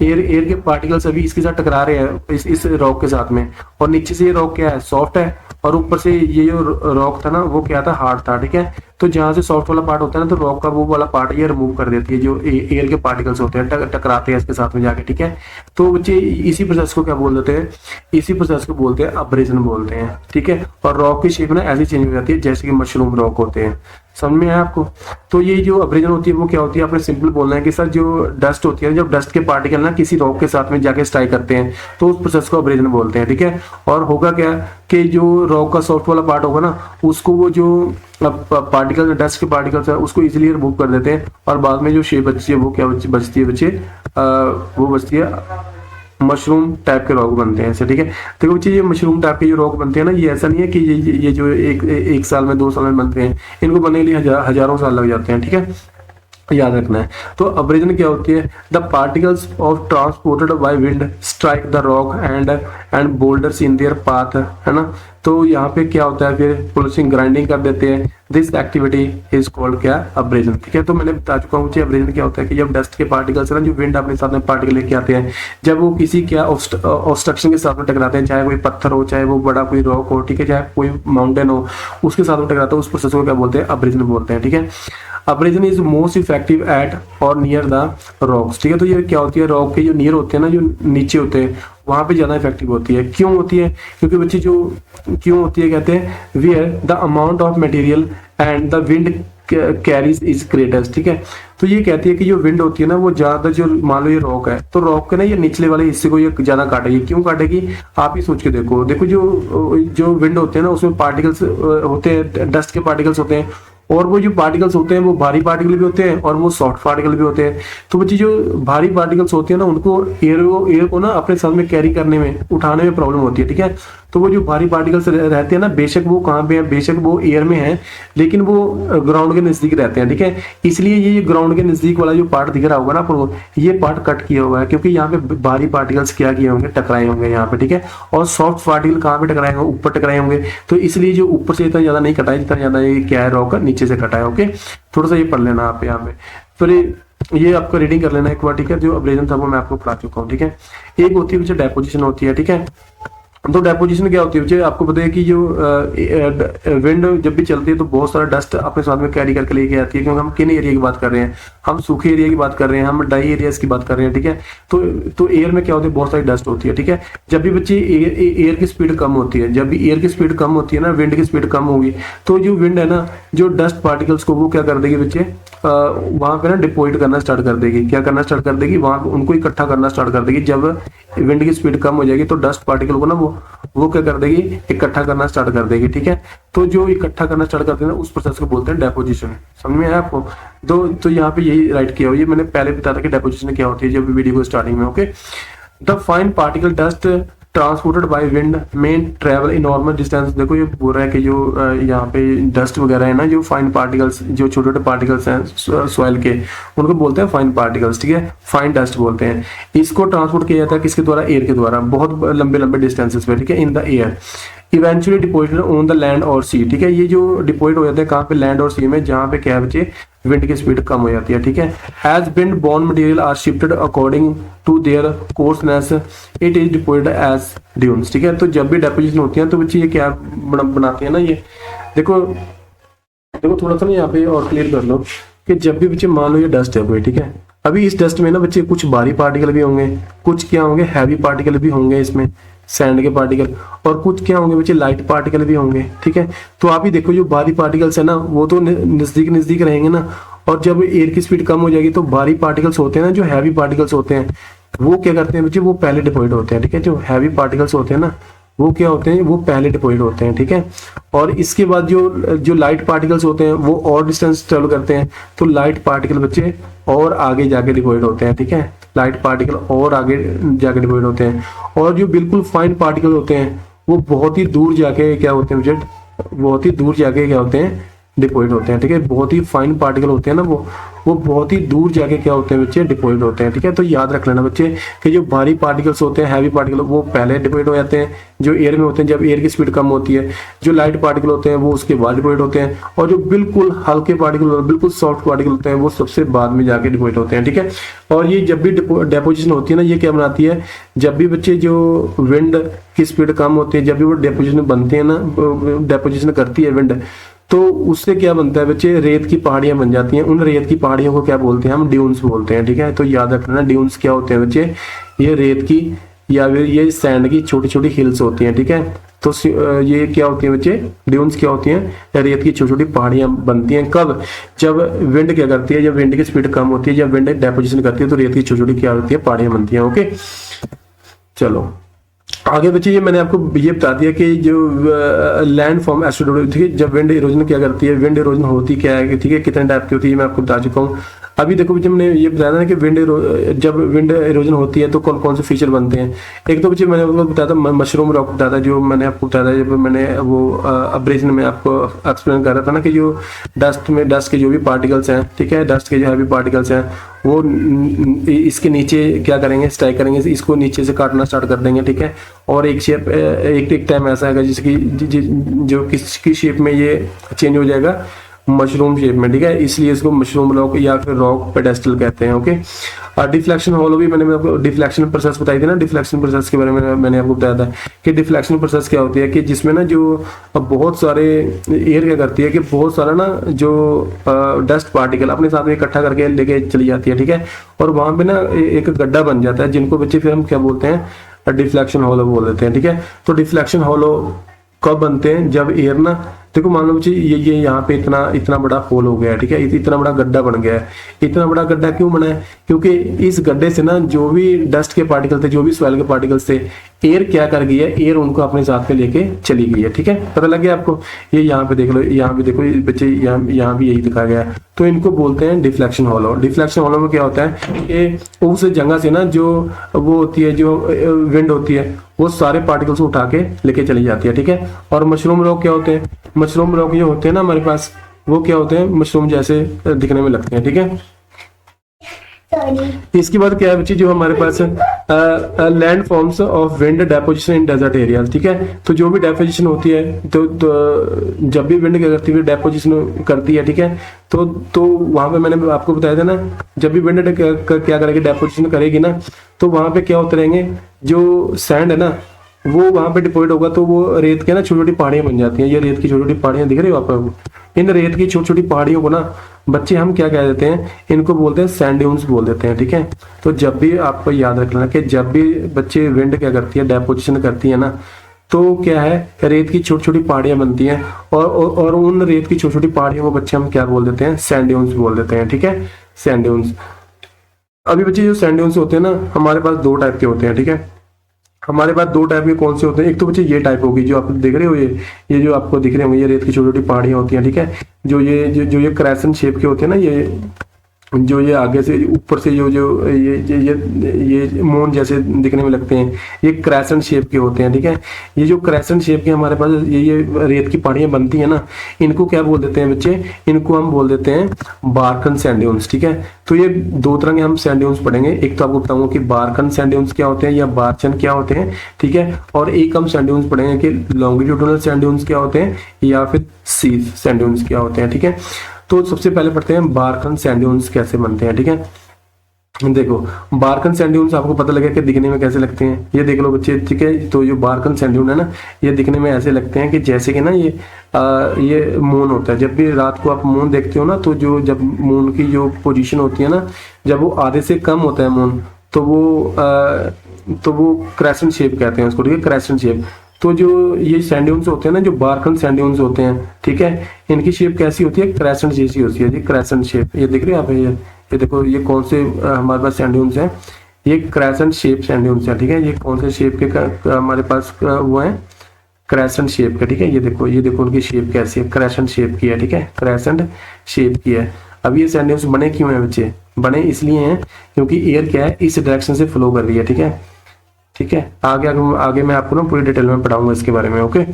S1: एयर के पार्टिकल्स अभी इसके साथ टकरा रहे हैं, इस रॉक के साथ में, और नीचे से ये रॉक क्या है, सॉफ्ट है, और ऊपर से ये जो रॉक था ना वो क्या था, हार्ड था, ठीक है। तो जहां से सॉफ्ट वाला पार्ट होता है ना, तो रॉक का वो वाला पार्ट ये रिमूव कर देती है, जो एयर के पार्टिकल्स होते हैं, टकराते हैं इसके साथ में जाके, ठीक है। तो बच्चे इसी प्रोसेस को क्या बोल देते हैं, इसी प्रोसेस को बोलते हैं अब्रेजन बोलते हैं, ठीक है। और रॉक की शेप ना ऐसी चेंज हो जाती है जैसे कि मशरूम रॉक होते हैं, समझ में आया आपको। तो ये जो अब्रेजन होती है वो क्या होती है, आपने सिंपल बोलना है कि सर जो डस्ट होती है, जब डस्ट के पार्टिकल ना किसी रॉक के साथ में जाके स्ट्राइक करते हैं तो उस प्रोसेस को अब्रेजन बोलते हैं, ठीक है। और होगा क्या कि जो रॉक का सॉफ्ट वाला पार्ट होगा ना, उसको वो जो पार्टिकल, डस्ट के पार्टिकल्स है उसको इजीली रिमूव कर देते हैं, और बाद में जो शेप बचती है वो क्या बचती है बच्चे, वो बचती है मशरूम टाइप के रॉक बनते हैं ऐसे, ठीक है। देखो बच्चे ये मशरूम टाइप के जो रॉक बनते हैं ना, ये ऐसा नहीं है कि ये जो एक साल में 2 साल में बनते हैं, इनको बनने के लिए हजारों साल लग जाते हैं, ठीक है, याद रखना है। तो अब्रेजन क्या होती है, the particles of transported by wind strike the rock and boulders in their path, है ना। तो यहाँ पे क्या होता है, फिर पुलिसिंग ग्राइंडिंग कर देते हैं, दिस एक्टिविटी इज कॉल्ड क्या, अब्रेजन, ठीक है। तो मैंने बता चुका हूँ अब्रेजन क्या होता है कि जब डस्ट के पार्टिकल्स है ना, जो विंड अपने साथ में पार्टिकल लेके आते हैं, जब वो किसी क्या ऑब्स्ट्रक्शन के साथ में टकराते हैं, चाहे कोई पत्थर हो, चाहे वो बड़ा कोई रॉक हो, ठीक है, चाहे कोई माउंटेन हो, उसके साथ में टकराता है, उस प्रोसेस को क्या बोलते हैं, अब्रेजन बोलते हैं, ठीक है। Abrasion is most effective eight और नियर द रॉक्स, ठीक है। तो ये क्या होती है, रॉक के जो नियर होते हैं ना, जो नीचे होते हैं, वहां पे ज्यादा इफेक्टिव होती है। क्यों होती है, क्योंकि बच्चे जो क्यों होती है, कहते हैं where the amount of material and the wind carries is greatest, ठीक है। तो ये कहती है कि जो विंड होती है ना, वो ज्यादा, जो मान लो ये रॉक है, तो रॉक के ना ये निचले वाले हिस्से को ये ज्यादा काटेगी। क्यों काटेगी, आप ही सोच के देखो। देखो जो विंड होते हैं ना, उसमें पार्टिकल्स होते हैं, डस्ट के पार्टिकल्स होते हैं, और वो जो पार्टिकल्स होते हैं वो भारी पार्टिकल भी होते हैं और वो सॉफ्ट पार्टिकल भी होते हैं। तो बच्चे जो भारी पार्टिकल्स होते हैं ना, उनको एयर को ना अपने साथ में कैरी करने में, उठाने में प्रॉब्लम होती है, ठीक है। तो वो जो भारी पार्टिकल्स रहते हैं ना, बेशक वो कहाँ पे है, बेशक वो एयर में है, लेकिन वो ग्राउंड के नजदीक रहते हैं, ठीक है। इसलिए ये ग्राउंड के नजदीक वाला जो पार्ट दिख रहा होगा ना आपको, ये पार्ट कट किया हुआ है, क्योंकि यहाँ पे भारी पार्टिकल्स क्या किए होंगे, टकराए होंगे यहाँ पे, ठीक है। और सॉफ्ट पार्टिकल कहाँ पे टकराए होंगे, ऊपर टकराए होंगे। तो इसलिए जो ऊपर से इतना ज्यादा नहीं कटा है, जितना ज्यादा ये क्या है, रॉक नीचे से कटा है, ओके। थोड़ा सा ये पढ़ लेना आप यहाँ पे, फिर ये आपको रीडिंग कर लेना एक बार, ठीक है। जो अब्रेजन था वो मैं आपको पढ़ा चुका हूँ, ठीक है। एक होती है डेपोजिशन होती है, ठीक है। तो डेपोजिशन क्या होती है बच्चे, आपको पता है कि जो विंड जब भी चलती है तो बहुत सारा डस्ट अपने साथ में कैरी करके लेके आती है। क्योंकि हम किन एरिया की बात कर रहे हैं, हम सूखे एरिया की बात कर रहे हैं, हम ड्राई एरियाज की बात कर रहे हैं, ठीक है। तो एयर में क्या होती है, बहुत सारी डस्ट होती है, ठीक है। जब भी बच्चे एयर की स्पीड कम होती है, जब भी एयर की स्पीड कम होती है ना, विंड की स्पीड कम होगी, तो जो विंड है ना, जो डस्ट पार्टिकल्स को वो क्या कर देगी बच्चे, वहां पे ना डिपोजिट करना स्टार्ट कर देगी। क्या करना स्टार्ट कर देगी, वहां उनको इकट्ठा करना स्टार्ट कर देगी। जब विंड की स्पीड कम हो जाएगी तो डस्ट पार्टिकल को ना वो क्या कर देगी, इकट्ठा करना स्टार्ट कर देगी, ठीक है। तो जो इकट्ठा करना स्टार्ट करते हैं ना, उस प्रोसेस को बोलते हैं डेपोजिशन। समझ में आया आपको। तो यहाँ पे यही राइट किया हुआ, ये मैंने पहले बताया था कि डेपोजिशन क्या होती है जब वीडियो को स्टार्टिंग में, okay. The fine particle dust transported by wind may travel enormous distance. देखो ये बोल रहा है कि जो यहाँ पे डस्ट वगैरह है ना, जो फाइन पार्टिकल्स, जो छोटे छोटे पार्टिकल्स हैं सॉइल के, उनको बोलते हैं फाइन पार्टिकल्स, ठीक है, फाइन डस्ट बोलते हैं। इसको ट्रांसपोर्ट किया जाता है किसके द्वारा, एयर के द्वारा, बहुत लंबे लंबे डिस्टेंसेस पे, ठीक है, in the air eventually deposited on the land और सी, ठीक है। ये जो डिपोजिट हो जाते हैं कहाँ पे, लैंड और सी में, जहाँ पे क्या है बच्चे, विंड की स्पीड कम हो जाती है, ठीक है। As wind borne material are shifted according to their coarseness it is deposited as dunes, ठीक है। तो जब भी डेपोजिशन होती है तो बच्चे ये क्या बनाते हैं ना, ये देखो थोड़ा सा ना यहाँ पे और क्लियर कर लो कि जब भी बच्चे मान लो ये डस्ट है कोई, ठीक है, अभी इस डस्ट में ना बच्चे कुछ भारी पार्टिकल भी होंगे, कुछ क्या होंगे, हैवी पार्टिकल भी होंगे इसमें, सैंड के पार्टिकल, और कुछ क्या होंगे बच्चे, लाइट पार्टिकल भी होंगे, ठीक है। तो आप ही देखो जो भारी पार्टिकल्स है ना, वो तो नजदीक रहेंगे ना, और जब एयर की स्पीड कम हो जाएगी तो भारी पार्टिकल्स होते हैं ना, जो हैवी पार्टिकल्स होते हैं, वो क्या करते हैं बच्चे, वो पहले डिपोजिट होते हैं, ठीक है। जो हैवी पार्टिकल्स होते हैं ना, वो क्या होते हैं, वो पहले डिपोजिट होते हैं, ठीक है। और इसके बाद जो लाइट पार्टिकल्स होते हैं वो और डिस्टेंस ट्रेवल करते हैं, तो लाइट पार्टिकल बच्चे और आगे जाके डिपोजिट होते हैं, ठीक है। लाइट पार्टिकल और आगे जाके डिपोजिट होते हैं, और जो बिल्कुल फाइन पार्टिकल होते हैं वो बहुत ही दूर जाके क्या होते हैं, बहुत ही दूर जाके क्या होते हैं, डिपोजिट होते हैं, ठीक है। बहुत ही फाइन पार्टिकल होते हैं ना, वो बहुत ही दूर जाके क्या होते हैं बच्चे, डिपोजिट होते हैं, ठीक है। तो याद रख लेना बच्चे कि जो भारी पार्टिकल्स होते हैं, हैवी पार्टिकल, वो पहले डिपोजिट हो जाते हैं जो एयर में होते हैं, जब एयर की स्पीड कम होती है। जो लाइट पार्टिकल होते हैं वो उसके बाद डिपोजिट होते हैं, और जो बिल्कुल हल्के पार्टिकल, बिल्कुल सॉफ्ट पार्टिकल होते हैं, वो सबसे बाद में जाके डिपोजिट होते हैं, ठीक है। और ये जब भी डेपोजिशन होती है ना, ये क्या बनाती है, जब भी बच्चे जो विंड की स्पीड कम होती है, जब भी वो डेपोजिशन बनते हैं ना, डेपोजिशन करती है विंड, तो उससे क्या बनता है बच्चे, रेत की पहाड़ियां बन जाती हैं। उन रेत की पहाड़ियों को क्या बोलते हैं, हम ड्यून्स बोलते हैं, ठीक है। तो याद रखना ड्यून्स क्या होते हैं बच्चे, ये रेत की या फिर ये सैंड की छोटी छोटी हिल्स होती हैं, ठीक है। तो ये क्या होती है बच्चे, ड्यून्स क्या होती हैं, रेत की छोटी छोटी पहाड़ियां बनती हैं। कब, जब विंड क्या करती है, जब विंड की स्पीड कम होती है, जब विंड डेपोजिशन करती है, तो रेत की छोटी छोटी क्या होती है, पहाड़ियां बनती हैं। ओके, चलो आगे बच्चे, ये मैंने आपको ये बता दिया कि जो लैंड फॉर्म एस्टोडोड, ठीक है, जब विंड इरोजन क्या करती है, विंड इरोजन होती क्या है, ठीक है, कितने टाइप की होती है, मैं आपको बता चुका हूँ। अभी देखो बच्चे, मैंने ये बताया था कि जब विंड इरोजन होती है तो कौन कौन से फीचर बनते हैं। एक तो बच्चे मैंने आपको बताया था मशरूम रॉक बताया था, जो मैंने आपको बताया था जब मैंने वो अब्रेजन में आपको एक्सप्लेन कर रहा था ना, कि जो डस्ट के जो भी पार्टिकल्स हैं, ठीक है, डस्ट के जो हैवी पार्टिकल्स हैं, वो इसके नीचे क्या करेंगे, स्ट्राइक करेंगे, इसको नीचे से काटना स्टार्ट कर देंगे, ठीक है। और एक टाइम ऐसा आएगा जिसकी जो किसकी शेप में ये चेंज हो जाएगा, मशरूम शेप में, ठीक है। इसलिए इसको मशरूम रॉक या फिर रॉक पेडेस्टल कहते हैं। ओके, डिफ्लेक्शन हॉलो भी मैंने आपको डिफ्लेक्शन प्रोसेस बताई थी ना, डिफ्लेक्शन प्रोसेस के बारे में मैंने आपको बताया था कि डिफ्लेक्शन प्रोसेस क्या होती है, कि जिसमें ना जो बहुत सारे एयर क्या करती है कि बहुत सारा ना जो डस्ट पार्टिकल अपने साथ में इकट्ठा करके लेके चली जाती है, ठीक है। और वहां पे ना एक गड्ढा बन जाता है, जिनको बच्चे फिर हम क्या बोलते हैं, डिफ्लेक्शन हॉलो बोल देते हैं, ठीक है। तो डिफ्लेक्शन हॉलो कब बनते हैं, जब एयर ना, देखो मान लो बच्चे ये यहाँ पे इतना बड़ा होल हो गया है, ठीक है, इतना बड़ा गड्ढा बन गया है। इतना बड़ा गड्ढा क्यों बना है, क्योंकि इस गड्ढे से ना जो भी डस्ट के पार्टिकल थे, जो भी सॉइल के पार्टिकल्स थे, एयर क्या कर गई है, एयर उनको अपने साथ में लेके चली गई है, ठीक है। पता लग गया आपको, ये यहाँ पे देख लो, यहाँ पे देखो बच्चे, यहाँ भी यही दिखा गया है। तो इनको बोलते हैं डिफ्लेक्शन हॉलो। डिफ्लेक्शन हॉलो में क्या होता है कि उस जगह से ना जो वो होती है, जो विंड होती है, वो सारे पार्टिकल्स को उठा के लेके चली जाती है, ठीक है। और मशरूम रॉक क्या होते हैं, मशरूम रॉक जो होते हैं ना हमारे पास, वो क्या होते हैं, मशरूम जैसे दिखने में लगते हैं, ठीक है। इसके बाद क्या है बच्ची, जो हमारे पास land forms of wind deposition in desert area, ठीक है। तो जो भी डेपोजिशन होती है, तो जब भी विंड क्या करती है, डेपोजिशन करती है, ठीक है। तो वहां पे मैंने आपको बताया था ना, जब भी विंड क्या करेगी, डेपोजिशन करेगी ना, तो वहां पे क्या होते रहेंगे, जो सैंड है ना, वो वहां पे डिपोजिट होगा, तो वो रेत के ना छोटी छोटी पहाड़ियां बन जाती हैं। ये रेत की छोटी छोटी पहाड़ियां दिख रही हो आपको, इन रेत की छोटी छोटी पहाड़ियों को ना बच्चे हम क्या कह देते हैं, इनको बोलते हैं सैंड ड्यून्स बोल देते हैं, ठीक है। तो जब भी आपको याद रख लेना कि जब भी बच्चे विंड क्या करती है, डेपोजिशन करती है ना, तो क्या है, रेत की छोटी छोटी पहाड़ियां बनती हैं, और उन रेत की छोटी छोटी पहाड़ियों को बच्चे हम क्या बोल देते हैं, सैंड ड्यून्स बोल देते हैं, ठीक है, सैंड ड्यून्स। अभी बच्चे जो सैंड ड्यून्स होते हैं ना, हमारे पास दो टाइप के होते हैं, ठीक है। हमारे पास दो टाइप के कौन से होते हैं, एक तो बच्चे ये टाइप होगी जो आप देख रहे हो, ये जो आपको दिख रहे होंगे, ये रेत की छोटी छोटी पहाड़ियां होती हैं, ठीक है। जो ये क्रेसेंट शेप के होते हैं ना, ये जो ये आगे से ऊपर से जो ये मून जैसे दिखने में लगते हैं, ये क्रेसेंट शेप के होते हैं, ठीक है। ये जो क्रेसेंट शेप के हमारे पास ये रेत की पहाड़ियां बनती है ना, इनको क्या बोल देते हैं बच्चे, इनको हम बोल देते हैं बारकन सैंड ड्यून्स, ठीक है। तो ये दो तरह के हम सैंड ड्यून्स पढ़ेंगे, एक तो आपको बताऊंगा कि बारकन सैंड ड्यून्स क्या होते हैं या बारचन क्या होते हैं, ठीक है। और एक हम सैंड ड्यून्स पढ़ेंगे कि लॉन्गिट्यूडिनल सैंड ड्यून्स क्या होते हैं या फिर सीफ सैंड ड्यून्स क्या होते हैं, ठीक है। तो सबसे पहले पढ़ते हैं बारकन सैंड ड्यून्स कैसे बनते हैं, ठीक है। देखो, बारकन सैंड ड्यून्स आपको पता लगे कि दिखने में कैसे लगते हैं, ये देख लो बच्चे, ठीक है। तो जो बारकन सैंड ड्यून है ना, ये दिखने में ऐसे लगते हैं कि जैसे कि ना ये मून होता है। जब भी रात को आप मून देखते हो ना, तो जब मून की जो पोजीशन होती है ना, जब वो आधे से कम होता है मून, तो वो क्रेसेंट शेप कहते हैं उसको, ठीक है, क्रेसेंट शेप। तो जो ये सैंड ड्यून्स होते हैं ना, जो बारकन सैंड ड्यून्स होते हैं, ठीक है, इनकी शेप कैसी होती है, क्रेसेंट जैसी होती है जी, क्रेसेंट शेप। ये दिख रही है आप, ये देखो, ये कौन से हमारे पास सैंड ड्यून्स हैं, ये क्रेसेंट शेप सैंड ड्यून्स हैं, ठीक है। ये कौन से शेप के हमारे पास वो है, क्रेसेंट शेप का, ठीक है। ये देखो उनकी शेप कैसी है, क्रेसेंट शेप की है, ठीक है, क्रेसेंट शेप की है। अब ये सैंड ड्यून्स बने क्यों हैं बच्चे, बने इसलिए हैं क्योंकि एयर क्या है, इस डायरेक्शन से फ्लो कर रही है, ठीक है, ठीक है। आगे मैं आपको ना पूरी डिटेल में पढ़ाऊंगा इसके बारे में, ओके।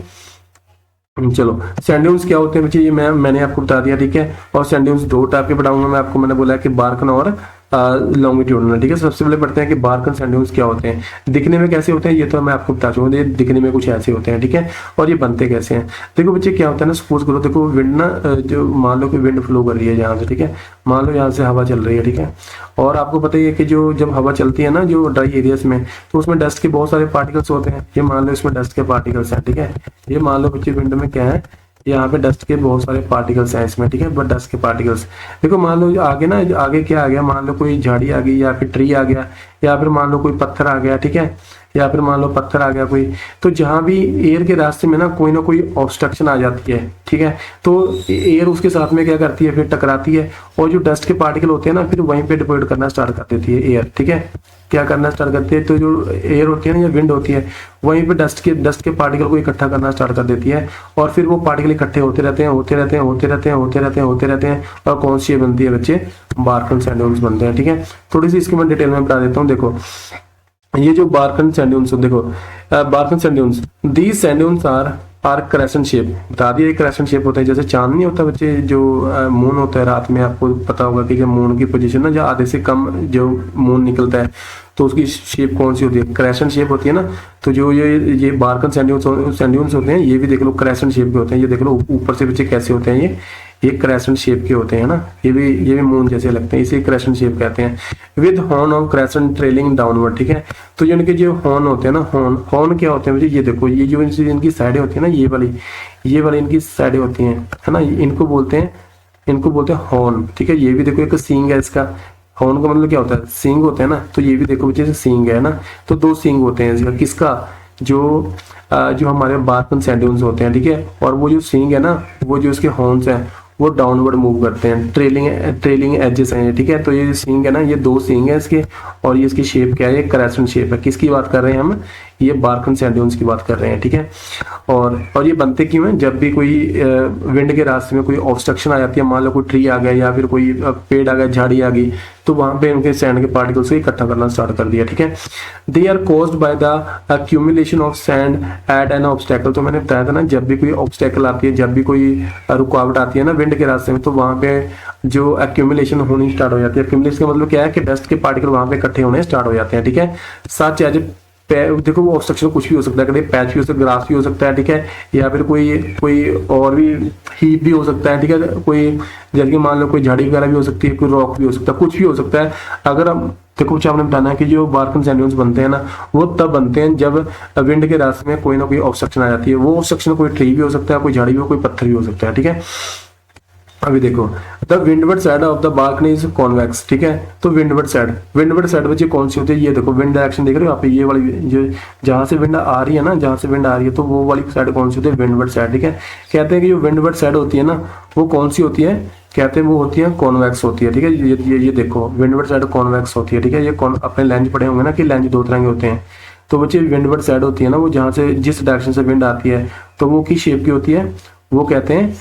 S1: चलो, सैंड ड्यून्स क्या होते हैं बच्चे, ये मैंने आपको बता दिया, ठीक है। और सैंड ड्यून्स दो टाइप के पढ़ाऊंगा मैं आपको, मैंने बोला है कि बारकन और लॉन्गिट्यूडिनल, ठीक है। सबसे पहले पढ़ते हैं कि बारकन सैंड ड्यून्स क्या होते हैं, दिखने में कैसे होते हैं, ये तो मैं आपको बता चुका हूँ। ये दिखने में कुछ ऐसे होते हैं, ठीक है। और ये बनते कैसे हैं, देखो बच्चे, क्या होता है ना, सपोज करो, देखो विंड ना, जो मान लो कि विंड फ्लो कर रही है यहाँ से, ठीक है, मान लो यहाँ से हवा चल रही है, ठीक है। और आपको पता ही है कि जब हवा चलती है ना, जो ड्राई एरियाज में, तो उसमें डस्ट के बहुत सारे पार्टिकल्स होते हैं। ये मान लो इसमें डस्ट के पार्टिकल्स हैं, ठीक है। ये मान लो बच्चे विंड में क्या है, यहाँ पे डस्ट के बहुत सारे पार्टिकल्स हैं इसमें, ठीक है, बट डस्ट के पार्टिकल्स देखो, मान लो आगे ना, आगे क्या आ गया, मान लो कोई झाड़ी आ गई या फिर ट्री आ गया, या फिर मान लो कोई पत्थर आ गया, ठीक है, या फिर मान लो पत्थर आ गया कोई, तो जहां भी एयर के रास्ते में ना कोई ऑब्स्ट्रक्शन आ जाती है, ठीक है, तो एयर उसके साथ में क्या करती है, फिर टकराती है, और जो डस्ट के पार्टिकल होते हैं ना, फिर वहीं पे डिपोजिट करना स्टार्ट कर देती है एयर, ठीक है, क्या करना स्टार्ट करती है, तो जो एयर होती है ना, या विंड होती है, वहीं पे डस्ट के पार्टिकल को इकट्ठा करना स्टार्ट कर देती है, और फिर वो पार्टिकल इकट्ठे होते रहते हैं, होते रहते हैं, होते रहते हैं, होते रहते हैं, होते रहते हैं, और कौन सी बनती है बच्चे, बार्क एंड सैंड ड्यून्स बनते हैं, ठीक है। थोड़ी सी इसकी मैं डिटेल में बता देता हूँ। देखो ये जो बार्क एंड सैंड ड्यून्स, देखो bark and sand dunes, these sand dunes are crescent shape, बता दिया क्रेसेंट शेप होता है, जैसे चांद नहीं होता बच्चे, जो मून होता है रात में, आपको पता होगा कि जब मून की पोजीशन ना, जब आधे से कम जो मून निकलता है, तो उसकी शेप कौन सी होती है, क्रेसेंट शेप होती है ना। तो जो ये बार्क एंड सैंड ड्यून्स होते हैं, ये भी देख लो क्रेसेंट शेप के होते हैं, ये देख लो ऊपर से बच्चे कैसे होते हैं, ये क्रेसेंट शेप के होते हैं ना, ये भी मून जैसे लगते हैं, इसे क्रेसेंट शेप कहते हैं, with horn of crescent trailing downward, ठीक है। तो जो इनके जो हॉर्न होते हैं ना, हॉर्न क्या होते हैं मुझे, ये देखो, ये जो इनकी साइडें होती है ना, ये वाली इनकी साइडें होती हैं, है ना, इनको बोलते हैं हॉर्न, ठीक है। ये भी देखो एक सींग है इसका, हॉर्न का मतलब क्या होता है, सींग होते हैं ना, तो ये भी देखो बच्चे सींग है ना, तो दो सींग होते हैं इसका, किसका, जो हमारे बार्क एंड सैंड ड्यून्स होते हैं, ठीक है। और वो जो सींग है ना, वो जो इसके हॉर्न्स हैं, वो डाउनवर्ड मूव करते हैं, ट्रेलिंग एजेस हैं, ठीक है। तो ये सींग है ना, ये दो सींग है इसके, और ये इसकी शेप क्या है, ये क्रेसेंट शेप है। किसकी बात कर रहे हैं हम, ये बार्क एंड सैंड ड्यून्स की बात कर रहे हैं, ठीक है। और ये बनते क्यों हैं, जब भी कोई विंड के रास्ते में कोई ऑब्स्ट्रक्शन आ जाती है, मान लो कोई ट्री आ गया, या फिर कोई पेड़ आ गया, झाड़ी आ गई, तो वहां पे उनके सैंड के पार्टिकल्स को इकट्ठा करना स्टार्ट कर दिया, ठीक है। They are caused by the accumulation of sand at an obstacle. तो मैंने बताया था ना, जब भी कोई ऑब्स्टेकल आती है, जब भी कोई रुकावट आती है ना विंड के रास्ते में, तो वहां पे जो एक्यूमुलेशन होनी स्टार्ट हो जाती है। एक्यूमुलेशन का मतलब क्या है कि डस्ट के पार्टिकल वहां पे इकट्ठे होने स्टार्ट हो जाते हैं, ठीक है। सच एज देखो वो ऑब्स्ट्रक्शन कुछ भी हो सकता है, कभी पैच भी हो सकता है, ग्रास भी हो सकता है, ठीक है, या फिर कोई और भी हीप भी हो सकता है, ठीक है, कोई जैसे कि मान लो कोई झाड़ी वगैरह भी हो सकती है, कोई रॉक भी हो सकता है, कुछ भी हो सकता है। अगर हम देखो कुछ आपने बताना है कि जो बार्क एंड सैंड ड्यून्स बनते हैं ना, वो तब बनते हैं जब विंड के रास्ते में कोई ना कोई ऑब्स्ट्रक्शन आ जाती है। वो ऑब्स्ट्रक्शन कोई ट्री भी हो सकता है, कोई झाड़ी भी हो, कोई पत्थर भी हो सकता है, ठीक है। अभी देखो the windward side of the balcony is convex, ठीक है। तो विंडवर्ड साइड बच्चे कौन सी होती है, ये देखो विंड डायरेक्शन देख रहे हो आप, ये वाली जो जहां से विंड आ रही है ना, जहां से विंड आ रही है, तो वो वाली साइड कौन सी होती है, विंडवर्ड साइड, ठीक है। कहते हैं कि जो विंडवर्ड साइड होती है ना, वो कौन सी होती है, कहते हैं वो होती है कॉन्वेक्स होती है, ठीक है। ये देखो विंडवर्ड साइड कॉन्वेक्स होती है, ठीक है। ये अपने लेंस पढ़े होंगे ना कि लेंस दो तरह के होते हैं। तो बच्चे विंडवर्ड साइड होती है ना, वो जहां से जिस डायरेक्शन से विंड आती है, तो वो की शेप की होती है, वो कहते हैं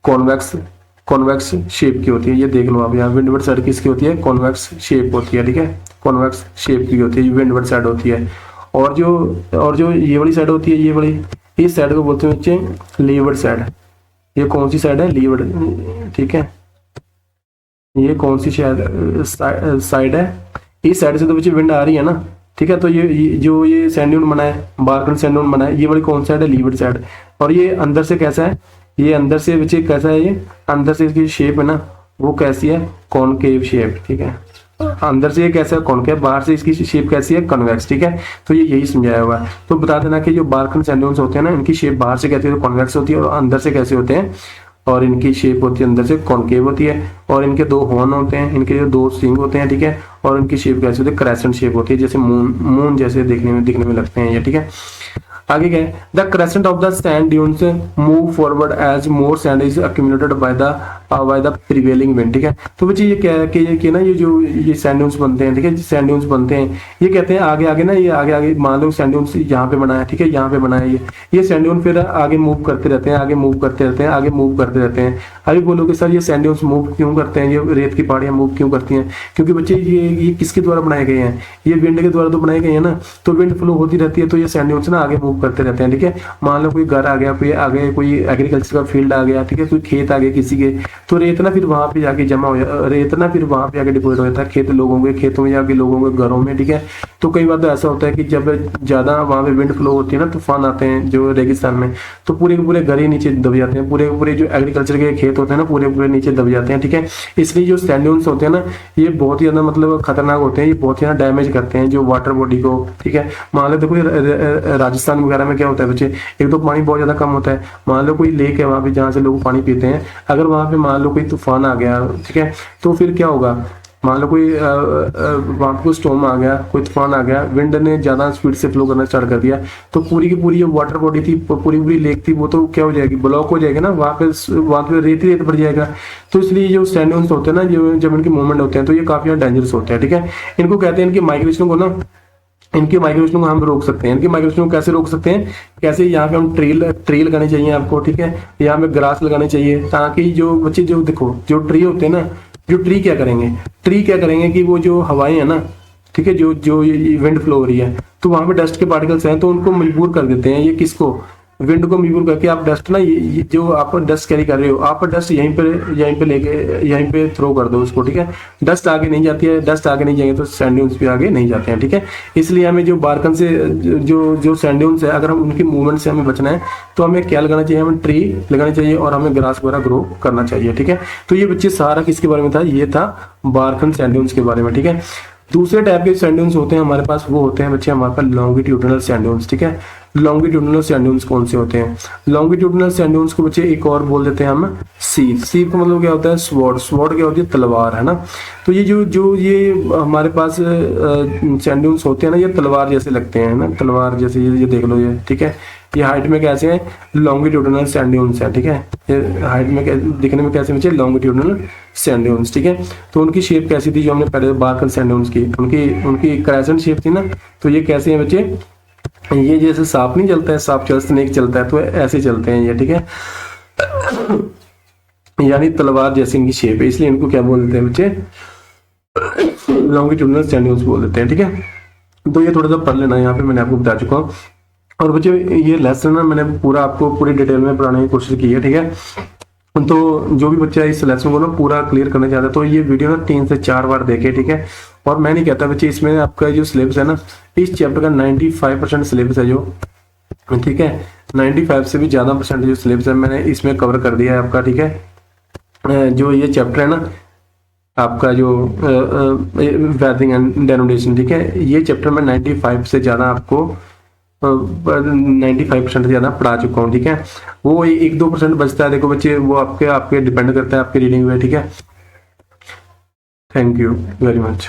S1: कॉन्वेक्स शेप की होती है। ये देख लो आप यहाँ, विंडवर्ड साइड किसकी होती है, कॉन्वेक्स शेप होती है, ठीक है। कॉन्वेक्स शेप की होती है, विंडवर्ड साइड होती है। और जो ये वाली साइड होती है, ये वाली, इस साइड को बोलते हैं बच्चे लीवर्ड साइड। ये कौन सी साइड है, लीवर्ड, ठीक है। ये कौन सी साइड है, इस साइड से तो बच्चे विंड आ रही है ना, ठीक है। तो ये सैंड ड्यून बना है, बार्क एंड सैंड ड्यून बना है, ये वाली कौन साइड है, लीवर्ड साइड। और ये अंदर से कैसा है, ये अंदर से बच्चे कैसा है, ये अंदर से इसकी शेप है ना, वो कैसी है, कॉनकेव शेप, ठीक है। अंदर से ये कैसा है, कॉनकेव, बाहर से इसकी शेप कैसी है, कन्वेक्स, ठीक है। तो ये यही समझाया हुआ है। तो बता देना कि जो बार्क एंड सैंड ड्यून्स होते हैं ना, इनकी शेप बाहर से कैसी है, कॉन्वेक्स होती है, और अंदर से कैसे होते हैं, और इनकी शेप होती है अंदर से कॉनकेव होती है। और इनके दो हॉर्न होते हैं, इनके जो दो सिंग होते हैं, ठीक है। और इनकी शेप कैसे होती है, क्रेसेंट शेप होती है, जैसे मून जैसे दिखने में लगते हैं ये, ठीक है। आगे क्या है, the crescent of the sand dunes move forward as more sand is accumulated by the prevailing wind, ठीक है। तो बच्चे ये क्या है कि ना ये सैंड ड्यून्स बनते हैं, ठीक है। सैंड ड्यून्स बनते हैं, ये कहते हैं आगे ना, ये आगे मान लो सैंड ड्यून्स यहाँ पे बना है, ठीक है, यहाँ पे बना है ये सैंड ड्यून फिर आगे मूव करते रहते हैं, आगे मूव करते रहते हैं। अभी बोलो कि सर ये सैंड ड्यून्स मूव क्यों करते हैं, ये रेत की पहाड़ियां मूव क्यों करती हैं, क्योंकि बच्चे ये किसके द्वारा बनाए गए हैं, ये विंड के द्वारा तो बनाए गए हैं ना। तो विंड फ्लो होती रहती है, तो ये सैंड ड्यून्स ना आगे मूव करते रहते हैं, ठीक है। मान लो कोई घर आ गया, कोई एग्रीकल्चर का फील्ड आ गया, ठीक है, कोई खेत आ गया किसी के, तो रेत ना फिर वहां पे जाके जमा हो जाता, रेत ना फिर वहां पे जाके डिपोजिट हो जाता है खेतों में जाके लोगों के घरों में, ठीक है। तो कई बार तो ऐसा होता है कि जब ज्यादा वहां पे विंड फ्लो होती है ना, तूफान आते हैं जो रेगिस्तान में, तो पूरे के पूरे घर ही नीचे दब जाते हैं, पूरे के पूरे जो एग्रीकल्चर के खेत होते हैं ना पूरे पूरे नीचे दब जाते हैं, ठीक है। इसलिए जो सैंड ड्यून्स होते हैं ना, ये बहुत ही ज्यादा मतलब खतरनाक होते हैं, ये बहुत ही ज्यादा डैमेज करते हैं जो वाटर बॉडी को, ठीक है। मान लो देखो राजस्थान वगैरह में क्या होता है बच्चे, एक तो पानी बहुत ज्यादा कम होता है, मान लो कोई लेक है वहां पे जहाँ से लोग पानी पीते हैं, अगर वहां पे मान लो कोई तूफान आ गया, ठीक है, तो फिर क्या होगा, मान लो कोई वहां पे कोई स्टॉर्म आ गया, कोई तूफान आ गया, विंड ने ज्यादा स्पीड से फ्लो करना स्टार्ट कर दिया, तो पूरी की पूरी जो वाटर बॉडी थी, पूरी पूरी लेक थी, वो तो क्या हो जाएगी, ब्लॉक हो जाएगी ना, वहां पे रेत ही रेत भर जाएगा। तो इसलिए जो सैंड ड्यून्स होते हैं ना, जो जब इनके मूवमेंट होते हैं तो ये काफी डेंजरस होते हैं, ठीक है। इनको कहते हैं, इनकी माइग्रेशन को ना, इनकी माइग्रेशन को हम रोक सकते हैं। इनकी माइग्रेशन को कैसे रोक सकते हैं, कैसे, यहाँ पे हम ट्री लगाने चाहिए आपको, ठीक है, यहाँ पे ग्रास लगाने चाहिए, ताकि जो बच्चे जो देखो जो ट्री होते हैं ना, जो ट्री क्या करेंगे कि वो जो हवाएं है ना, ठीक है, जो जो विंड फ्लो हो रही है, तो वहां पे डस्ट के पार्टिकल्स हैं, तो उनको मजबूर कर देते हैं, ये किसको, विंड को मजबूर करके आप डस्ट ना, ये जो आप डस्ट कैरी कर रहे हो, आप डस्ट यहीं पे लेके यहीं पे थ्रो कर दो उसको, ठीक है। डस्ट आगे नहीं जाती है, डस्ट आगे नहीं जाएंगे तो सैंड ड्यून्स भी आगे नहीं जाते हैं, ठीक है। इसलिए हमें जो बारकन से जो जो सैंड ड्यून्स है, अगर हम उनकी मूवमेंट से हमें बचना है तो हमें क्या लगाना चाहिए, हमें ट्री लगानी चाहिए और हमें ग्रास वगैरह ग्रो करना चाहिए, ठीक है। तो ये बच्चे सारा किसके बारे में था, ये था बारकन सैंड ड्यून्स के बारे में, ठीक है। दूसरे टाइप के सैंड ड्यून्स होते हैं हमारे पास, वो होते हैं बच्चे हमारे पास लॉन्गिट्यूडिनल सैंड ड्यून्स, ठीक है। लॉन्गिट्यूडिनल सैंड ड्यून्स कौन से होते हैं, लॉन्गिट्यूडिनल सैंड ड्यून्स को बच्चे एक और बोल देते हैं हम सीप का मतलब क्या होता है, स्वॉर्ड क्या होती है, तलवार, है ना। तो ये जो ये हमारे पास सैंड ड्यून्स होते हैं ना, ये तलवार जैसे लगते हैं ना, तलवार जैसे, ये देख लो ये, ठीक है। ये हाइट में कैसे हैं, लॉन्गिट्यूडिनल सैंड ड्यून्स है, ठीक है। ये हाइट में दिखने में कैसे बच्चे, लॉन्गिट्यूडिनल सैंड ड्यून्स, ठीक है। तो उनकी शेप कैसी थी, जो हमने पहले बारकन सैंड ड्यून्स की, उनकी क्रेसेंट शेप थी ना। तो ये कैसे हैं बच्चे, ये जैसे सांप नहीं चलता है, सांप स्नेक चलता है, तो ऐसे चलते हैं ये, ठीक है। यानी तलवार जैसे इनकी शेप है, इसलिए इनको क्या बोल देते हैं बच्चे, लॉन्गिट्यूडिनल सैंड ड्यून्स बोल देते हैं, ठीक है। तो ये थोड़ा सा पढ़ लेना, यहाँ पे मैंने आपको बता चुका हूँ। और बच्चे ये लेसन ना मैंने पूरा आपको पूरी डिटेल में पढ़ाने की कोशिश की है, ठीक है। तो जो भी बच्चा इस लेसन को ना पूरा क्लियर करना चाहता है तो ये वीडियो ना 3 से 4 बार देखे, ठीक है। और मैं नहीं कहता बच्चे, इसमें आपका जो सिलेबस है ना, इस चैप्टर का 95% सिलेबस है जो, ठीक है, 95 से भी ज्यादा परसेंट जो सिलेबस है मैंने इसमें कवर कर दिया है आपका, ठीक है। जो ये चैप्टर है ना आपका, जो वेदरिंग एंड डेनोटेशन, ठीक है, ये चैप्टर में 95 से ज्यादा आपको 95% से ज्यादा पढ़ा चुका हूँ, ठीक है। वो 1-2% बचता है, देखो बच्चे, वो आपके डिपेंड करता है आपके रीडिंग में, ठीक है। Thank you very much.